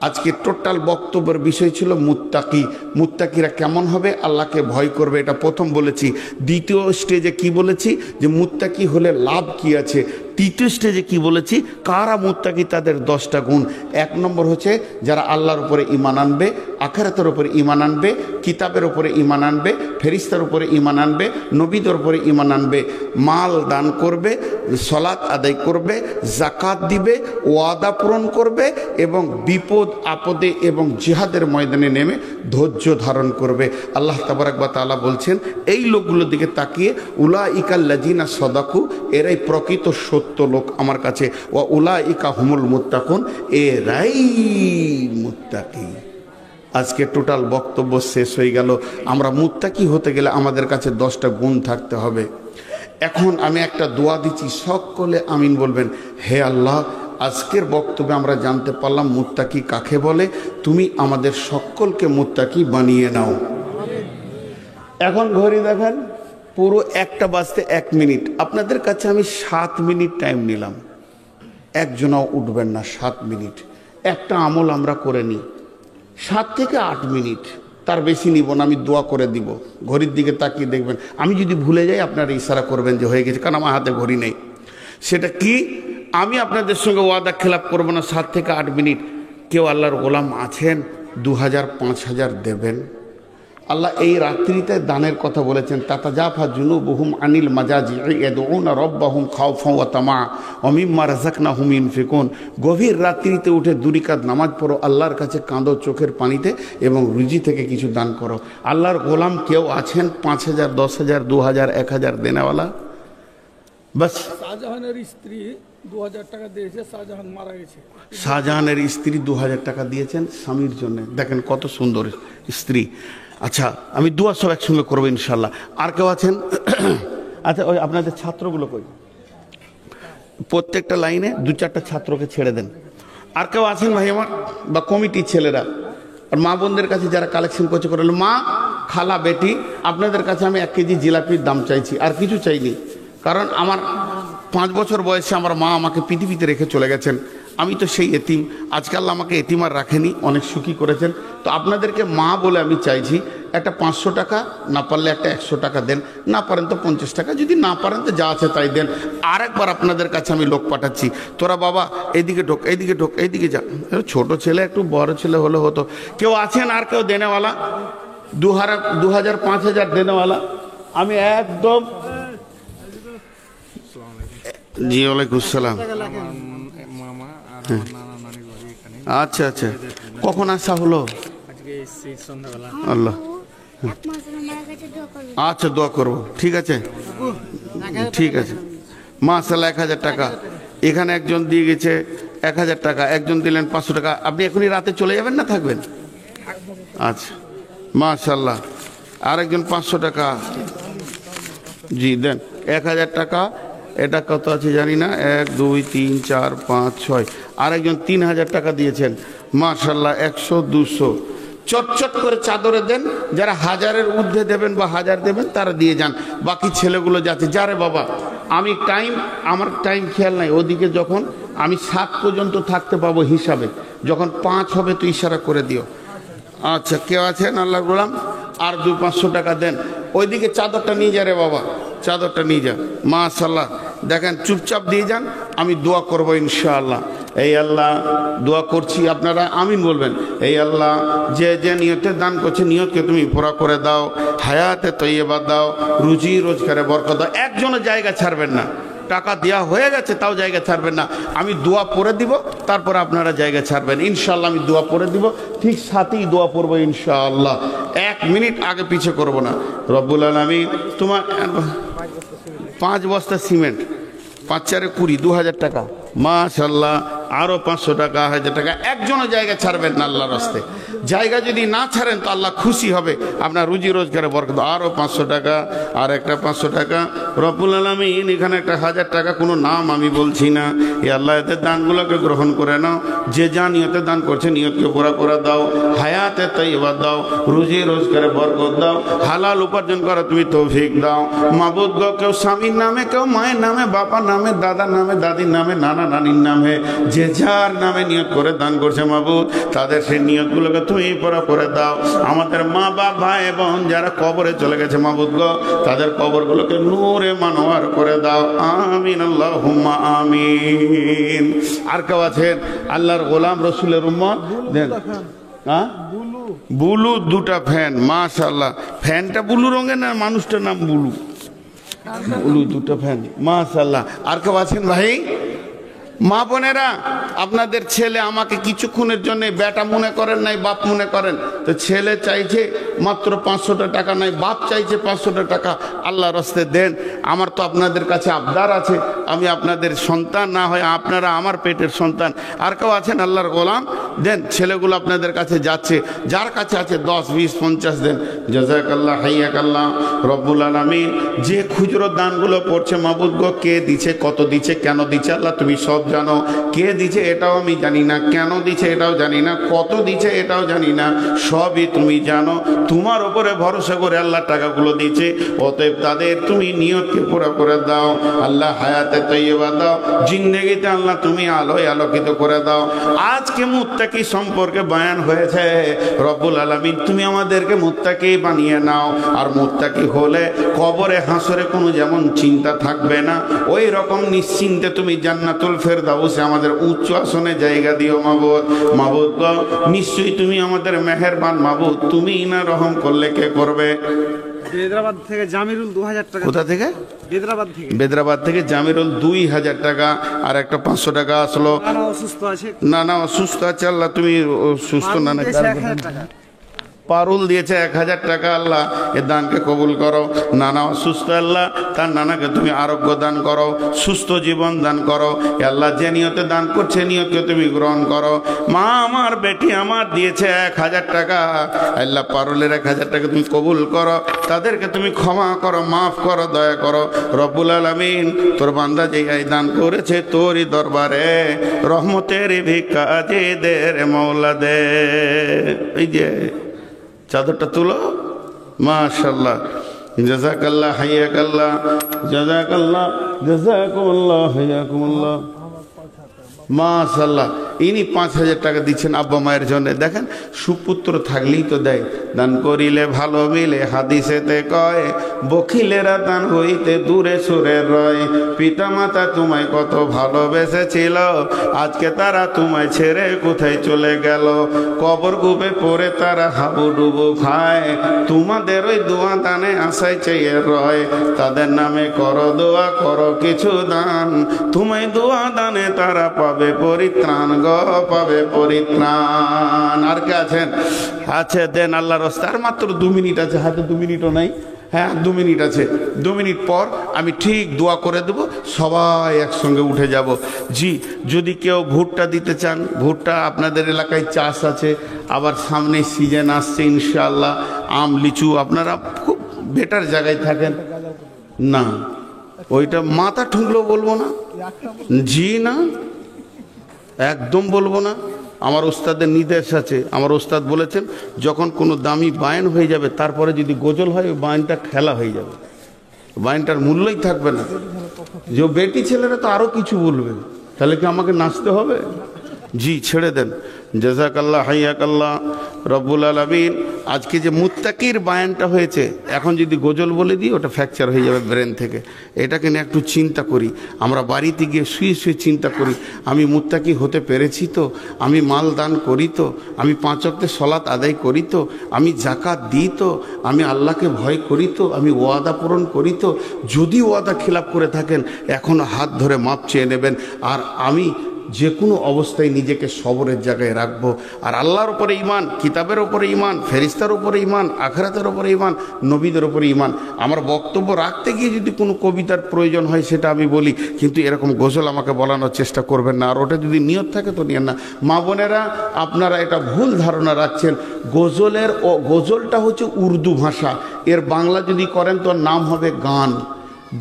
আজকে টোটাল বক্তব্যের বিষয় ছিল মুত্তাকি। মুত্তাকিরা কেমন হবে? আল্লাহকে ভয় করবে, এটা প্রথম বলেছি। দ্বিতীয় স্টেজে কি বলেছি? যে মুত্তাকি হলে লাভ কি আছে। তৃতীয় স্টেজে কি বলেছি? কারা মুত্তাকি, তাদের 10টা গুণ। 1 নম্বর হচ্ছে যারা আল্লাহর উপরে ঈমান আনবে, আখিরাতের উপরে ঈমান আনবে, কিতাবের উপরে ঈমান আনবে, ফেরেশতার উপরে ঈমান আনবে, নবীদের উপরে ঈমান আনবে, মাল দান করবে, সালাত আদায় করবে, যাকাত দিবে, ওয়াদা পূরণ করবে এবং বিপদ আপদে এবং জিহাদের ময়দানে নেমে ধৈর্য ধারণ করবে। আল্লাহ তাবারাক ওয়া তাআলা বলছেন এই লোকগুলোর দিকে তাকিয়ে উলাইকাল্লাযিনা সাদাকু, এরাই প্রকৃত সত্য লোক আমার কাছে, ওয়া উলাইকা হুমুল মুত্তাকুন, এরাই মুত্তাকি। আজকে টোটাল বক্তব্য শেষ হয়ে গেল। আমরা মুত্তাকি হতে গেলে আমাদের কাছে 10টা গুণ থাকতে হবে। এখন আমি একটা দোয়া দিচ্ছি, সকলে আমিন বলবেন। হে আল্লাহ, আজকের বক্তব্যে আমরা জানতে পারলাম মুত্তাকি কাকে বলে। তুমি আমাদের সকলকে মুত্তাকি বানিয়ে নাও। এখন ঘড়ি দেখেন, পুরো 1টা বাজতে 1 মিনিট। আপনাদের কাছে আমি 7 মিনিট টাইম নিলাম, একজনও উঠবেন না। 7 মিনিট একটা আমল আমরা করে নিই, 7 থেকে 8 মিনিট, তার বেশি নিব না। আমি দোয়া করে দিব। ঘড়ির দিকে তাকিয়ে দেখবেন, আমি যদি ভুলে যাই আপনারা ইশারা করবেন যে হয়ে গেছে, কারণ আমার হাতে ঘড়ি নেই। সেটা কি? আমি আপনাদের সঙ্গে ওয়াদা খেলাপ করবো না। 7 থেকে 8 মিনিট। কেউ আল্লাহর গোলাম আছেন 2000 5000 দেবেন? আল্লাহ এই রাত্রিতে দানের কথা বলেছেন, তাতাজাফা জুনুবুহুম আনিল মাজাজি ইয়াদউনা রাব্বাহুম খাওফান ওয়া তামা ওয়া মিম্মা রাযাকনাহুম ইউনফিকুন। গভীর রাত্রিতে উঠে 2 রাকাত নামাজ পড়ো, আল্লাহর কাছে কাঁদো চোখের পানিতে এবং রুজি থেকে কিছু দান করো। আল্লাহর গোলাম কেউ আছেন 5000 10000 2000 1000 দেনেওয়ালা? বাস। শাহজাহানের স্ত্রী 2000 টাকা দিয়েছে, শাহজাহান মারা গেছে। শাহজাহানের স্ত্রী 2000 টাকা দিয়েছেন স্বামীর জন্য। দেখেন কত সুন্দর স্ত্রী। আচ্ছা, আমি দোয়া সব একসঙ্গে করবো ইনশাল্লাহ। আর কেউ আছেন? আচ্ছা, ওই আপনাদের ছাত্রগুলো কই? প্রত্যেকটা লাইনে 2-4টা ছাত্রকে ছেড়ে দেন। আর কেউ আছেন ভাই আমার, বা কমিটির ছেলেরা আর মা বোনদের কাছে যারা কালেকশন করছে করে, মা খালা বেটি আপনাদের কাছে আমি 1 কেজি জিলাপির দাম চাইছি, আর কিছু চাইনি। কারণ আমার 5 বছর বয়সে আমার মা আমাকে পৃথিবীতে রেখে চলে গেছেন। আমি তো সেই এতিম। আজকাল আমাকে এতিম আর রাখেনি, অনেক সুখী করেছেন। তো আপনাদেরকে মা বলে আমি চাইছি একটা 500 টাকা, না পারলে একটা 100 টাকা দেন, না পারেন তো 50 টাকা, যদি না পারেন তো যা আছে তাই দেন। আরেকবার আপনাদের কাছে আমি লোক পাঠাচ্ছি, তোরা বাবা এইদিকে ঢোক, এইদিকে ঢোক, এইদিকে যা। ছোট ছেলে একটু বড় ছেলে হলে হতো। কেউ আছেন আর কেউ দেনেওয়ালা? 2000 5000 দেনেওয়ালা? আমি একদম। জি ওয়ালাইকুম আসসালাম। আচ্ছা আচ্ছা, কখন আসা হলো? আল্লাহ, আচ্ছা দোয়া করবো। ঠিক আছে, ঠিক আছে। মাশাআল্লাহ, 1000 টাকা। এখানে একজন দিয়ে গেছে 1000 টাকা, একজন দিলেন 500 টাকা। আপনি এখনই রাতে চলে যাবেন না থাকবেন? আচ্ছা মাশাআল্লাহ। আরেকজন 500 টাকা। জি দেন 1000 টাকা। এটা কত আছে জানি না, 1 2 3 4 5 6। আরেকজন 3000 টাকা দিয়েছেন। মাশাআল্লাহ, 100 200। চটচট করে চাদরে দেন। যারা 1000-এর ঊর্ধ্বে দেবেন বা 1000 দেবেন তারা দিয়ে যান। বাকি ছেলেগুলো যাচ্ছে। যারে বাবা আমি আমার টাইম খেয়াল নাই। ওদিকে যখন আমি 7 পর্যন্ত থাকতে পাবো হিসাবে, যখন 5 হবে তো ইশারা করে দিও। আচ্ছা, কেউ আছেন আল্লাহর গোলাম? আর 200-500 টাকা দেন। ওইদিকে চাদরটা নিয়ে যা রে বাবা, চাদরটা নিয়ে যা। মাশাআল্লাহ, দেখেন চুপচাপ দিয়ে যান। আমি দোয়া করবো ইনশাআল্লাহ। এই আল্লাহ, দোয়া করছি, আপনারা আমিন বলবেন। এই আল্লাহ, যে যে নিয়তে দান করছে নিয়তকে তুমি পুরা করে দাও, হায়াতে তৈয়বা দাও, রুজি রোজগারে বরকত দাও। একজনের জায়গা ছাড়বেন না। টাকা দেওয়া হয়ে গেছে তাও জায়গা ছাড়বেন না। আমি দোয়া পড়ে দিব, তারপর আপনারা জায়গা ছাড়বেন ইনশাআল্লাহ। আমি দোয়া পড়ে দিব, ঠিক সাথেই দোয়া পড়বো ইনশাআল্লাহ। 1 মিনিট আগে পিছে করব না। রব্বুল আলামিন তোমার 5 বস্তা সিমেন্ট, 5 4 20 2000 টাকা। মাশাআল্লাহ, আরো 500 টাকা, 1000 টাকা। একজনও জায়গা ছাড়বেন না আল্লাহর রাস্তায়। জায়গা যদি না ছাড়েন তো আল্লাহ খুশি হবে, আপনার রুজি রোজগারে বরকত। আরো 500 টাকা, আর একটা 500 টাকা। রব্বুল আলামিন এখানে একটা 1000 টাকা, কোনো নাম আমি বলছি না। এ আল্লাহ এদের দানগুলোকে গ্রহণ করে নাও। যে যা নিয়তে দান করছে নিয়তকে পুরা করে দাও, হায়াতে তাইয়্যিবা দাও, রুজি রোজগারে বরকত দাও, হালাল উপার্জন করা তুমি তৌফিক দাও। মাবুদ গো, কেউ স্বামীর নামে, কেউ মায়ের নামে, বাবার নামে, দাদার নামে, দাদির নামে, নানা নানির নামে, যে যার নামে নিয়ত করে দান করছে মাবুদ, তাদের সেই নিয়তগুলোকে তুমি পুরা করে দাও। আমাদের মা বাবা ভাই বোন যারা কবরে চলে গেছে মাবুদ গো, তাদের কবরগুলোকে নূরে মানোয়ার করে দাও। আমিন আল্লাহুম্মা আমিন। আর কেউ আছেন আল্লাহর গোলাম রসুলের উম্মত? দেন। হ্যাঁ, বুলু 2টা ফ্যান, মাশাআল্লাহ। ফ্যানটা বুলু রঙের না, মানুষটার নাম বুলু? বুলু 2টা ফ্যান, মাশাআল্লাহ। আর কেউ আছেন ভাই? মা বোনেরা, আপনাদের ছেলে আমাকে কিছুক্ষণের জন্য বেটা মনে করেন নাই, বাপ মনে করেন। তো ছেলে চাইছে মাত্র 500 টাকা, নাই বাপ চাইছে 500 টাকা। আল্লাহ রাস্তায় দেন। আমার তো আপনাদের কাছে আবদার আছে, আমি আপনাদের সন্তান, না হয় আপনারা আমার পেটের সন্তান। আর কেউ আছেন আল্লাহর গোলাম? দেন। ছেলেগুলো আপনাদের কাছে যাচ্ছে, যার কাছে আছে 10, 20, 50 দেন। জাযাকাল্লাহ, হাইয়াকাল্লাহ। রব্বুল আলামিন যে খুচরো দানগুলো পড়ছে মাবুদ গো, কে দিচ্ছে, কত দিচ্ছে, কেন দিচ্ছে, আল্লাহ তুমি সব জানো। কে দিচ্ছে এটাও আমি জানি না, কেন দিচ্ছে এটাও জানি না, কত দিচ্ছে এটাও জানি না, সবই তুমি জানো। তোমার উপরে ভরসা করে আল্লাহ টাকাগুলো দিচ্ছে, অতএব তাদের তুমি নিয়তকে পুরো করে দাও। আল্লাহ হায়াতে তাইয়্যিবা দাও, জিন্দেগিতে আল্লাহ তুমি আলোয় আলোকিত করে দাও। আজকে মুত্তাকি সম্পর্কে বয়ান হয়েছে, রব্বুল আলামিন তুমি আমাদেরকে মুত্তাকি বানিয়ে নাও। আর মুত্তাকি হলে কবরে হাসরে কোনো যেমন চিন্তা থাকবে না, ওই রকম নিশ্চিন্তে তুমি জান্নাতুল ফেরদাউসে আমাদের উচ্চ আসনে জায়গা দিও মাবুদ। মাবুদ গো, নিশ্চয়ই তুমি আমাদের মেহেরবান মাবুদ, তুমি না রহম করলে কে করবে? বেদরাবাদ থেকে জামিরুল 2000 টাকা। কোথা থেকে? বেদরাবাদ থেকে। বেদরাবাদ থেকে জামিরুল 2000 টাকা। আর একটা 500 টাকা আসলো। নানা অসুস্থ আছে। নানা অসুস্থ আছে, আল্লাহ তুমি সুস্থ নানা। 1000 টাকা। পারুল দিয়েছে 1000 টাকা, আল্লাহ এ দানকে কবুল করো। নানা অসুস্থ, আল্লাহ তার নানাকে তুমি আরোগ্য দান করো, সুস্থ জীবন দান করো। আল্লাহ যে নিয়তে দান করছে নিয়তকে তুমি গ্রহণ করো। মা আমার, বেটি আমার দিয়েছে 1000 টাকা, আল্লাহ পারুলের 1000 টাকা তুমি কবুল করো, তাদেরকে তুমি ক্ষমা করো, মাফ করো, দয়া করো। রব্বুল আলামিন তোর বান্দা যে এই দান করেছে তোরই দরবারে রহমতের ভিক্ষা যে দে রে মওলা দে। এই যে চাদরটা তুলো, মাশাআল্লাহ। জাযাকাল্লাহ, হাইয়াকাল্লাহ, জাযাকাল্লাহ, জাযাকুমুল্লাহ, হাইয়াকুমুল্লাহ, মাশাআল্লাহ। ইনি 5000 টাকা দিচ্ছেন আব্বা মায়ের জন্য। দেখেন, সুপুত্র থাকলেই তো দেয়। দান করিলে ভালো মিলে, হাদিসেতে কয়, বখিলেরা দান হইতে দূরে সরে রয়। পিতা মাতা তোমায় কত ভালোবেসেছিল, আজকে তারা তোমায় ছেড়ে কোথায় চলে গেল। কবর কূপে পড়ে তারা হাবুডুবু খায়, তোমাদের ওই দোয়া দানে আশায় চেয়ে রয়। তাদের নামে করো দোয়া, করো কিছু দান, তোমায় দোয়া দানে তারা পাবে পরিত্রাণ গো, পাবে পরিত্রাণ। আর কে আছেন? আছে, দেন আল্লাহর রাস্তায়। আর মাত্র 2 মিনিট আছে, হাতে 2 মিনিটও নাই। হ্যাঁ, 2 মিনিট আছে। 2 মিনিট পর আমি ঠিক দোয়া করে দেব, সবাই একসঙ্গে উঠে যাব। জি, যদি কেউ ভুট্টা দিতে চান, ভুট্টা আপনাদের এলাকায় চাষ আছে, আবার সামনে সিজন আসছে ইনশাআল্লাহ। আম, লিচু, আপনারা খুব বেটার জায়গায় থাকেন না, ওইটা মাথা ঠুকলেও বলবো না, জি না, একদম বলবো না। আমার ওস্তাদের নির্দেশ আছে, আমার ওস্তাদ বলেছেন যখন কোনো দামি বায়ান হয়ে যাবে তারপরে যদি গজল হয় ওই বায়ানটা খেলা হয়ে যাবে, বায়ানটার মূল্যই থাকবে না। যে বেটি ছেলেরা তো আরও কিছু বলবে, তাহলে কি আমাকে নাচতে হবে? জি, ছেড়ে দেন। জাযাকাল্লাহ, হাইয়াকাল্লাহ। রব্বুল আলামিন আজকে যে মুত্তাকির বায়ানটা হয়েছে, এখন যদি গজল বলে দিই ওটা ফ্র্যাকচার হয়ে যাবে ব্রেন থেকে। এটাকে নিয়ে একটু চিন্তা করি, আমরা বাড়িতে গিয়ে শুয়ে শুয়ে চিন্তা করি, আমি মুত্তাকি হতে পেরেছি তো, আমি মাল দান করি তো, আমি 5 ওয়াক্তের সালাত আদায় করি তো, আমি যাকাত দিই তো, আমি আল্লাহকে ভয় করি তো, আমি ওয়াদা পূরণ করি তো। যদি ওয়াদা খিলাপ করে থাকেন এখনও হাত ধরে মাপ চেয়ে নেবেন। আর আমি যে কোনো অবস্থায় নিজেকে সবরের জায়গায় রাখবো। আর আল্লাহর উপরে ইমান, কিতাবের উপরে ইমান, ফেরেশতার উপরে ইমান, আখিরাতের উপরে ইমান, নবীদের উপরে ইমান। আমার বক্তব্য রাখতে গিয়ে যদি কোনো কবিতার প্রয়োজন হয় সেটা আমি বলি, কিন্তু এরকম গজল আমাকে বলানোর চেষ্টা করবেন না। আর ওটা যদি নিয়ত থাকে তো নিয়েন না। মা বোনেরা, আপনারা এটা ভুল ধারণা রাখছেন। গজলটা হচ্ছে উর্দু ভাষা, এর বাংলা যদি করেন তো নাম হবে গান।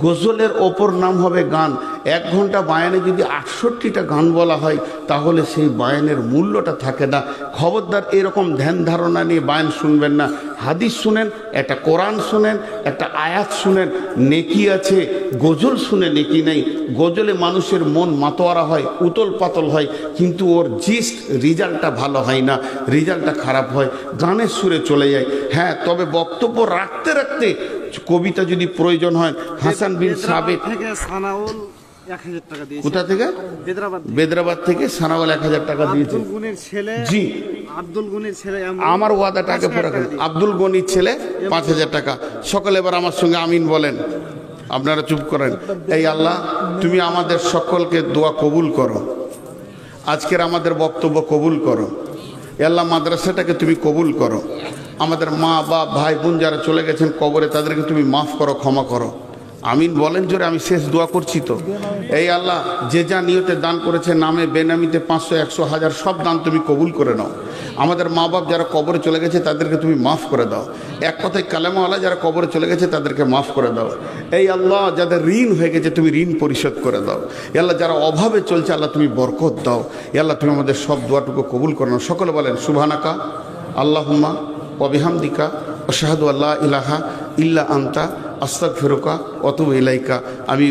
গজলের ওপর নাম হবে গান। 1 ঘন্টা বায়ানে যদি 68টা গান বলা হয় তাহলে সেই বায়ানের মূল্যটা থাকে না। খবরদার এরকম ধ্যান ধারণা নিয়ে বায়ান শুনবেন না। হাদিস শুনেন, একটা কোরআন শুনেন, একটা আয়াত শুনেন, নেকি আছে। গজল শুনে নেকি নেই। গজলে মানুষের মন মাতোয়ারা হয়, উতল পাতল হয়, কিন্তু ওর রেজাল্টটা ভালো হয় না, রেজাল্টটা খারাপ হয়, গানের সুরে চলে যায়। হ্যাঁ, তবে বক্তব্য রাখতে রাখতে কবিতা যদি প্রয়োজন হয়, হাসান বিন সাবিত থেকে সানাউল 1000 টাকা দিয়েছে। কোথা থেকে? বেদরাবাদ থেকে সানাউল 1000 টাকা দিয়েছে। আব্দুল গুনির ছেলে, জি, আব্দুল গুনির ছেলে আমার ওয়াদাটাকে পরে রাখেন। আব্দুল গনির ছেলে 5000 টাকা। সকলে এবার আমার সঙ্গে আমিন বলেন। আপনারা চুপ করেন। এই আল্লাহ, তুমি আমাদের সকলকে দোয়া কবুল করো, আজকের আমাদের বক্তব্য কবুল করো। আল্লাহ, মাদ্রাসাটাকে তুমি কবুল করো। আমাদের মা বাপ ভাই বোন যারা চলে গেছেন কবরে, তাদেরকে তুমি মাফ করো, ক্ষমা করো। আমিন বলেন জোরে। আমি শেষ দোয়া করছি তো। এই আল্লাহ, যে যা নিয়তে দান করেছে, নামে বেনামিতে 500, 100, 1000 সব দান তুমি কবুল করে নাও। আমাদের মা বাপ যারা কবরে চলে গেছে তাদেরকে তুমি মাফ করে দাও। এক কথায় কালেমাওয়ালা যারা কবরে চলে গেছে তাদেরকে মাফ করে দাও। এই আল্লাহ, যাদের ঋণ হয়ে গেছে তুমি ঋণ পরিশোধ করে দাও। আল্লাহ, যারা অভাবে চলছে আল্লাহ তুমি বরকত দাও। আল্লাহ, তুমি আমাদের সব দোয়াটুকু কবুল করে নাও। সকলে বলেন সুবহানাকা আল্লাহুম্মা ওয়া বিহামদিকা আশহাদু আল্লা ইলাহা ইল্লা আনতা আস্তাগফিরুকা ওয়া আতুবু ইলাইকা। আমি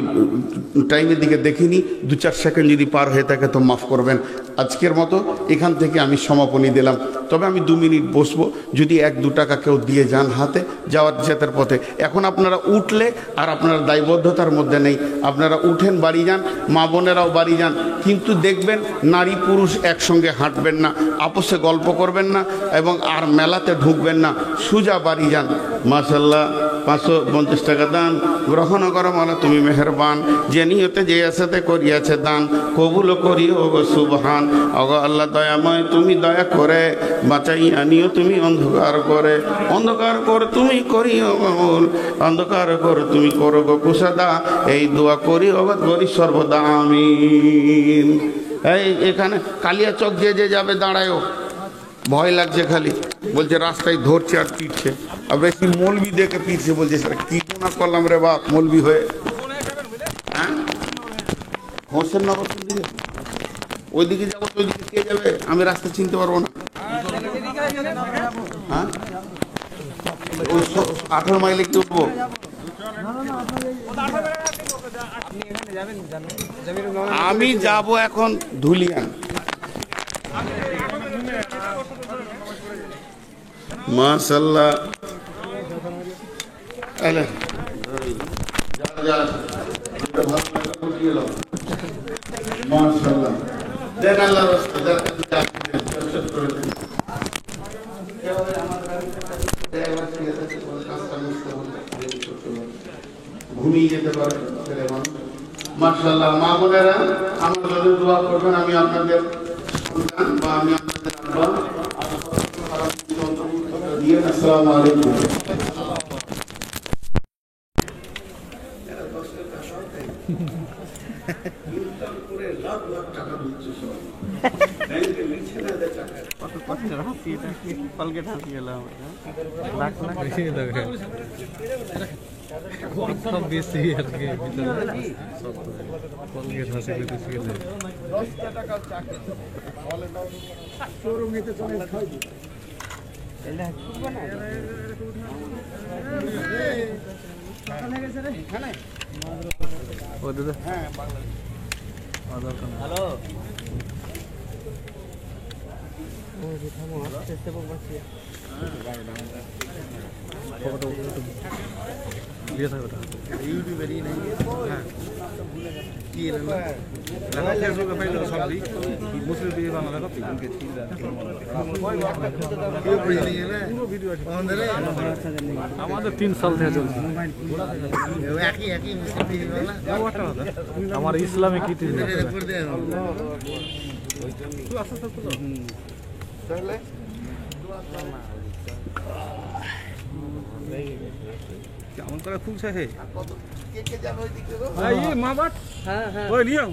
টাইমের দিকে দেখিনি, 2-4 সেকেন্ড যদি পার হয়ে থাকে তো মাফ করবেন। আজকের মতো এখান থেকে আমি সমাপনী দিলাম। তবে আমি 2 মিনিট বসবো, যদি 1-2 টাকা কেউ দিয়ে যান হাতে যাওয়ার যেতের পথে। এখন আপনারা উঠলে আর আপনারা দায়বদ্ধতার মধ্যে নেই, আপনারা উঠেন, বাড়ি যান, মা বোনেরাও বাড়ি যান, কিন্তু দেখবেন নারী পুরুষ একসঙ্গে হাঁটবেন না, আপোষে গল্প করবেন না, এবং আর মেলাতে ঢুকবেন না, সোজা বাড়ি যান। মাশাআল্লাহ, 550 টাকা দান গ্রহণ করো মালা, তুমি মেহেরবান। যে নিয়তে যে আসাতে করিয়াছে দান, কবুল করিও গো সুবহান। ওগো আল্লাহ দয়াময়, তুমি দয়া করে বাঁচাই আনিও তুমি অন্ধকার করে। অন্ধকার করে তুমি করিও কবুল, অন্ধকার করে তুমি করো গো কুসাদা। এই দোয়া করি ওগো করি সর্বদা আমিন। এই এখানে কালিয়াচক যে যাবে দাঁড়ায়ও, ভয় লাগছে খালি, বলছে রাস্তায় ধরছে আর পিটছে। আর বেশি মৌলবি দেখে পিটছে, বলছে স্যার কি গুনাহ করলাম রে বাপ মৌলবি হয়ে। হ্যাঁ, হোসেননগর দিকে ওইদিকে যাবো, তো ওইদিকে কে যাবে? আমি রাস্তা চিনতে পারবো না। হ্যাঁ, 18 মাইলে কি উঠবো? আমি যাব এখন ধুলিয়ান। মাশাআল্লাহ, মাশাআল্লাহ, দেন আল্লাহর রাস্তা ঘুমিয়ে যেতে পারে মাশাআল্লাহ। মা বোনেরা, আমার জন্য দোয়া করবেন। আমি আপনাদের সন্তান বা আমি আপনাদের আব্বা। আসসালামু আলাইকুম। বেশি আর কি কলগেট হাসি পেতেছি গেলে ও দাদা, হ্যাঁ হ্যালো, ইউটিউবেরই নাই কি ফেসবুকে পাইলে সবই মুসলিম দিয়ে বাংলা কপি আমাদের 3 সাল থেকে চলছে আমার ইসলামিক কি কেমন করে খুলছে হে মা বাট ওই নিও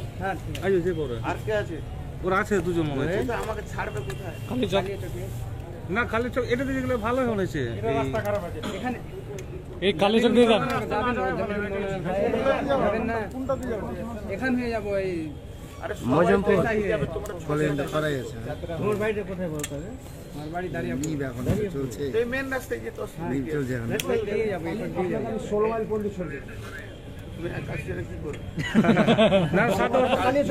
আইও যে বড় আর কে আছে ওরা আছে দুজন মনে আছে আমাকে ছাড়বে কোথায় খালি চক না খালি চক এটা দিয়ে গেলে ভালো হয়েছে রাস্তা খারাপ আছে এখানে এই কালি চক দিয়ে যান যাবেন না কোনটা দিয়ে যাব এখান হয়ে যাব এই আরে মজমপুর চলে এন্ড করাই আছে তোমার বাড়িটা কোথায় বলতো আমার বাড়ি দাঁড়িয়ে আমি এখন চলছে এই মেন রাস্তায় যে তো চলছে এখন এই যাব এই দিয়ে যাব 16 মাইল পর্যন্ত চলছে তুমি কাজটা কি করো না সাদা কালি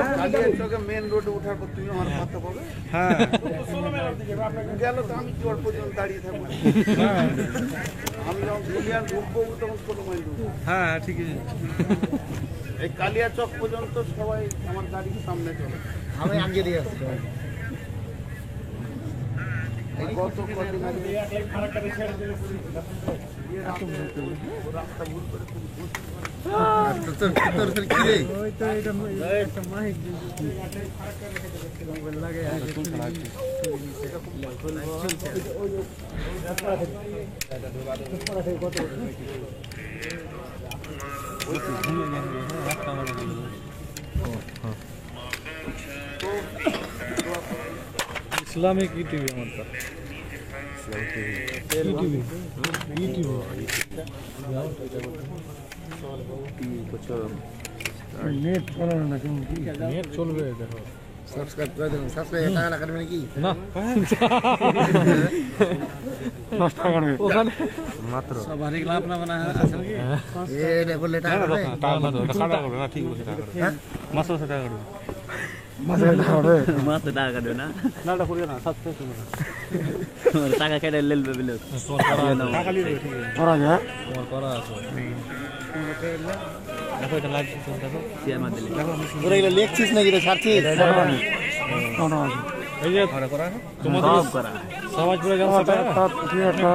চকে মেন রোডে ওঠার পর তুমি আমার কথা বলবে হ্যাঁ 16 মাইল দিকে আপনাকে গেল তো আমি কি ওর পর্যন্ত দাঁড়িয়ে থাকব হ্যাঁ আমি যখন গুলিয়ান ঢুকবো তখন 16 মাইল হ্যাঁ ঠিক আছে এই কালিয়া চক পর্যন্ত সবাই আমার গাড়ির সামনে চলে আমি আগে দিয়ে আসছি এই গত কদিন আগে ফারাক্কাতে ছেড়ে দিলে রাস্তা ভুল করে তোর কি রে ওই তো এটা একটা মাইক মোবাইল লাগে ইসলামিক টিভি আমারটা নেট চলে না কিন্তু নেট চলবে দেখো সাবস্ক্রাইব করে দেন সাবস্ক্রাইব টাকা না কাটবে নাকি না 10 টাকা কাটবে ওখানে মাত্র সবারই লাভ না বানা আছে নাকি এটা বললে টাকা কাটবে টাকা কাটবে না ঠিক আছে টাকা কাটবে মাত্র টাকা কাটবে মাত্র টাকা কাটবে না নাটা করিও না সাবস্ক্রাইব করো না টাকা কেটে লেলবে বলে টাকা লিবে ঠিক আছে করা যায় তোমার করা আছে দেখো এটা লাইভ সিস্টেম দেখো শেয়ার মার দিলে ওরা এগুলো লেখছিস নাকি রে ছাড়ছিস এই যে করা করা তোমাদের সব করা সমাজপুরে যাও সেটা এটা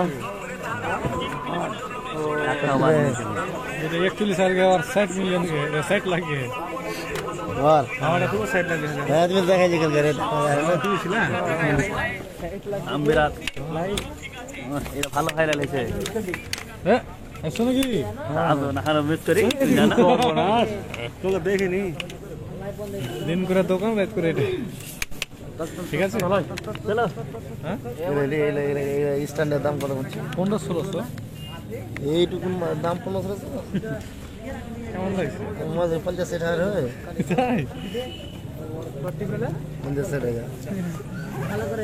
41 আর और 60 मिलियन के 60 लाख के और हमारा तो 60 लाख है मैं तुम्हें देखा जी कर रहे तू ছিলা हम বিরাট এটা ভালো ভাইরাল হয়েছে হ্যাঁ ऐसा ना की अब ना खाना मिस करी जाना तो देखेनी दिन করে দোকান রাত করে এটা ঠিক আছে চলো চলো হ্যাঁ এই স্ট্যান্ডের দাম কত হচ্ছে 1500 এইটুকুন দাম 1500 কেমন লাগছে আমাদের 50,000 হয় তাই 40 পেলে 50,000 ভালো করে